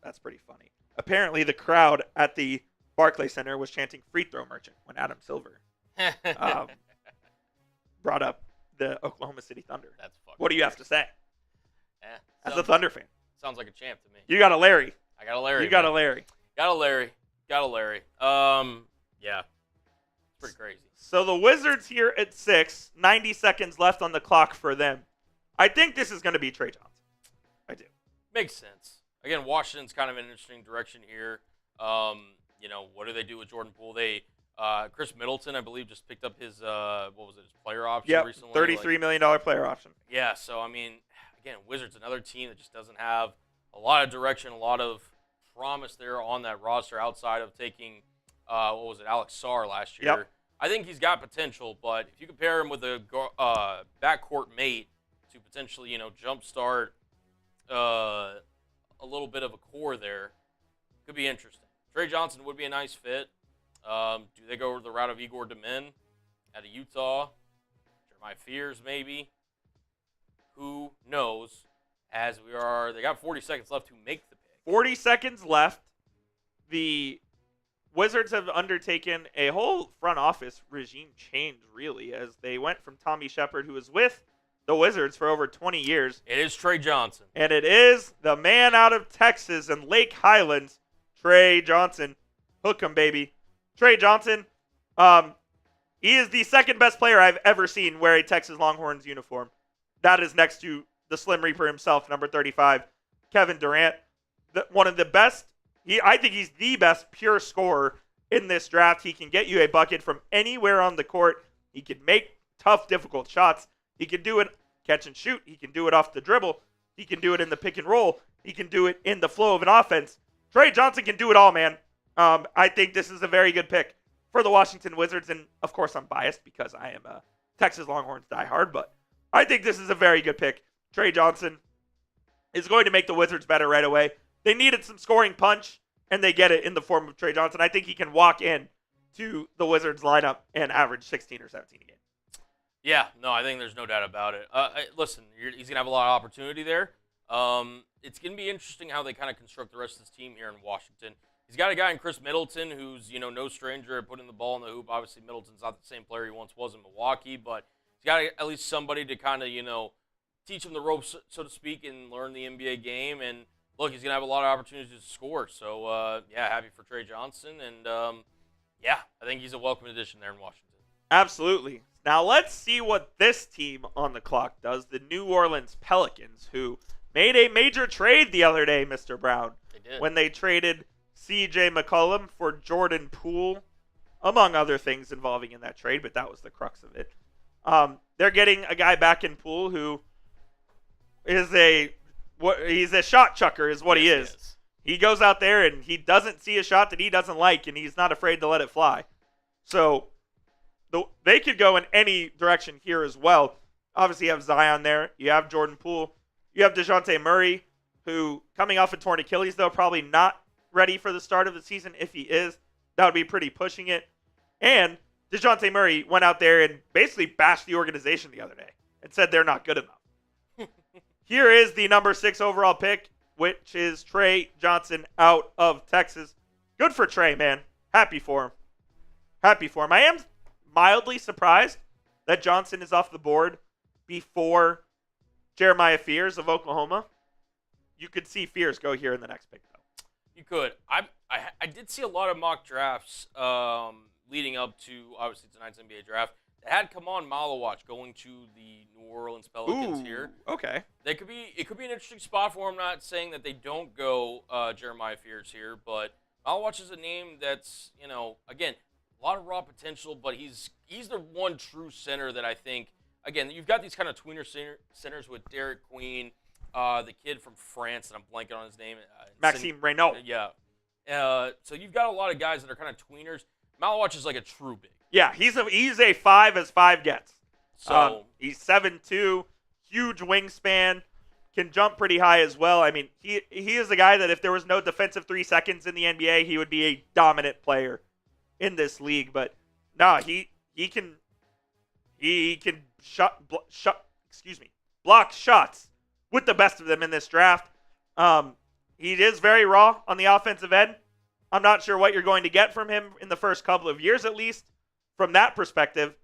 That's pretty funny. Apparently, the crowd at the Barclays Center was chanting "Free Throw Merchant" when Adam Silver brought up the Oklahoma City Thunder. That's fucking. What do you have to say as a Sounds, Thunder fan? sounds like a champ to me. You got a Larry. I got a Larry. You got a man. Larry. Got a Larry. Yeah. It's pretty crazy. So the Wizards here at 6, 90 seconds left on the clock for them. I think this is going to be Trey Johnson. I do. Makes sense. Again, Washington's kind of an interesting direction here. What do they do with Jordan Poole? Chris Middleton, I believe, just picked up his his player option recently. $33 million player option. Yeah, so I mean, again, Wizards, another team that just doesn't have a lot of direction, a lot of promise there on that roster outside of taking Alex Sarr last year. Yep. I think he's got potential, but if you compare him with a backcourt mate to potentially, jumpstart a little bit of a core there, could be interesting. Trey Johnson would be a nice fit. Do they go the route of Igor Demin out of Utah? Jeremiah Fears, maybe? Who knows? They got 40 seconds left to make the pick. 40 seconds left. The Wizards have undertaken a whole front office regime change, really, as they went from Tommy Shepard, who was with the Wizards for over 20 years. It is Trey Johnson. And it is the man out of Texas and Lake Highlands, Trey Johnson. Hook 'em, baby. Trey Johnson, he is the second best player I've ever seen wear a Texas Longhorns uniform. That is next to the Slim Reaper himself, number 35, Kevin Durant. One of the best, I think he's the best pure scorer in this draft. He can get you a bucket from anywhere on the court. He can make tough, difficult shots. He can do it catch and shoot. He can do it off the dribble. He can do it in the pick and roll. He can do it in the flow of an offense. Trey Johnson can do it all, man. I think this is a very good pick for the Washington Wizards. And, of course, I'm biased because I am a Texas Longhorns diehard. But I think this is a very good pick. Trey Johnson is going to make the Wizards better right away. They needed some scoring punch, and they get it in the form of Trey Johnson. I think he can walk in to the Wizards lineup and average 16 or 17 a game. Yeah, no, I think there's no doubt about it. Listen, he's going to have a lot of opportunity there. It's going to be interesting how they kind of construct the rest of this team here in Washington. He's got a guy in Chris Middleton who's, no stranger at putting the ball in the hoop. Obviously, Middleton's not the same player he once was in Milwaukee, but he's got at least somebody to kind of, teach him the ropes, so to speak, and learn the NBA game. And, look, he's going to have a lot of opportunities to score. So, happy for Trey Johnson. And, I think he's a welcome addition there in Washington. Absolutely. Now, let's see what this team on the clock does. The New Orleans Pelicans, who made a major trade the other day, Mr. Brown. They did. When they traded C.J. McCollum for Jordan Poole, among other things involving in that trade, but that was the crux of it. They're getting a guy back in Poole who is he's a shot chucker is what he is. He goes out there and he doesn't see a shot that he doesn't like, and he's not afraid to let it fly. So they could go in any direction here as well. Obviously, you have Zion there. You have Jordan Poole. You have DeJounte Murray, who, coming off a torn Achilles, though, probably not ready for the start of the season. If he is, that would be pretty pushing it. And DeJounte Murray went out there and basically bashed the organization the other day and said they're not good enough. Here is the number 6 overall pick, which is Trey Johnson out of Texas. Good for Trey, man. Happy for him. I am mildly surprised that Johnson is off the board before Jeremiah Fears of Oklahoma. You could see Fears go here in the next pick, though. You could. I did see a lot of mock drafts leading up to, obviously, tonight's NBA draft that had Kaman Malawach going to the New Orleans Pelicans here. Okay. It could be an interesting spot for him. Not saying that they don't go Jeremiah Fears here, but Malawach is a name that's, again, a lot of raw potential, but he's the one true center that I think, again, you've got these kind of tweener centers with Derek Queen, the kid from France, and I'm blanking on his name. Maxime Reynaud. Yeah. So you've got a lot of guys that are kind of tweeners. Malawach is like a true big. Yeah, he's a 5 as 5 gets. So he's 7'2", huge wingspan, can jump pretty high as well. I mean, he is a guy that if there was no defensive 3 seconds in the NBA, he would be a dominant player in this league. But no, he can block shots with the best of them in this draft. He is very raw on the offensive end. I'm not sure what you're going to get from him in the first couple of years, at least from that perspective.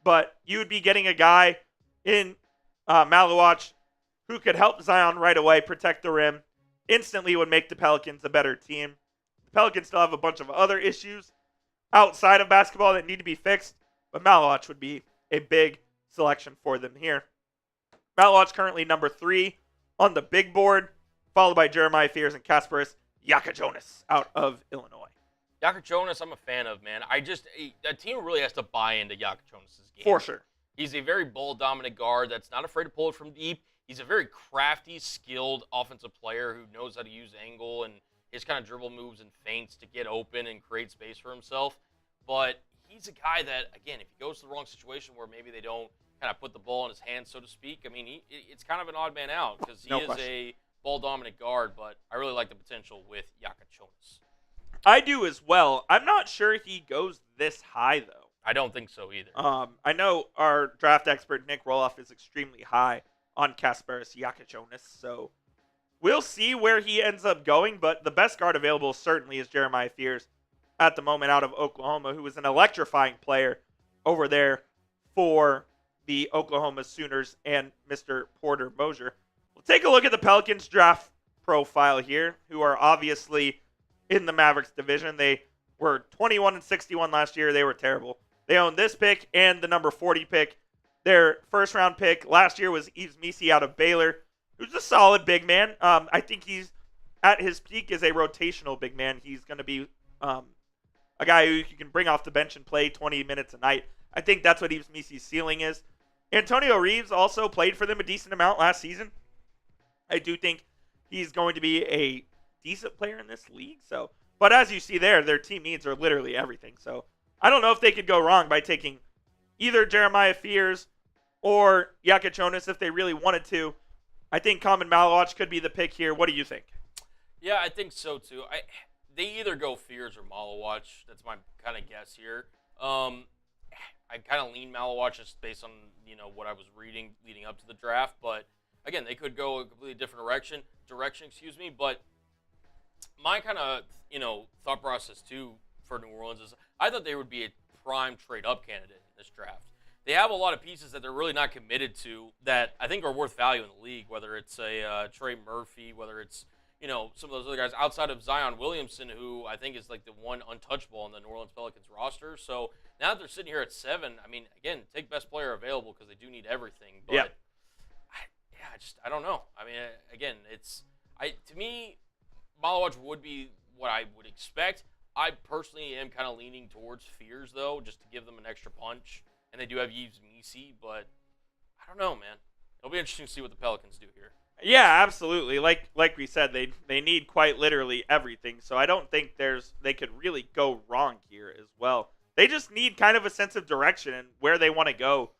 But you would be getting a guy in Malawach who could help Zion right away, protect the rim, instantly would make the Pelicans a better team. The Pelicans still have a bunch of other issues outside of basketball that need to be fixed, but Malawach would be a big selection for them here. Malawach currently number 3 on the big board followed by Jeremiah Fears and Kasparis Jonas out of Illinois. Jonas, I'm a fan of, man. That team really has to buy into Jonas' game. For sure. He's a very ball-dominant guard that's not afraid to pull it from deep. He's a very crafty, skilled offensive player who knows how to use angle and his kind of dribble moves and feints to get open and create space for himself. But he's a guy that, again, if he goes to the wrong situation where maybe they don't kind of put the ball in his hands, so to speak, I mean, it's kind of an odd man out because he is a ball-dominant guard, but I really like the potential with Jonas. I do as well. I'm not sure he goes this high, though. I don't think so either. I know our draft expert, Nick Roloff, is extremely high on Kasparis Jonas, so we'll see where he ends up going, but the best guard available certainly is Jeremiah Fears at the moment out of Oklahoma, who is an electrifying player over there for the Oklahoma Sooners and Mr. Porter Moser. We'll take a look at the Pelicans draft profile here, who are obviously in the Mavericks division. They were 21-61 last year. They were terrible. They own this pick and the number 40 pick. Their first-round pick last year was Yves Missi out of Baylor, who's a solid big man. I think he's at his peak as a rotational big man. He's going to be a guy who you can bring off the bench and play 20 minutes a night. I think that's what Yves Missi's ceiling is. Antonio Reeves also played for them a decent amount last season. I do think he's going to be a decent player in this league. But as you see there, their team needs are literally everything. So I don't know if they could go wrong by taking either Jeremiah Fears or Jonas if they really wanted to. I think Common Malawach could be the pick here. What do you think? Yeah, I think so too. They either go Fears or Malawach. That's my kind of guess here. I kind of lean Malawach just based on what I was reading leading up to the draft. But again, they could go a completely different direction. But my kind of thought process too for New Orleans is I thought they would be a prime trade-up candidate in this draft. They have a lot of pieces that they're really not committed to that I think are worth value in the league, whether it's a Trey Murphy, whether it's some of those other guys outside of Zion Williamson, who I think is like the one untouchable on the New Orleans Pelicans roster. So now that they're sitting here at 7, I mean, again, take best player available because they do need everything. But yeah. I don't know. I mean, again, to me, Malawach would be what I would expect. I personally am kind of leaning towards Fears, though, just to give them an extra punch. And they do have Yves Missi, but I don't know, man. It'll be interesting to see what the Pelicans do here. Yeah, absolutely. Like we said, they need quite literally everything. So I don't think they could really go wrong here as well. They just need kind of a sense of direction and where they want to go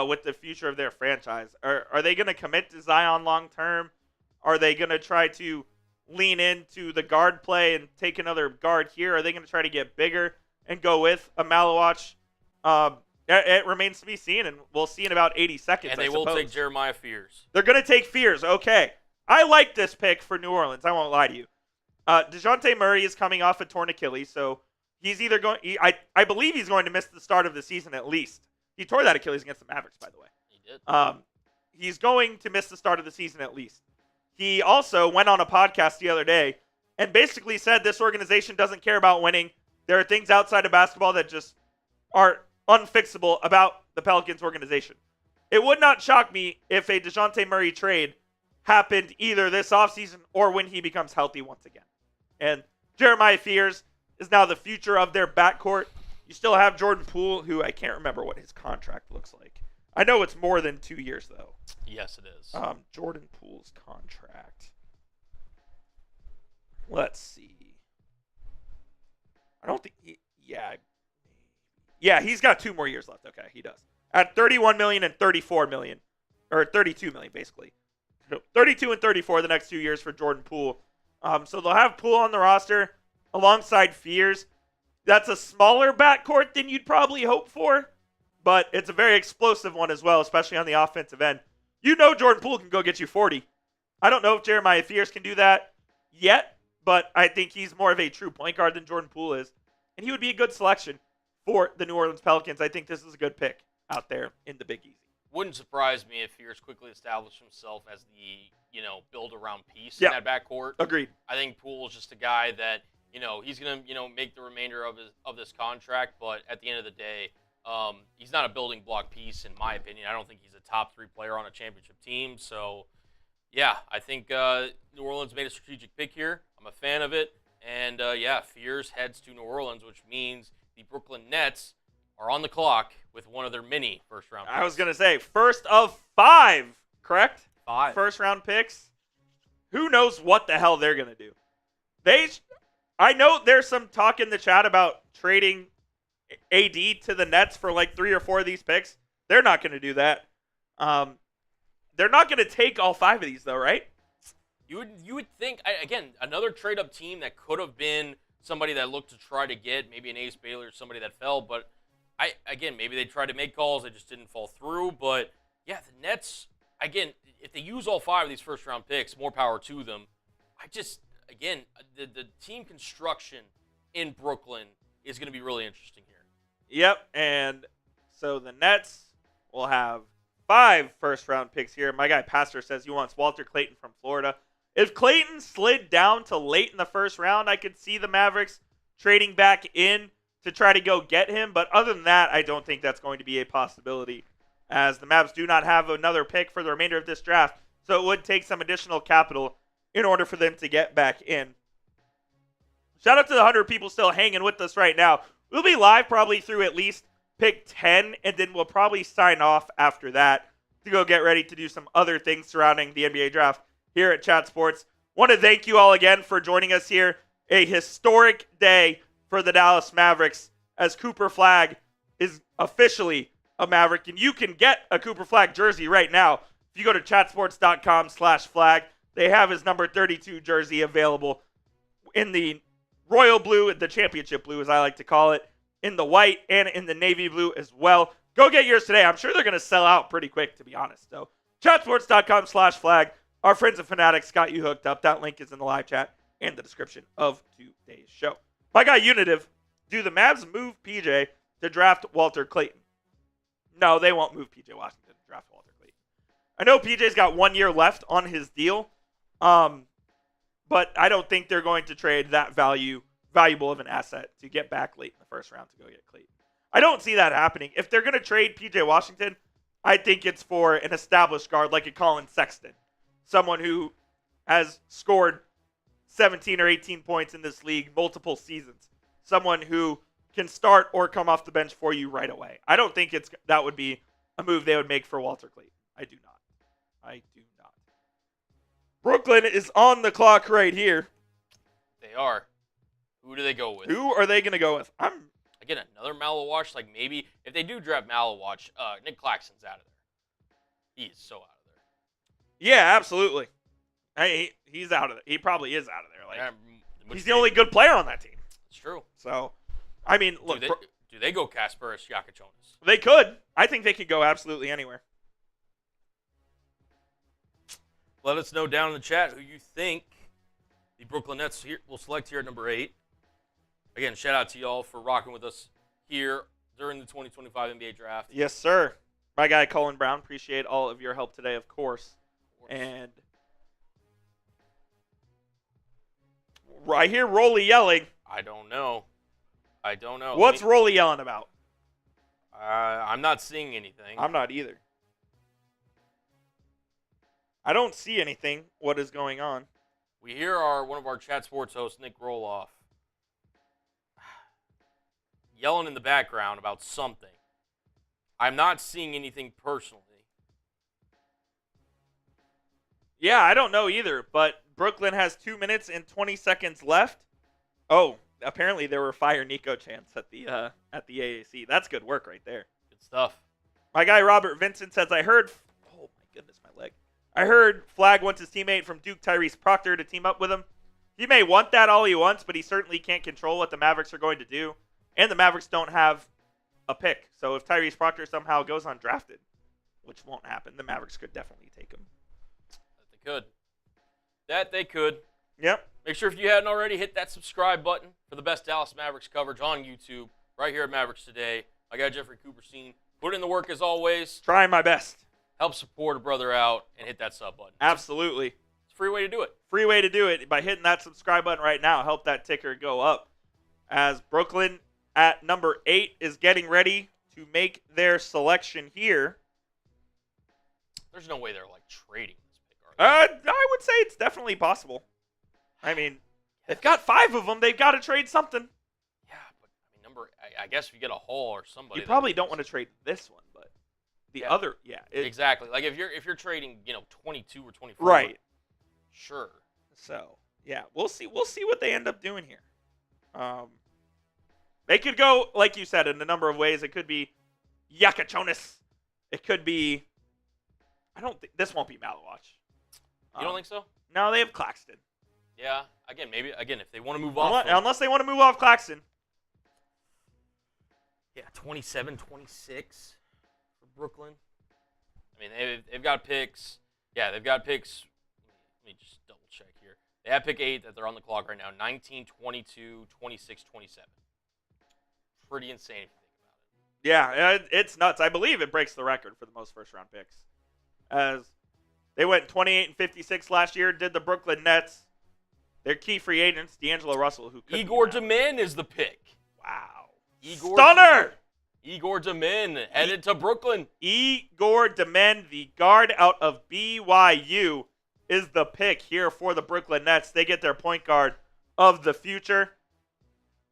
with the future of their franchise. Are they going to commit to Zion long term? Are they going to try to lean into the guard play and take another guard here? Are they going to try to get bigger and go with a Malawach? It remains to be seen, and we'll see in about 80 seconds, And they will take Jeremiah Fears. They're going to take Fears. Okay. I like this pick for New Orleans. I won't lie to you. DeJounte Murray is coming off a torn Achilles, so he's either going – I believe he's going to miss the start of the season at least. He tore that Achilles against the Mavericks, by the way. He did. He's going to miss the start of the season at least. He also went on a podcast the other day and basically said this organization doesn't care about winning. There are things outside of basketball that just are unfixable about the Pelicans organization. It would not shock me if a DeJounte Murray trade happened either this offseason or when he becomes healthy once again. And Jeremiah Fears is now the future of their backcourt. You still have Jordan Poole, who I can't remember what his contract looks like. I know it's more than 2 years, though. Yes, it is. Jordan Poole's contract. Let's see. I don't think Yeah, he's got 2 more years left. Okay, he does. At $31 million and $34 million. Or $32 million, basically. 32 and 34 the next 2 years for Jordan Poole. So they'll have Poole on the roster alongside Fears. That's a smaller backcourt than you'd probably hope for. But it's a very explosive one as well, especially on the offensive end. Jordan Poole can go get you 40. I don't know if Jeremiah Fears can do that yet, but I think he's more of a true point guard than Jordan Poole is. And he would be a good selection for the New Orleans Pelicans. I think this is a good pick out there in the Big Easy. Wouldn't surprise me if Fears quickly established himself as the, build-around piece in that backcourt. Agreed. I think Poole is just a guy that, he's going to, make the remainder of this contract, but at the end of the day, he's not a building block piece, in my opinion. I don't think he's a top 3 player on a championship team, so Yeah, I think New Orleans made a strategic pick here. I'm a fan of it. And, Fears heads to New Orleans, which means the Brooklyn Nets are on the clock with one of their mini first-round picks. I was going to say, first of 5, correct? 5. First-round picks. Who knows what the hell they're going to do? I know there's some talk in the chat about trading AD to the Nets for like 3 or 4 of these picks. They're not going to do that. They're not going to take all 5 of these, though, right? You would think, again, another trade-up team that could have been somebody that looked to try to get maybe an Ace Baylor, somebody that fell, but maybe they tried to make calls, they just didn't fall through. But yeah, the Nets, again, if they use all 5 of these first-round picks, more power to them. The team construction in Brooklyn is going to be really interesting here. Yep, and so the Nets will have 5 first-round picks here. My guy Pastor says he wants Walter Clayton from Florida. If Clayton slid down to late in the first round, I could see the Mavericks trading back in to try to go get him. But other than that, I don't think that's going to be a possibility, as the Mavs do not have another pick for the remainder of this draft. So it would take some additional capital in order for them to get back in. Shout out to the 100 people still hanging with us right now. We'll be live probably through at least pick 10, and then we'll probably sign off after that to go get ready to do some other things surrounding the NBA draft here at Chat Sports. Want to thank you all again for joining us here. A historic day for the Dallas Mavericks, as Cooper Flagg is officially a Maverick, and you can get a Cooper Flagg jersey right now. If you go to chatsports.com/Flagg, they have his number 32 jersey available in the royal blue, the championship blue as I like to call it, in the white and in the navy blue as well. Go get yours today. I'm sure they're going to sell out pretty quick, to be honest. So chatsports.com/Flagg. Our friends and Fanatics got you hooked up. That link is in the live chat and the description of today's show. My guy Unitive, do the Mavs move PJ to draft Walter Clayton? No, they won't move PJ Washington to draft Walter Clayton. I know PJ's got 1 year left on his deal, but I don't think they're going to trade that valuable of an asset to get back late in the first round to go get Clayton. I don't see that happening. If they're going to trade PJ Washington, I think it's for an established guard like a Colin Sexton, someone who has scored 17 or 18 points in this league multiple seasons, someone who can start or come off the bench for you right away. I don't think that would be a move they would make for Walter Clayton. I do not. Brooklyn is on the clock right here. They are. Who do they go with? Who are they going to go with? Again, another Malawash. Like, maybe if they do draft Malawash, Nick Claxton's out of there. He is so out of there. Yeah, absolutely. He's out of it. He probably is out of there. Like, he's the case, only good player on that team. It's true. So, I mean, look. Do they go Kasparis Yakachonis? They could. I think they could go absolutely anywhere. Let us know down in the chat who you think the Brooklyn Nets will select here at number 8. Again, shout out to y'all for rocking with us here during the 2025 NBA draft. Yes, sir. My guy, Colin Brown, appreciate all of your help today, of course. And I hear Rolly yelling. I don't know. What's Rolly yelling about? I'm not seeing anything. I'm not either. I don't see anything. What is going on? We hear one of our Chat Sports hosts, Nick Roloff, yelling in the background about something. I'm not seeing anything personally. Yeah, I don't know either, but Brooklyn has 2 minutes and 20 seconds left. Oh, apparently there were Fire Nico chants at the AAC. That's good work right there. Good stuff. My guy Robert Vincent says, oh my goodness, my leg. I heard Flagg wants his teammate from Duke, Tyrese Proctor, to team up with him. He may want that all he wants, but he certainly can't control what the Mavericks are going to do. And the Mavericks don't have a pick. So if Tyrese Proctor somehow goes undrafted, which won't happen, the Mavericks could definitely take him. That they could. Yep. Make sure if you hadn't already, hit that subscribe button for the best Dallas Mavericks coverage on YouTube right here at Mavericks Today. My guy Jeffrey Cooperstein. Put in the work as always. Trying my best. Help support a brother out and hit that sub button. Absolutely. It's a free way to do it. Free way to do it by hitting that subscribe button right now. Help that ticker go up. As Brooklyn at number 8 is getting ready to make their selection here. There's no way they're like trading this pick, are I would say it's definitely possible. I mean, they've got 5 of them. They've got to trade something. Yeah, but I mean, I guess if you get a Hall or somebody. You probably don't want to trade this one, but the other, exactly. Like if you're trading, 22 or 24. Right. Sure. So yeah, we'll see. We'll see what they end up doing here. They could go, like you said, in a number of ways. It could be Yakachonis. It could be. I don't think this won't be Malawatch. You don't think so? No, they have Claxton. Yeah. Again, if they want to move off. Unless they want to move off Claxton. Yeah, 27, 26 for Brooklyn. I mean, they've got picks. Yeah, they've got picks. Let me just double check here. They have pick 8 that they're on the clock right now. 19, 22, 26, 27. Pretty insane if you think about it. Yeah, it's nuts. I believe it breaks the record for the most first-round picks. As they went 28 and 56 last year, did the Brooklyn Nets. Their key free agents, D'Angelo Russell, who could Igor Demin is the pick. Wow. Stunner! Igor Demin headed to Brooklyn. Igor Demin, the guard out of BYU, is the pick here for the Brooklyn Nets. They get their point guard of the future.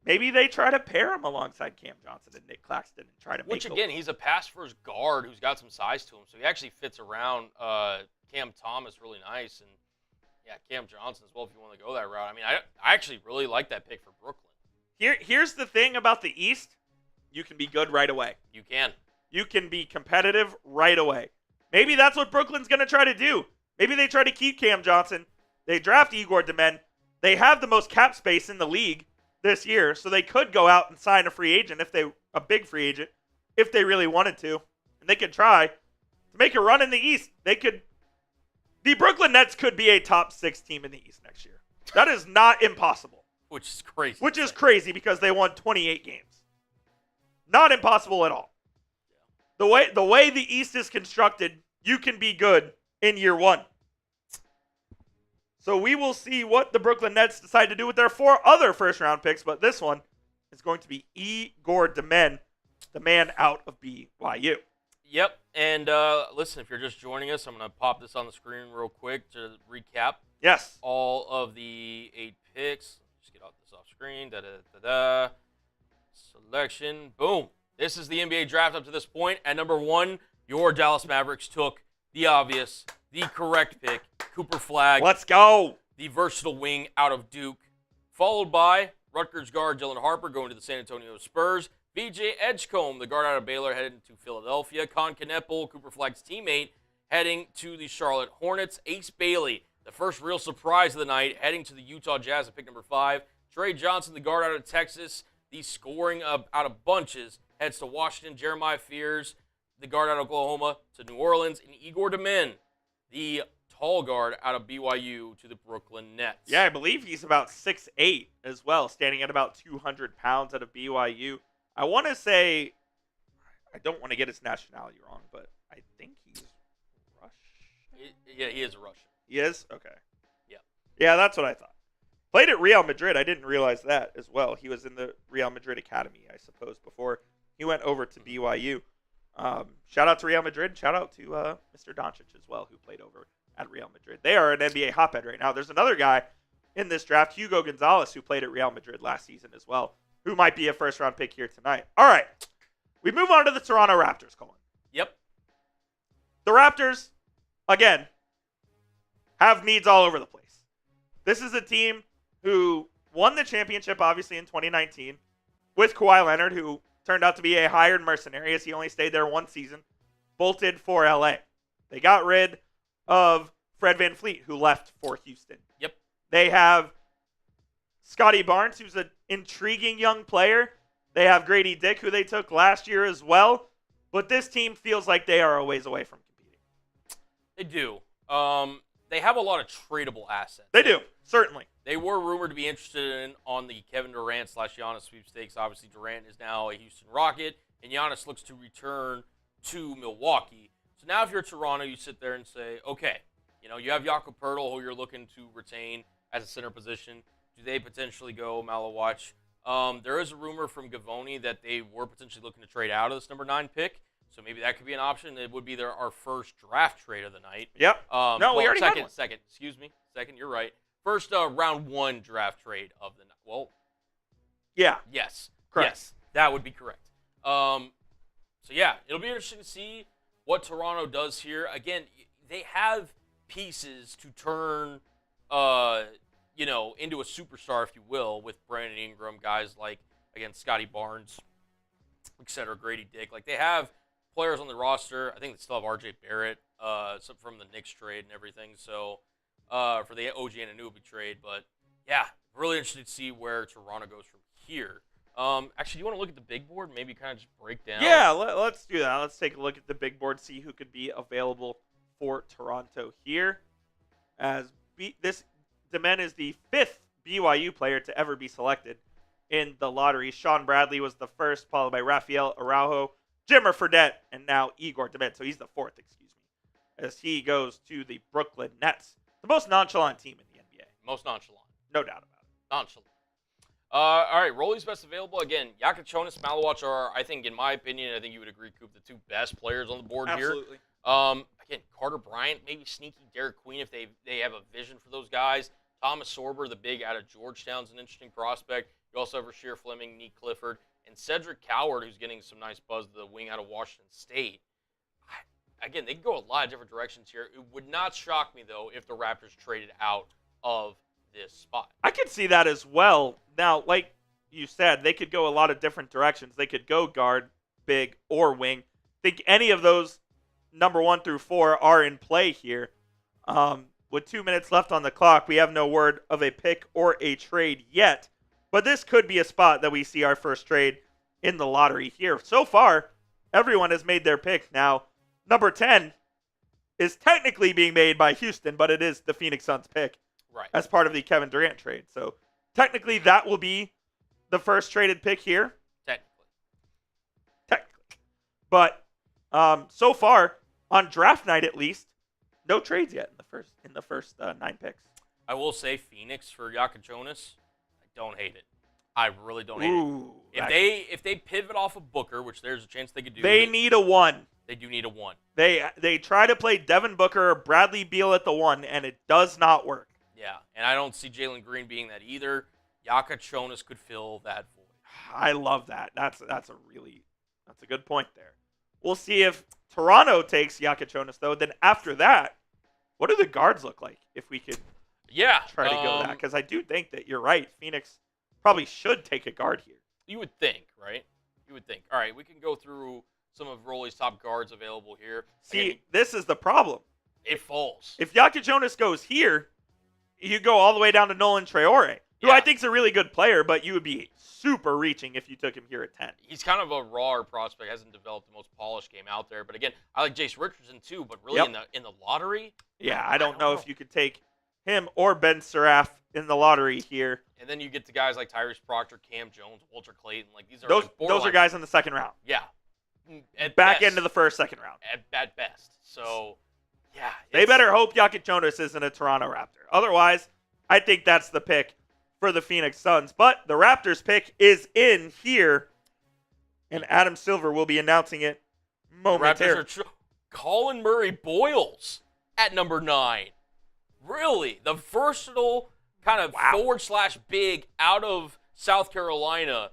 Maybe they try to pair him alongside Cam Johnson and Nick Claxton and try to make Which, again, he's a pass-first guard who's got some size to him, so he actually fits around Cam Thomas really nice. And, yeah, Cam Johnson as well if you want to go that route. I mean, I actually really like that pick for Brooklyn. Here's the thing about the East. You can be good right away. You can. You can be competitive right away. Maybe that's what Brooklyn's going to try to do. Maybe they try to keep Cam Johnson. They draft Igor Demin. They have the most cap space in the league this year, so they could go out and sign a free agent, a big free agent, if they really wanted to. And they could try to make a run in the East. The Brooklyn Nets could be a top 6 team in the East next year. That is not impossible. Which is crazy. Which is crazy because they won 28 games. Not impossible at all. The way the East is constructed, you can be good in year 1. So we will see what the Brooklyn Nets decide to do with their 4 other first-round picks, but this one is going to be Igor Demin, the man out of BYU. Yep, and listen, if you're just joining us, I'm going to pop this on the screen real quick to recap. Yes. All of the 8 picks. Just get this off screen. Da-da-da-da. Selection. Boom. This is the NBA draft up to this point. At number 1, your Dallas Mavericks took the obvious, the correct pick, Cooper Flagg. Let's go. The versatile wing out of Duke. Followed by Rutgers guard Dylan Harper going to the San Antonio Spurs. VJ Edgecombe, the guard out of Baylor, heading to Philadelphia. Con Kneppel, Cooper Flagg's teammate, heading to the Charlotte Hornets. Ace Bailey, the first real surprise of the night, heading to the Utah Jazz at pick number 5. Trey Johnson, the guard out of Texas, the scoring out of bunches, heads to Washington. Jeremiah Fears, the guard out of Oklahoma, to New Orleans. And Igor Demin, the tall guard out of BYU, to the Brooklyn Nets. Yeah, I believe he's about 6'8" as well, standing at about 200 pounds out of BYU. I want to say, I don't want to get his nationality wrong, but I think he's Russian. Yeah, he is a Russian. He is? Okay. Yeah. Yeah, that's what I thought. Played at Real Madrid. I didn't realize that as well. He was in the Real Madrid Academy, I suppose, before he went over to BYU. Shout out to Real Madrid. Shout out to Mr. Doncic as well, who played over at Real Madrid. They are an NBA hotbed right now. There's another guy in this draft, Hugo Gonzalez, who played at Real Madrid last season as well, who might be a first-round pick here tonight. All right. We move on to the Toronto Raptors, Colin. Yep. The Raptors, again, have needs all over the place. This is a team who won the championship, obviously, in 2019 with Kawhi Leonard, who turned out to be a hired mercenary as he only stayed there 1 season, bolted for LA. They got rid of Fred VanVleet, who left for Houston. Yep. They have Scotty Barnes, who's an intriguing young player. They have Grady Dick, who they took last year as well. But this team feels like they are a ways away from competing. They do. They have a lot of tradable assets. They do, certainly. They were rumored to be interested on the Kevin Durant / Giannis sweepstakes. Obviously, Durant is now a Houston Rocket, and Giannis looks to return to Milwaukee. So now if you're Toronto, you sit there and say, okay, you have Jakob Poeltl, who you're looking to retain as a center position. Do they potentially go Malawatch? There is a rumor from Gavoni that they were potentially looking to trade out of this number 9 pick. So maybe that could be an option. It would be our first draft trade of the night. Yep. No, we already had one. Second. Excuse me. Second. You're right. First round 1 draft trade of the night. Well, yeah. yes. Correct. Yes, that would be correct. So yeah, it'll be interesting to see what Toronto does here. Again, they have pieces to turn, into a superstar, if you will, with Brandon Ingram, guys like, again, Scotty Barnes, etc., Grady Dick. Like, they have players on the roster. I think they still have R.J. Barrett, from the Knicks trade and everything. So, for the OG Anunoby trade. But, yeah, really interested to see where Toronto goes from here. Actually, do you want to look at the big board? Maybe kind of just break down. Yeah, let's do that. Let's take a look at the big board, see who could be available for Toronto here. As this Demen is the 5th BYU player to ever be selected in the lottery. Sean Bradley was the first, followed by Rafael Araujo, Jimmer Fredette, and now Igor Demen. So he's the 4th, as he goes to the Brooklyn Nets, the most nonchalant team in the NBA. Most nonchalant. No doubt about it. Nonchalant. All right, Rolly's best available. Again, Yakachonis, Malawach are, I think, in my opinion, I think you would agree, Coop, the 2 best players on the board Absolutely. here. Again, Carter Bryant, maybe sneaky Derek Queen if they have a vision for those guys. Thomas Sorber, the big out of Georgetown, is an interesting prospect. You also have Rasheer Fleming, Nick Clifford, and Cedric Coward, who's getting some nice buzz, the wing out of Washington State. Again, they can go a lot of different directions here. It would not shock me, though, if the Raptors traded out of this spot. I could see that as well. Now, like you said, they could go a lot of different directions. They could go guard, big, or wing. I think any of those number 1 through 4 are in play here. With 2 minutes left on the clock, we have no word of a pick or a trade yet. But this could be a spot that we see our first trade in the lottery here. So far, everyone has made their pick. Now, number 10 is technically being made by Houston, but it is the Phoenix Suns pick. Right. As part of the Kevin Durant trade. So technically that will be the first traded pick here. Technically. But so far, on draft night at least, no trades yet in the first 9 picks. I will say Phoenix for Yakachonis, I don't hate it. I really don't hate it. If they pivot off of Booker, which there's a chance they could do. They need a 1. They do need a 1. They try to play Devin Booker or Bradley Beal at the 1, and it does not work. Yeah, and I don't see Jalen Green being that either. Yakachonis could fill that void. I love that. That's a good point there. We'll see if Toronto takes Yakachonis, though. Then after that, what do the guards look like if we could try to go that? Because I do think that you're right. Phoenix probably should take a guard here. You would think, right? You would think. All right, we can go through some of Rolly's top guards available here. See, this is the problem. It falls. If Yakachonis goes here, you go all the way down to Nolan Traore, who I think is a really good player, but you would be super reaching if you took him here at 10. He's kind of a raw prospect, hasn't developed the most polished game out there. But again, I like Jace Richardson too, but really in the lottery? Yeah, I don't know if you could take him or Ben Seraph in the lottery here. And then you get to guys like Tyrese Proctor, Cam Jones, Walter Clayton. Like these are those are guys in the second round. Yeah. Back into the first, second round. At best. So, yeah. They better hope Yakachonis isn't a Toronto Raptor. Otherwise, I think that's the pick for the Phoenix Suns. But the Raptors pick is in here, and Adam Silver will be announcing it momentarily. Colin Murray Boyles at number 9. Really? The versatile kind of forward/big out of South Carolina.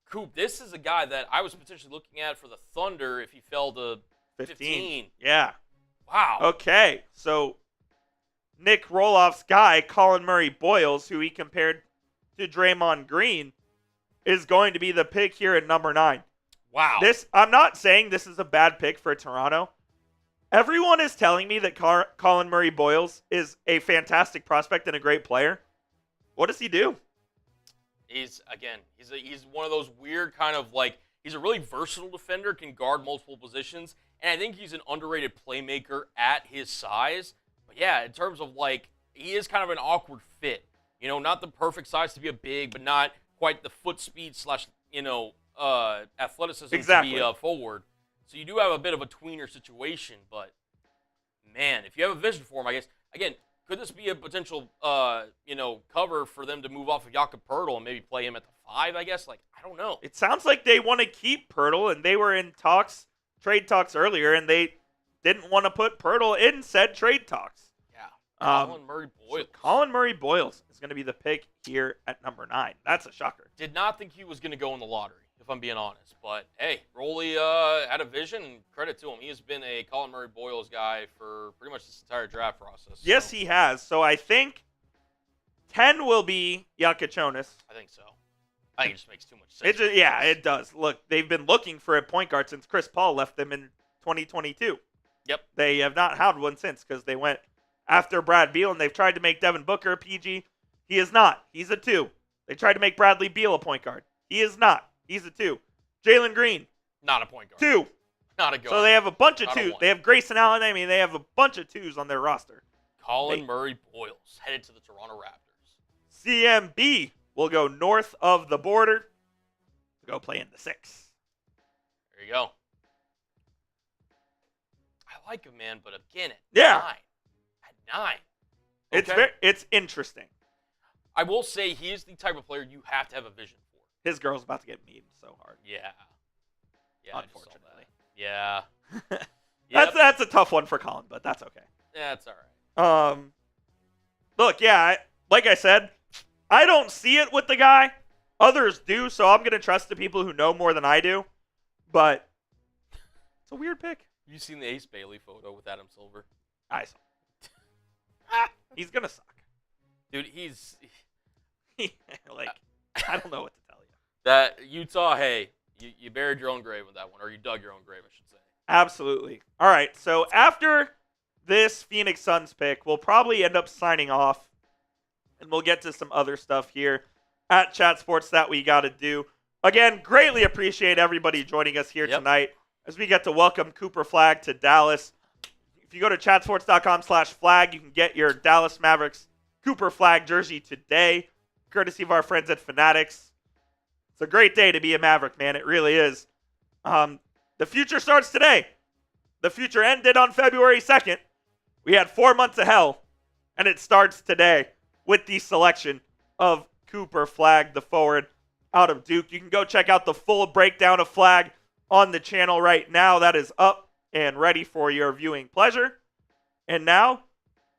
Coop, this is a guy that I was potentially looking at for the Thunder if he fell to 15. Yeah. Wow. Okay, so Nick Roloff's guy, Colin Murray Boyles, who he compared to Draymond Green, is going to be the pick here at number 9. Wow. I'm not saying this is a bad pick for Toronto. Everyone is telling me that Colin Murray Boyles is a fantastic prospect and a great player. What does he do? He's one of those weird kind of like, he's a really versatile defender, can guard multiple positions, and I think he's an underrated playmaker at his size. But yeah, in terms of like, he is kind of an awkward fit. You know, not the perfect size to be a big, but not quite the foot speed / athleticism to be a forward. So you do have a bit of a tweener situation, but man, if you have a vision for him, I guess, again, could this be a potential, cover for them to move off of Jakob Poeltl and maybe play him at the 5, I guess? Like, I don't know. It sounds like they want to keep Poeltl, and they were in talks trade talks earlier, and they didn't want to put Pirtle in said trade talks. Yeah. Colin Murray Boyles. So Colin Murray Boyles is going to be the pick here at number 9. That's a shocker. Did not think he was going to go in the lottery, if I'm being honest. But, hey, Roley had a vision, and credit to him. He has been a Colin Murray Boyles guy for pretty much this entire draft process. Yes, he has. So I think 10 will be Yakachonis. I think so. I think it just makes too much sense. It does. Look, they've been looking for a point guard since Chris Paul left them in 2022. Yep. They have not had one since because they went after Brad Beal, and they've tried to make Devin Booker a PG. He is not. He's a 2. They tried to make Bradley Beal a point guard. He is not. He's a 2. Jalen Green. Not a point guard. 2. Not a guard. So they have a bunch of Not a 2s. one. They have Grayson Allen. I mean, they have a bunch of 2s on their roster. Colin Murray Boyles headed to the Toronto Raptors. CMB will go north of the border to go play in the 6. There you go. I like him, man, but again, at Yeah. 9. At 9. Okay. It's interesting. I will say he is the type of player you have to have a vision for. His girl's about to get memed so hard. Yeah. Yeah, Unfortunately. Yeah. Yep. That's a tough one for Colin, but that's okay. That's all right. Look, yeah, like I said, I don't see it with the guy. Others do, so I'm going to trust the people who know more than I do. But it's a weird pick. You seen the Ace Bailey photo with Adam Silver? I saw. He's going to suck. Dude, he's... Like, I don't know what to tell you. That Utah, hey, you buried your own grave with that one, or you dug your own grave, I should say. Absolutely. All right, so after this Phoenix Suns pick, we'll probably end up signing off, and we'll get to some other stuff here at Chat Sports that we got to do. Again, greatly appreciate everybody joining us here tonight as we get to welcome Cooper Flagg to Dallas. If you go to chatsports.com/Flagg, you can get your Dallas Mavericks Cooper Flagg jersey today, courtesy of our friends at Fanatics. It's a great day to be a Maverick, man. It really is. The future starts today. The future ended on February 2nd. We had 4 months of hell, and it starts today with the selection of Cooper Flagg, the forward out of Duke. You can go check out the full breakdown of Flagg on the channel right now. That is up and ready for your viewing pleasure. And now,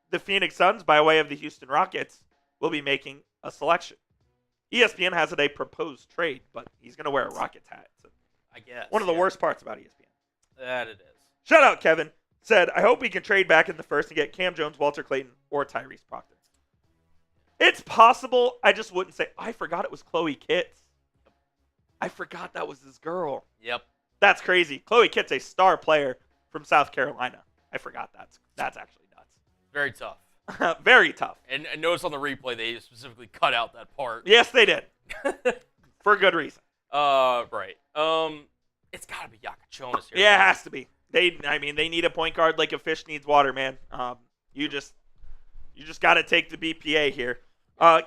the Phoenix Suns, by way of the Houston Rockets, will be making a selection. ESPN has it a proposed trade, but he's going to wear a Rockets hat. So I guess. one of the worst parts about ESPN. That it is. Shout out Kevin. Said, I hope we can trade back in the first and get Cam Jones, Walter Clayton, or Tyrese Proctor. It's possible. I just wouldn't say, I forgot it was Chloe Kitts. I forgot that was his girl. Yep. That's crazy. Chloe Kitts, a star player from South Carolina. I forgot that's actually nuts. Very tough. Very tough. And notice on the replay, they specifically cut out that part. Yes, they did. For good reason. Right. It's got to be Yakachonis here. Yeah, it has to be. They need a point guard like a fish needs water, man. You just got to take the BPA here.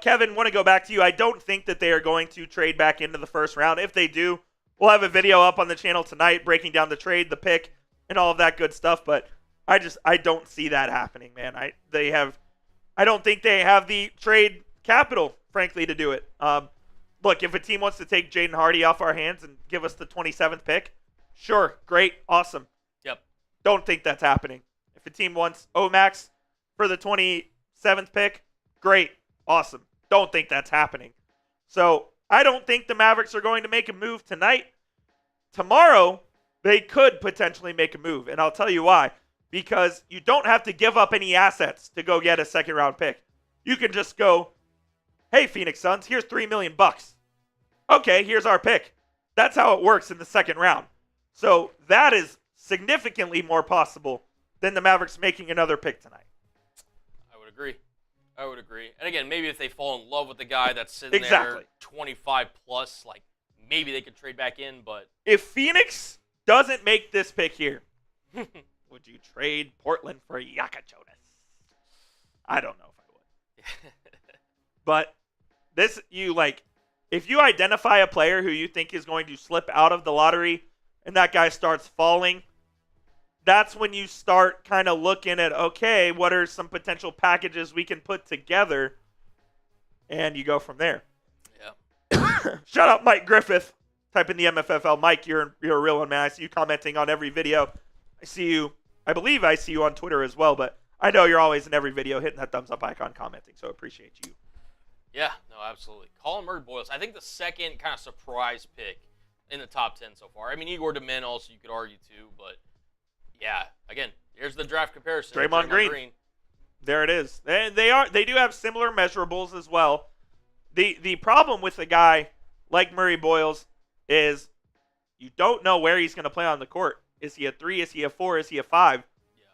Kevin, want to go back to you. I don't think that they are going to trade back into the first round. If they do, we'll have a video up on the channel tonight breaking down the trade, the pick, and all of that good stuff. But I don't see that happening, man. I don't think they have the trade capital, frankly, to do it. Look, if a team wants to take Jaden Hardy off our hands and give us the 27th pick, sure, great, awesome. Yep. Don't think that's happening. If a team wants Omax for the 27th pick, great, awesome. Don't think that's happening. So I don't think the Mavericks are going to make a move tonight. Tomorrow, they could potentially make a move, and I'll tell you why. Because you don't have to give up any assets to go get a second-round pick. You can just go, hey, Phoenix Suns, here's $3 million. Okay, here's our pick. That's how it works in the second round. So that is significantly more possible than the Mavericks making another pick tonight. I would agree. And again, maybe if they fall in love with the guy that's sitting there 25 plus, like maybe they could trade back in, but if Phoenix doesn't make this pick here, would you trade Portland for Yakachonis? I don't know if I would. But if you identify a player who you think is going to slip out of the lottery and that guy starts falling, that's when you start kind of looking at, okay, what are some potential packages we can put together? And you go from there. Yeah. Shout out Mike Griffith. type in the MFFL. Mike, you're a real one, man. I see you commenting on every video. I believe I see you on Twitter as well, but I know you're always in every video hitting that thumbs up icon commenting, so appreciate you. Yeah, no, absolutely. Colin Murray-Boyles, I think the second kind of surprise pick in the top 10 so far. I mean, Igor Domin also you could argue too, but yeah, again, here's the draft comparison. Draymond Green. There it is. They do have similar measurables as well. The problem with a guy like Murray-Boyles is you don't know where he's going to play on the court. Is he a 3? Is he a 4? Is he a 5? Yeah.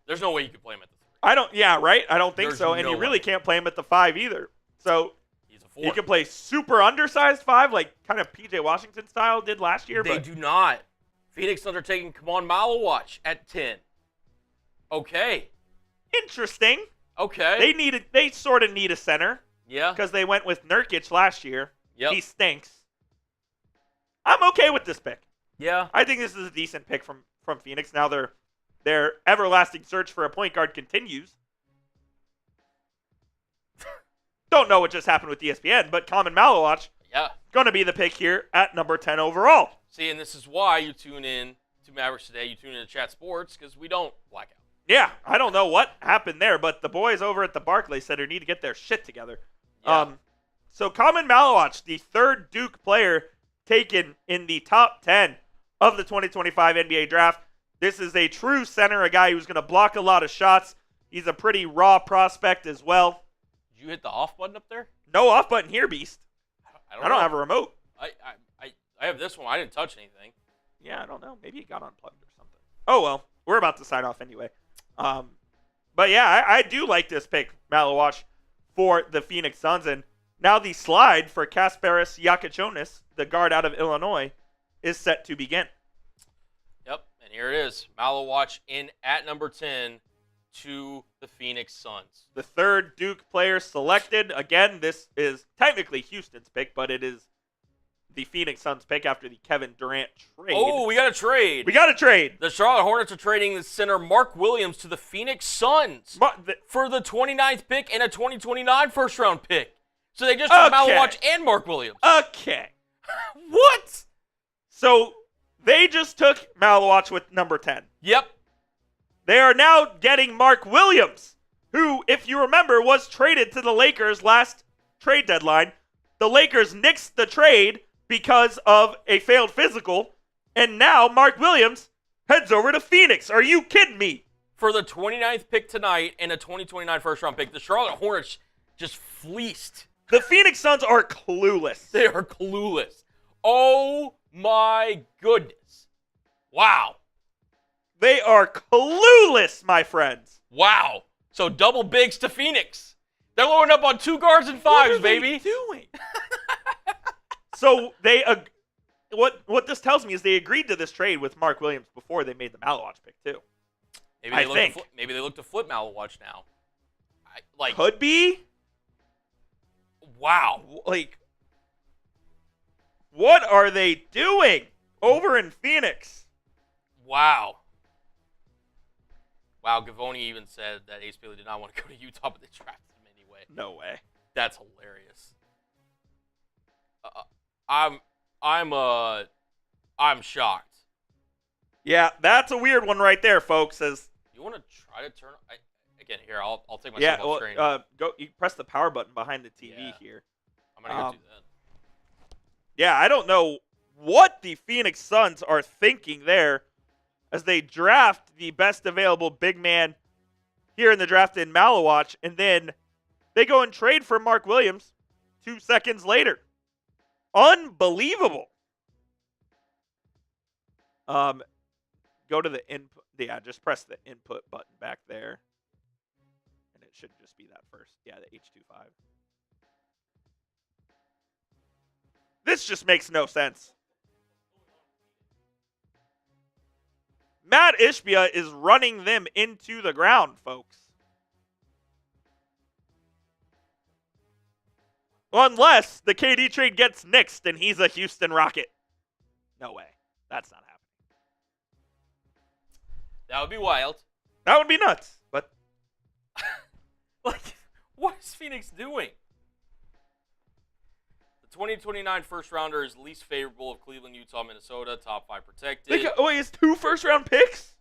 There's no way you could play him at the 3. I don't think There's so. And no you really can't play him at the 5 either. So he's a 4. you can play super undersized 5, like kind of PJ Washington style did last year. They do not. Phoenix Suns are taking Kamon Malawatch at 10. Okay. Interesting. Okay. They sort of need a center. Yeah. Because they went with Nurkic last year. Yep. He stinks. I'm okay with this pick. Yeah. I think this is a decent pick from Phoenix. Now their everlasting search for a point guard continues. Don't know what just happened with ESPN, but Kamon Malawatch going to be the pick here at number 10 overall. See, and this is why you tune in to Mavericks Today. You tune in to Chat Sports because we don't black out. Yeah, I don't know what happened there, but the boys over at the Barclays Center need to get their shit together. Yeah. So Kamon Malawatch, the third Duke player taken in the top 10 of the 2025 NBA draft. This is a true center, a guy who's going to block a lot of shots. He's a pretty raw prospect as well. Did you hit the off button up there? No off button here, Beast. I don't have a remote. I have this one. I didn't touch anything. Yeah, I don't know. Maybe it got unplugged or something. Oh, well. We're about to sign off anyway. But yeah, I do like this pick, Malawatch, for the Phoenix Suns. And now the slide for Kasparis Yakachonis, the guard out of Illinois, is set to begin. Yep, and here it is. Malawatch in at number 10 to the Phoenix Suns. The third Duke player selected. Again, this is technically Houston's pick, but it is the Phoenix Suns pick after the Kevin Durant trade. Oh, we got a trade. We got a trade. The Charlotte Hornets are trading the center Mark Williams to the Phoenix Suns for the 29th pick and a 2029 first-round pick. So they just took Malawatch and Mark Williams. Okay. What? So they just took Malawatch with number 10. Yep. They are now getting Mark Williams, who, if you remember, was traded to the Lakers last trade deadline. The Lakers nixed the trade because of a failed physical, and now Mark Williams heads over to Phoenix. Are you kidding me? For the 29th pick tonight and a 2029 first-round pick, the Charlotte Hornets just fleeced. The Phoenix Suns are clueless. They are clueless. Oh, my goodness. Wow. They are clueless, my friends. Wow. So double bigs to Phoenix. They're loading up on 2 guards and 5s, baby. What are they doing? So they what this tells me is they agreed to this trade with Mark Williams before they made the Malawatch pick too. Maybe they look to flip Malawatch now. Could be. Wow. Like, what are they doing over in Phoenix? Wow. Wow, Gavoni even said that Ace Bailey did not want to go to Utah, but they drafted him anyway. No way. That's hilarious. I'm shocked. Yeah, that's a weird one right there, folks. As you want to try to turn again here, I'll take myself off screen. Go. You press the power button behind the TV here. I'm gonna go do that. Yeah, I don't know what the Phoenix Suns are thinking there as they draft the best available big man here in the draft in Malawatch, and then they go and trade for Mark Williams 2 seconds later. Unbelievable. Go to the input. Yeah, just press the input button back there. And it should just be that first. Yeah, the H25. This just makes no sense. Matt Ishbia is running them into the ground, folks. Unless the KD trade gets nixed and he's a Houston Rocket. No way. That's not happening. That would be wild. That would be nuts. But what is Phoenix doing? The 2029 first rounder is least favorable of Cleveland, Utah, Minnesota. Top 5 protected. Wait, it's 2 first-round picks?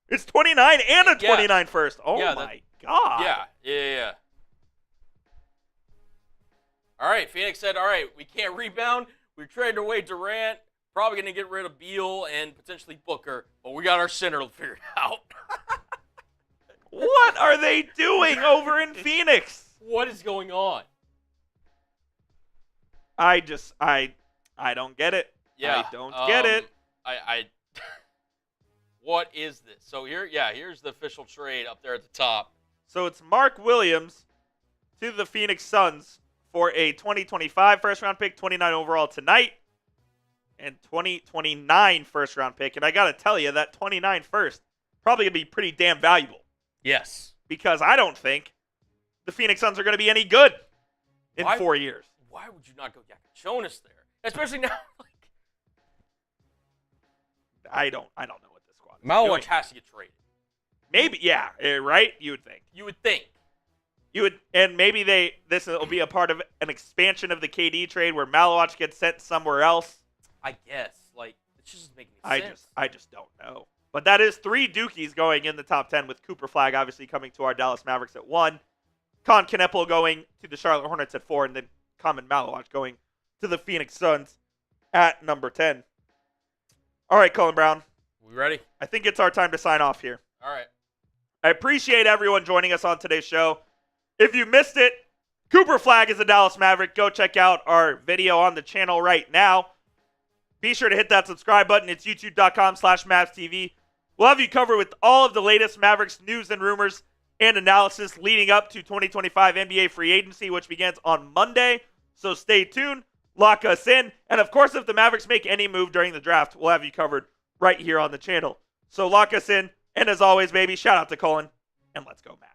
It's 29 and a 29 first. Oh, Yeah, my God. Yeah. All right, Phoenix said, all right, we can't rebound. We traded away Durant. Probably going to get rid of Beal and potentially Booker, but we got our center figured out. What are they doing over in Phoenix? What is going on? I don't get it. Yeah, I don't get it. I what is this? So here's the official trade up there at the top. So it's Mark Williams to the Phoenix Suns for a 2025 first-round pick, 29 overall tonight, and 2029 first-round pick. And I got to tell you, that 29 first probably going to be pretty damn valuable. Yes. Because I don't think the Phoenix Suns are going to be any good in 4 years. Why would you not go Jonas there? Especially now. I don't know what this squad is Malowich doing. has to get traded. Maybe, yeah, right? You would think. You would think. And maybe this will be a part of an expansion of the KD trade where Malowich gets sent somewhere else. I guess. It just doesn't make any sense. I just don't know. But that is 3 Dookies going in the top 10 with Cooper Flagg obviously coming to our Dallas Mavericks at 1. Con Kneppel going to the Charlotte Hornets at 4, and then Common Malowich going to the Phoenix Suns at number 10. All right, Cullen Brown. We ready? I think it's our time to sign off here. All right. I appreciate everyone joining us on today's show. If you missed it, Cooper Flagg is a Dallas Maverick. Go check out our video on the channel right now. Be sure to hit that subscribe button. It's youtube.com/MavsTV. We'll have you covered with all of the latest Mavericks news and rumors and analysis leading up to 2025 NBA free agency, which begins on Monday. So stay tuned, lock us in, and of course, if the Mavericks make any move during the draft, we'll have you covered right here on the channel. So lock us in, and as always, baby, shout out to Cullen, and let's go Mavs.